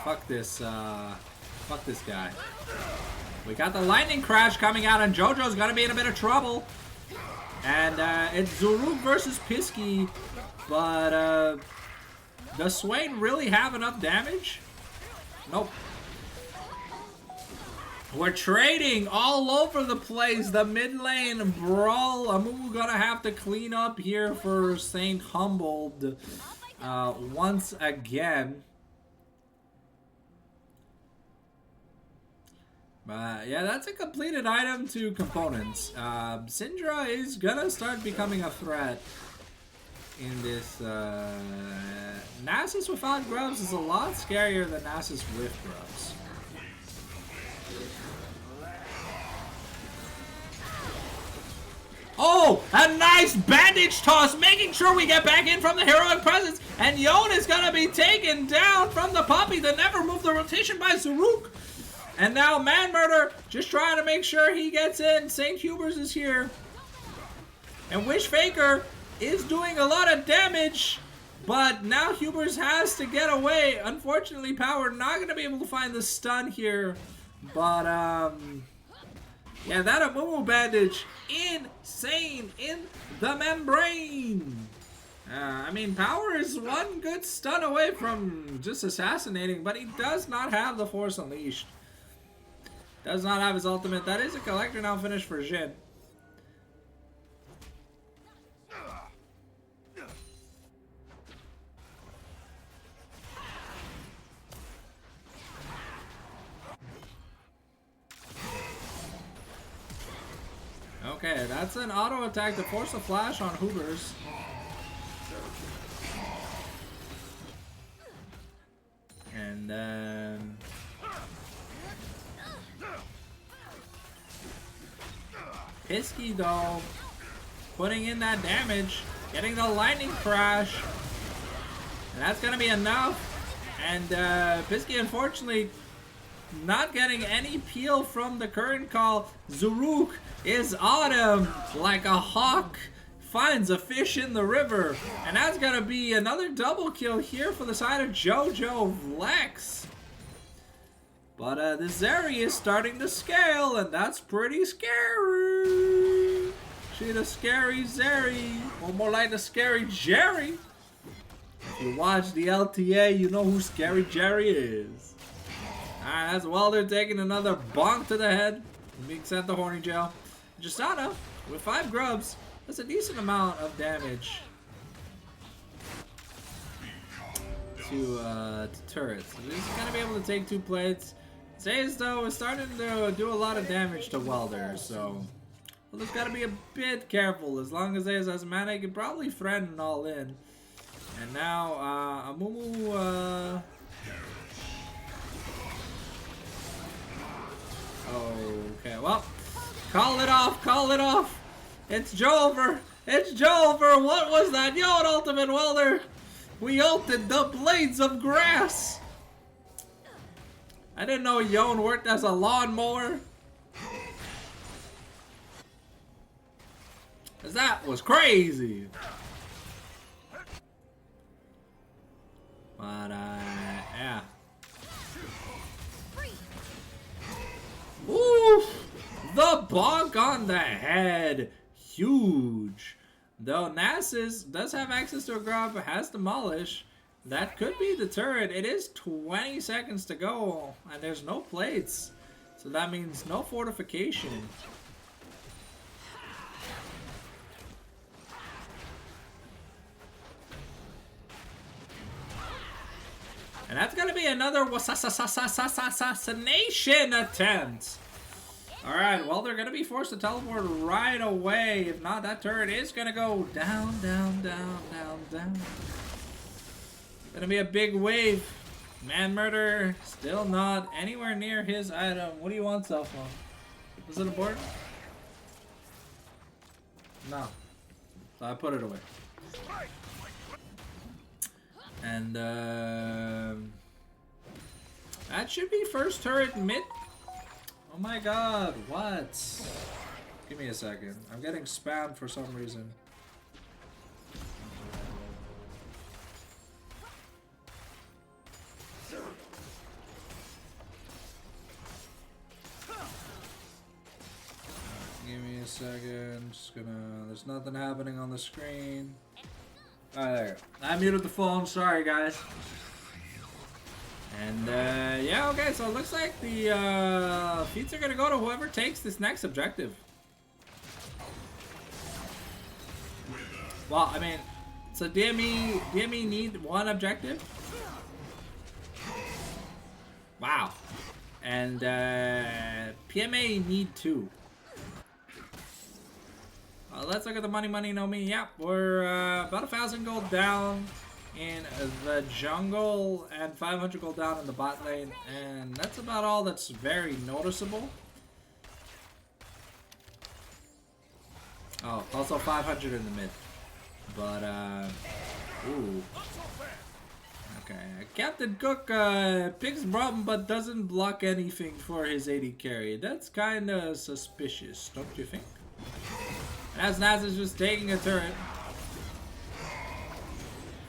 fuck this guy. We got the lightning crash coming out, and JoJo's gonna be in a bit of trouble. And it's Zuruk versus Pisky, but does Swain really have enough damage? Nope. We're trading all over the place. The mid lane brawl. Amumu gonna have to clean up here for Saint Humbled once again. Yeah, that's a completed item to components. Syndra is gonna start becoming a threat in this. Nasus without grubs is a lot scarier than Nasus with grubs. Oh, a nice bandage toss, making sure we get back in from the heroic presence. And Yon is gonna be taken down from the Poppy that never moved the rotation by Zuruk. And now Man Murder just trying to make sure he gets in. St. Hubers is here. And Wish Faker is doing a lot of damage. But now Hubers has to get away. Unfortunately, Power not going to be able to find the stun here. But, yeah, that Amumu bandage. Insane in the membrane. I mean, Power is one good stun away from just assassinating. But he does not have the Force Unleashed. Does not have his ultimate. That is a collector now finished for Jin. Okay, that's an auto attack to force a flash on Hoobers. And then Pisky though, putting in that damage, getting the lightning crash, and that's gonna be enough. And Pisky unfortunately not getting any peel from the current call. Zuruk is on him like a hawk finds a fish in the river. And that's going to be another double kill here for the side of JoJo Flex. But the Zeri is starting to scale, and that's pretty scary. See the scary Zeri, or more like the scary Jerry. If you watch the LTA, you know who Scary Jerry is. Alright, that's Welder taking another bonk to the head. Being sent to horny jail. Justana, with 5 grubs, that's a decent amount of damage to turrets. He's gonna be able to take 2 plates. Zays, though, is starting to do a lot of damage to Welder, so Welder's gotta be a bit careful. As long as Zays has mana, he can probably threaten all in. And now, Amumu, okay, well, call it off, call it off. It's Jover, it's Jover. What was that? Yo, an ultimate Welder. We ulted the blades of grass. I didn't know Yon worked as a lawnmower. Cause that was crazy. But, yeah. Oof! The bonk on the head. Huge. Though Nasus does have access to a grub, has Demolish. That could be the turret. It is 20 seconds to go, and there's no plates. So that means no fortification. And that's gonna be another assassination attempt. Alright, well, they're gonna be forced to teleport right away. If not, that turret is gonna go down, down, down, down, down. Gonna be a big wave. Man Murder still not anywhere near his item. What do you want, cell phone? Was it important? No. So I put it away. And that should be first turret mid. Oh my god, what? Give me a second. I'm getting spammed for some reason. Give me a second. Just gonna. There's nothing happening on the screen. Alright, there. I muted the phone. Sorry, guys. And, yeah, okay, so it looks like the feats are gonna go to whoever takes this next objective. Well, I mean, so DME need 1 objective. Wow. And, PMA need 2. Let's look at the money, no me. Yep, we're about 1,000 gold down in the jungle and 500 gold down in the bot lane, and that's about all that's very noticeable. Oh, also 500 in the mid. But, ooh. Okay, Captain Cook picks problem but doesn't block anything for his 80 carry. That's kinda suspicious, don't you think? And as Naz is just taking a turret.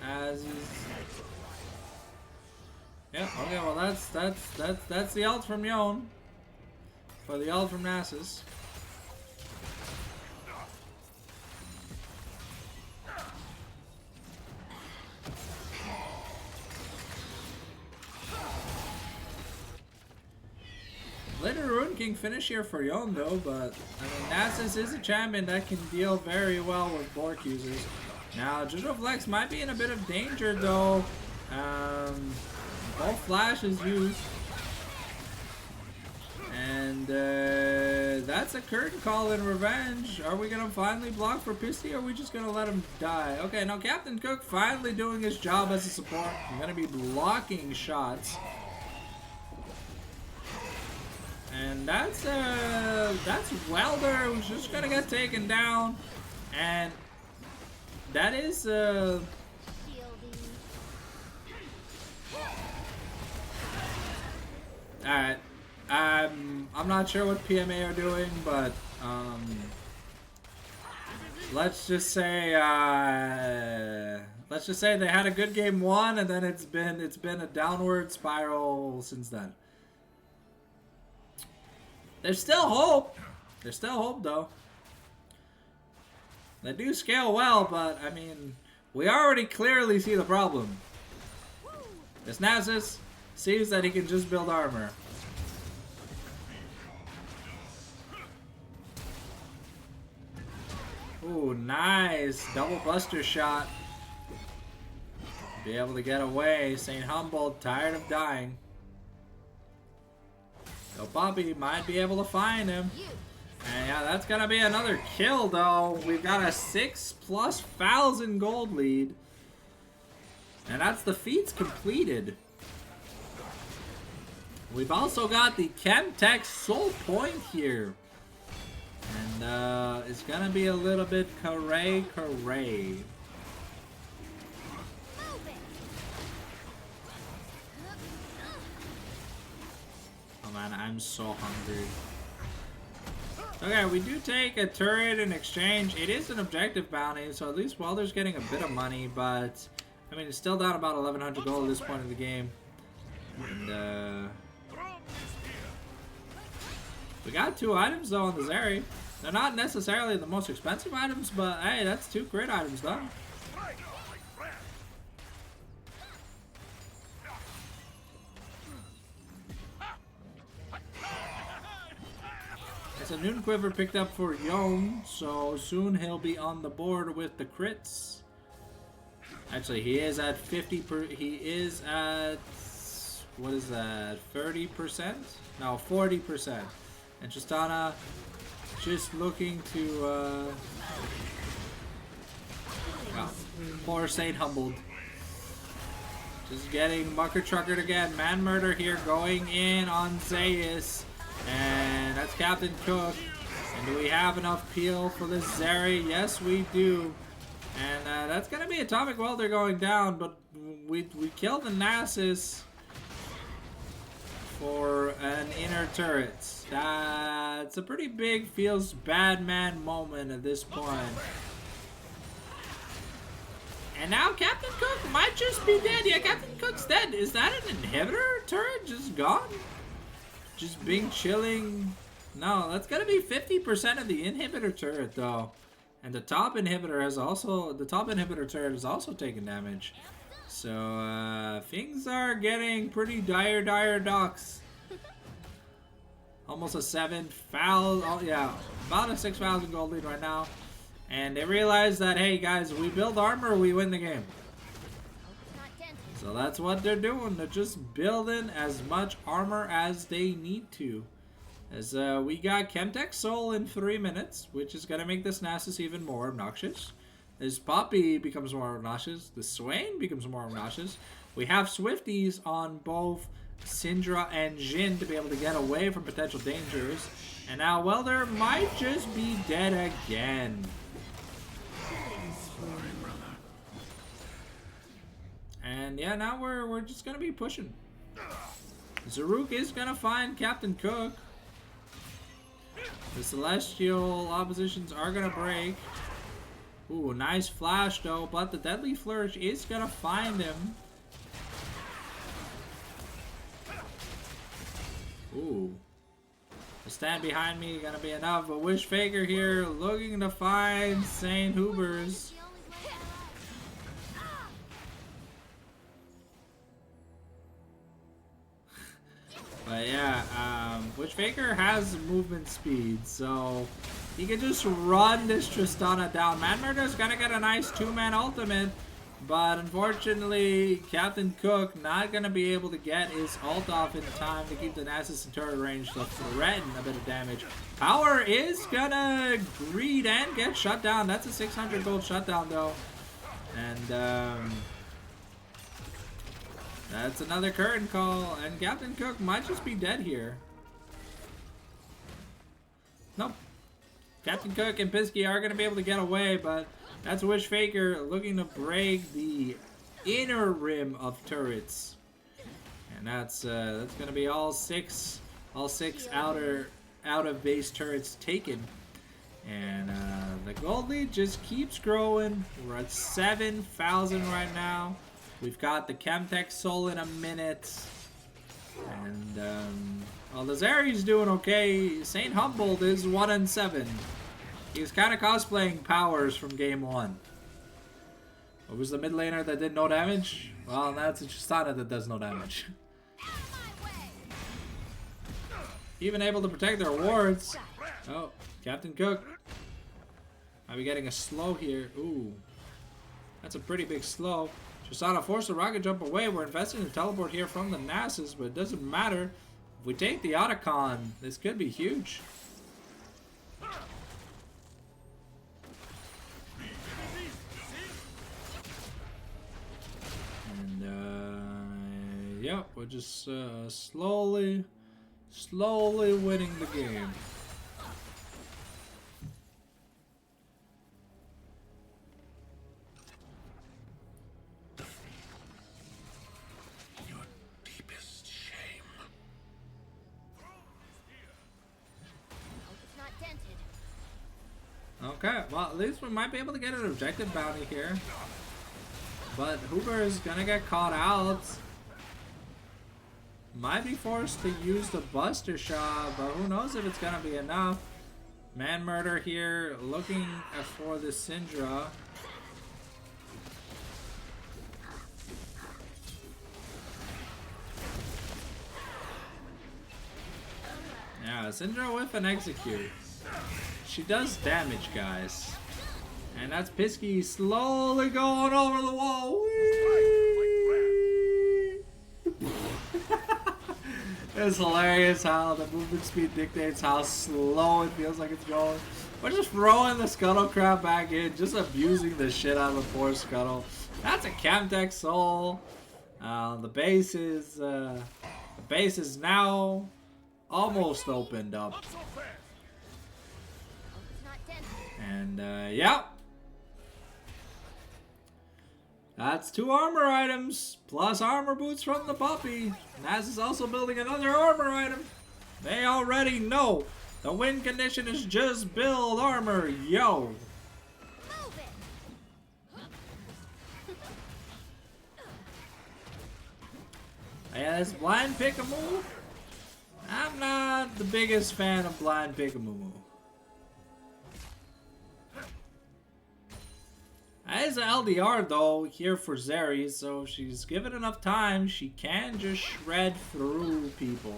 As he's... Yeah, okay, well that's the ult from Yon. For the ult from Nasus. Later Rune King finish here for Yon though, but I mean Nasus is a champion that can deal very well with Bork users. Now JoJo Flex might be in a bit of danger though. Both Flash is used. And that's a curtain call in revenge. Are we gonna finally block for Pisty or are we just gonna let him die? Okay, now Captain Cook finally doing his job as a support. I'm gonna be blocking shots. And that's Welder who's just gonna get taken down. And that is alright. I'm not sure what PMA are doing, but let's just say they had a good game one, and then it's been a downward spiral since then. There's still hope. There's still hope, though. They do scale well, but I mean, we already clearly see the problem. This Nasus sees that he can just build armor. Ooh, nice. Double buster shot. Be able to get away. St. Humboldt, tired of dying. So Poppy might be able to find him. And yeah, that's gonna be another kill, though. We've got a 6,000+ gold lead. And that's the feats completed. We've also got the Chemtech Soul Point here. And it's gonna be a little bit caray. Oh man, I'm so hungry. Okay, we do take a turret in exchange. It is an objective bounty, so at least Welder's getting a bit of money, but I mean, it's still down about 1,100 gold at this point in the game. And we got 2 items though on the Zeri. They're not necessarily the most expensive items, but hey, that's 2 great items done. It's a Noon Quiver picked up for Yone, so soon he'll be on the board with the crits. Actually, he is at 50%. He is at, what is that, 30%? No, 40%. And Tristana just looking to, well, poor St. Humboldt. Just getting mucker truckered again. Man murder here going in on Zeus. And that's Captain Cook. And do we have enough peel for this Zeri? Yes, we do. And that's going to be Atomic Welder going down. But we killed the Nasus for an inner turret. That's a pretty big feels bad man moment at this point. And now Captain Cook might just be dead. Yeah, Captain Cook's dead. Is that an inhibitor turret just gone? Just being chilling. No, that's gonna be 50% of the inhibitor turret though. And the top inhibitor turret has also taken damage. So things are getting pretty dire docks. Almost a 7,000, oh yeah, about a 6,000 gold lead right now. And they realize that, hey guys, we build armor, we win the game. So that's what they're doing. They're just building as much armor as they need to. As we got Chemtech Soul in 3 minutes, which is going to make this Nasus even more obnoxious. As Poppy becomes more obnoxious, the Swain becomes more obnoxious. We have Swifties on both Syndra and Jhin to be able to get away from potential dangers. And now Welder might just be dead again. And yeah, now we're just gonna be pushing. Zaruk is gonna find Captain Cook. The Celestial oppositions are gonna break. Ooh, nice flash though, but the Deadly Flourish is gonna find him. Ooh. The stand behind me gonna be enough. A Wish Faker here looking to find St. Hubers. But yeah, Wish Faker has movement speed, so he can just run this Tristana down. Man Murder's gonna get a nice 2-man ultimate, but unfortunately, Captain Cook not gonna be able to get his ult off in time to keep the Nasus in turret range to threaten a bit of damage. Power is gonna greed and get shut down. That's a 600 gold shutdown though. And that's another curtain call, and Captain Cook might just be dead here. Nope. Captain Cook and Pisky are going to be able to get away, but that's Wish Faker looking to break the inner rim of turrets. And that's going to be all six out of base turrets taken. And the gold lead just keeps growing. We're at 7,000 right now. We've got the Chemtech Soul in a minute. And, well, the Zeri's doing okay. St. Humboldt is 1-7. He's kind of cosplaying powers from game 1. What was the mid laner that did no damage? Well, that's a Tristana that does no damage. Even able to protect their wards. Oh, Captain Cook. Might be getting a slow here. Ooh. That's a pretty big slow. Tristana forced the rocket jump away. We're investing in teleport here from the Nasus, but it doesn't matter. If we take the Otacon, this could be huge. And, yep, we're just slowly winning the game. Your deepest shame. It's not dented. Okay, well, at least we might be able to get an objective bounty here. But Hoover is gonna get caught out. Might be forced to use the Buster Shot, but who knows if it's gonna be enough. Man Murder here, looking for the Syndra. Yeah, Syndra with an Execute. She does damage, guys. And that's Pisky slowly going over the wall. It's hilarious how the movement speed dictates how slow it feels like it's going. We're just throwing the Scuttle Crab back in, just abusing the shit out of the poor Scuttle. That's a Chemtech Soul. The base is now almost opened up. And yeah. That's 2 armor items, plus armor boots from the puppy. Naz is also building another armor item. They already know. The win condition is just build armor, yo. Yeah, this blind pick a move. I'm not the biggest fan of blind pick a move. That is an LDR though here for Zeri, so if she's given enough time, she can just shred through people.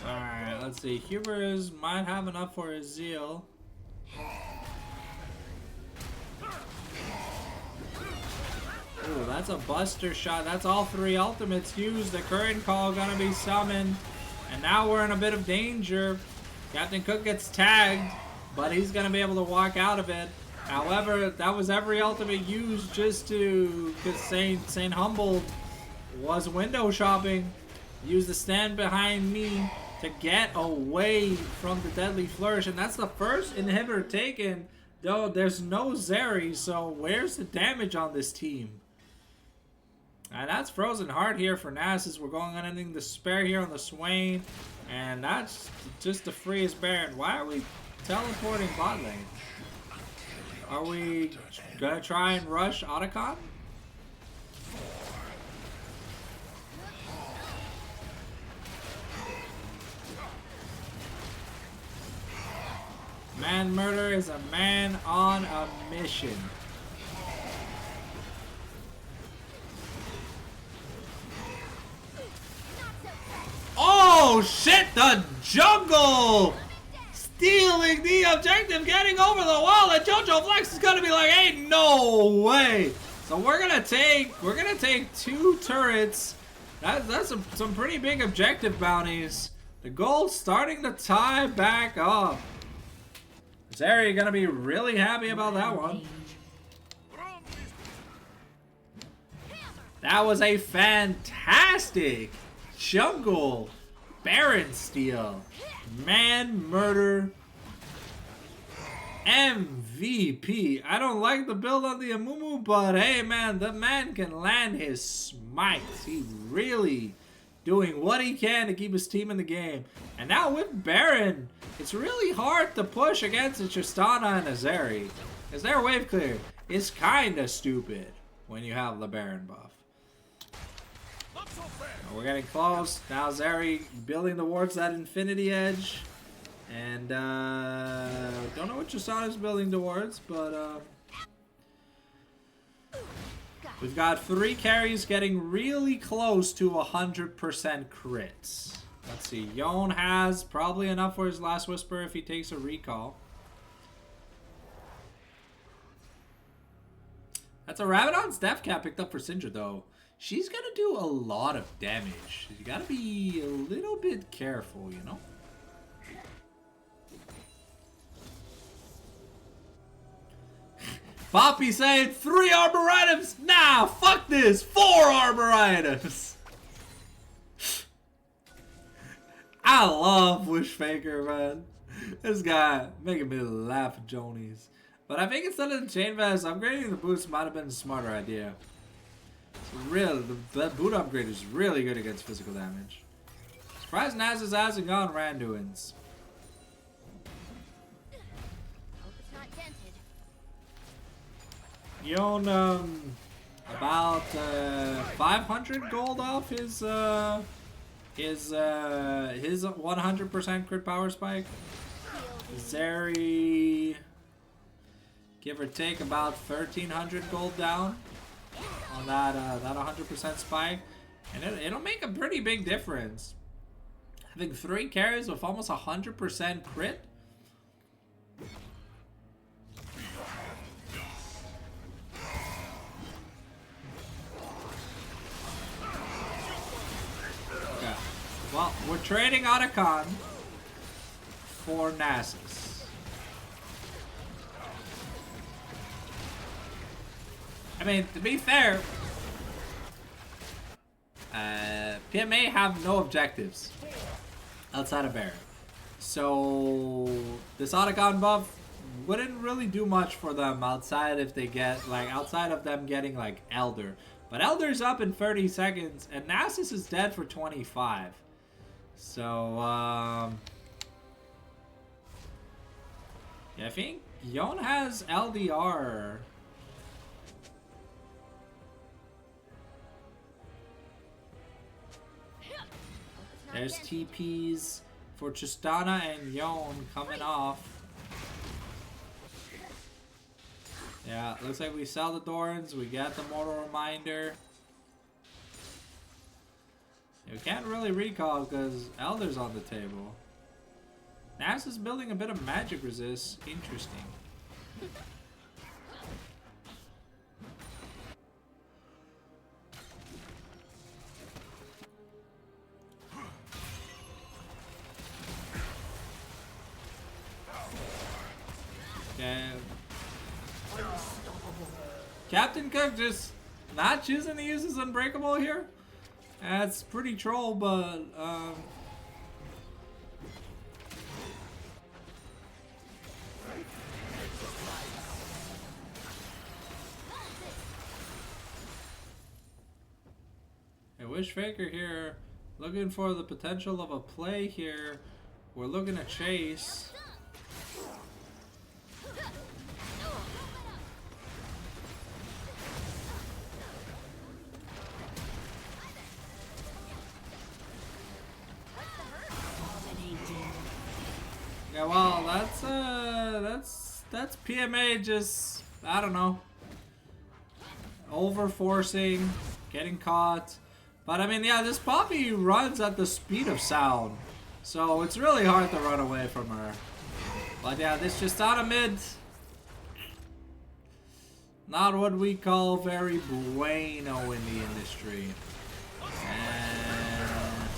Alright, let's see. Hubers might have enough for his Zeal. Ooh, that's a Buster Shot. That's all 3 ultimates used. The current call gonna be summoned. And now we're in a bit of danger. Captain Cook gets tagged, but he's gonna be able to walk out of it. However, that was every ultimate used just to, because St. Humboldt was window shopping. Used the stand behind me to get away from the Deadly Flourish. And that's the first inhibitor taken. Though there's no Zeri, so where's the damage on this team? And that's Frozen Heart here for Nasus. We're going on ending the spare here on the Swain. And that's just the freest Baron. Why are we teleporting bot lane? Are we gonna try and rush Otacon? Man Murder is a man on a mission. Oh shit, the jungle! Stealing the objective, getting over the wall, and JoJo Flex is gonna be like, hey, no way! So we're gonna take 2 turrets. That's some pretty big objective bounties. The gold's starting to tie back up. Zeri gonna be really happy about that one. That was a fantastic jungle Baron steal. Man Murder MVP. I don't like the build on the Amumu, but hey man, the man can land his smites. He's really doing what he can to keep his team in the game. And now with Baron, it's really hard to push against a Tristana and a Zeri, because their wave clear is kinda stupid when you have the Baron buff. We're getting close. Now Zeri building towards that Infinity Edge. And don't know what Tristana's building towards, but we've got 3 carries getting really close to 100% crits. Let's see. Yon has probably enough for his last Whisper if he takes a recall. That's a Rabadon's Death Cap picked up for Syndra, though. She's gonna do a lot of damage. You gotta be a little bit careful, you know? Poppy saying 3 armor items! Nah, fuck this! 4 armor items! I love Wishfaker, man. This guy making me laugh at Jonies. But I think instead of the Chain Vest, upgrading the boots might have been a smarter idea. That boot upgrade is really good against physical damage. Surprised Nasus hasn't gone Randuin's. You own about 500 gold off his 100% crit power spike. Zeri, give or take about 1,300 gold down on that 100% spike, and it'll make a pretty big difference. I think 3 carries with almost 100% crit. Well, we're trading Otacon for Nasus. I mean, to be fair, PMA have no objectives outside of Baron. So this Otacon buff wouldn't really do much for them outside if they get, like, outside of them getting, like, Elder. But Elder's up in 30 seconds, and Nasus is dead for 25. So, yeah, I think Yon has LDR. There's TPs for Tristana and Yon coming off. Yeah, looks like we sell the Dorans, we get the Mortal Reminder. We can't really recall because Elder's on the table. Nasus is building a bit of magic resist. Interesting. Okay. Captain Cook just not choosing to use his Unbreakable here. That's pretty troll, but Wishfaker here, looking for the potential of a play here. We're looking to chase. Yeah, well, that's PMA just, I don't know, over forcing, getting caught. But I mean, yeah, this Poppy runs at the speed of sound, so it's really hard to run away from her. But yeah, this just out of mid, not what we call very bueno in the industry. And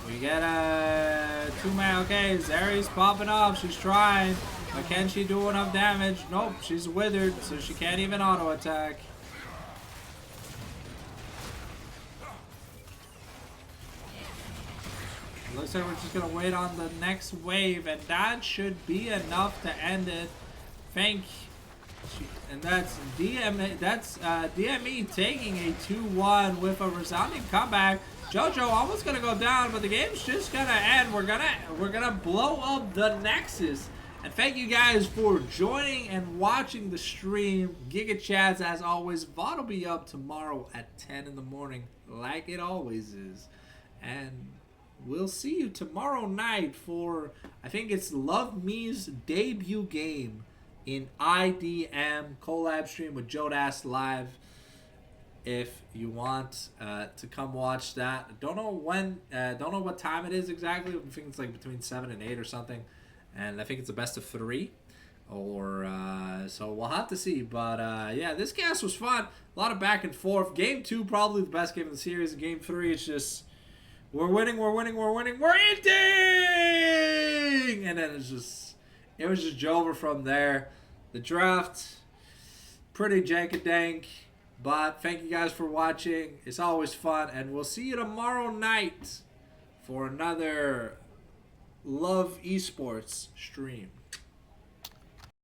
we get a 2-man. Okay, Zeri's popping off. She's trying. But can she do enough damage? Nope, she's withered, so she can't even auto attack. Looks like we're just gonna wait on the next wave, and that should be enough to end it. Thank. And that's DME. That's DME taking a 2-1 with a resounding comeback. JoJo almost gonna go down, but the game's just gonna end. We're gonna blow up the Nexus. And thank you guys for joining and watching the stream. Giga Chads, as always. VOD will be up tomorrow at 10 in the morning, like it always is. And we'll see you tomorrow night for, I think it's Love Me's debut game in IDM collab stream with Jodas Live. If you want to come watch that, don't know when, don't know what time it is exactly. I think it's like between 7 and 8 or something, and I think it's a best of 3, or so we'll have to see. But yeah, this cast was fun. A lot of back and forth. Game 2 probably the best game of the series. Game 3, it's just we're winning, we're ending, and then it was just over from there. The draft, pretty jank-a-dank. But thank you guys for watching. It's always fun. And we'll see you tomorrow night for another Love Esports stream.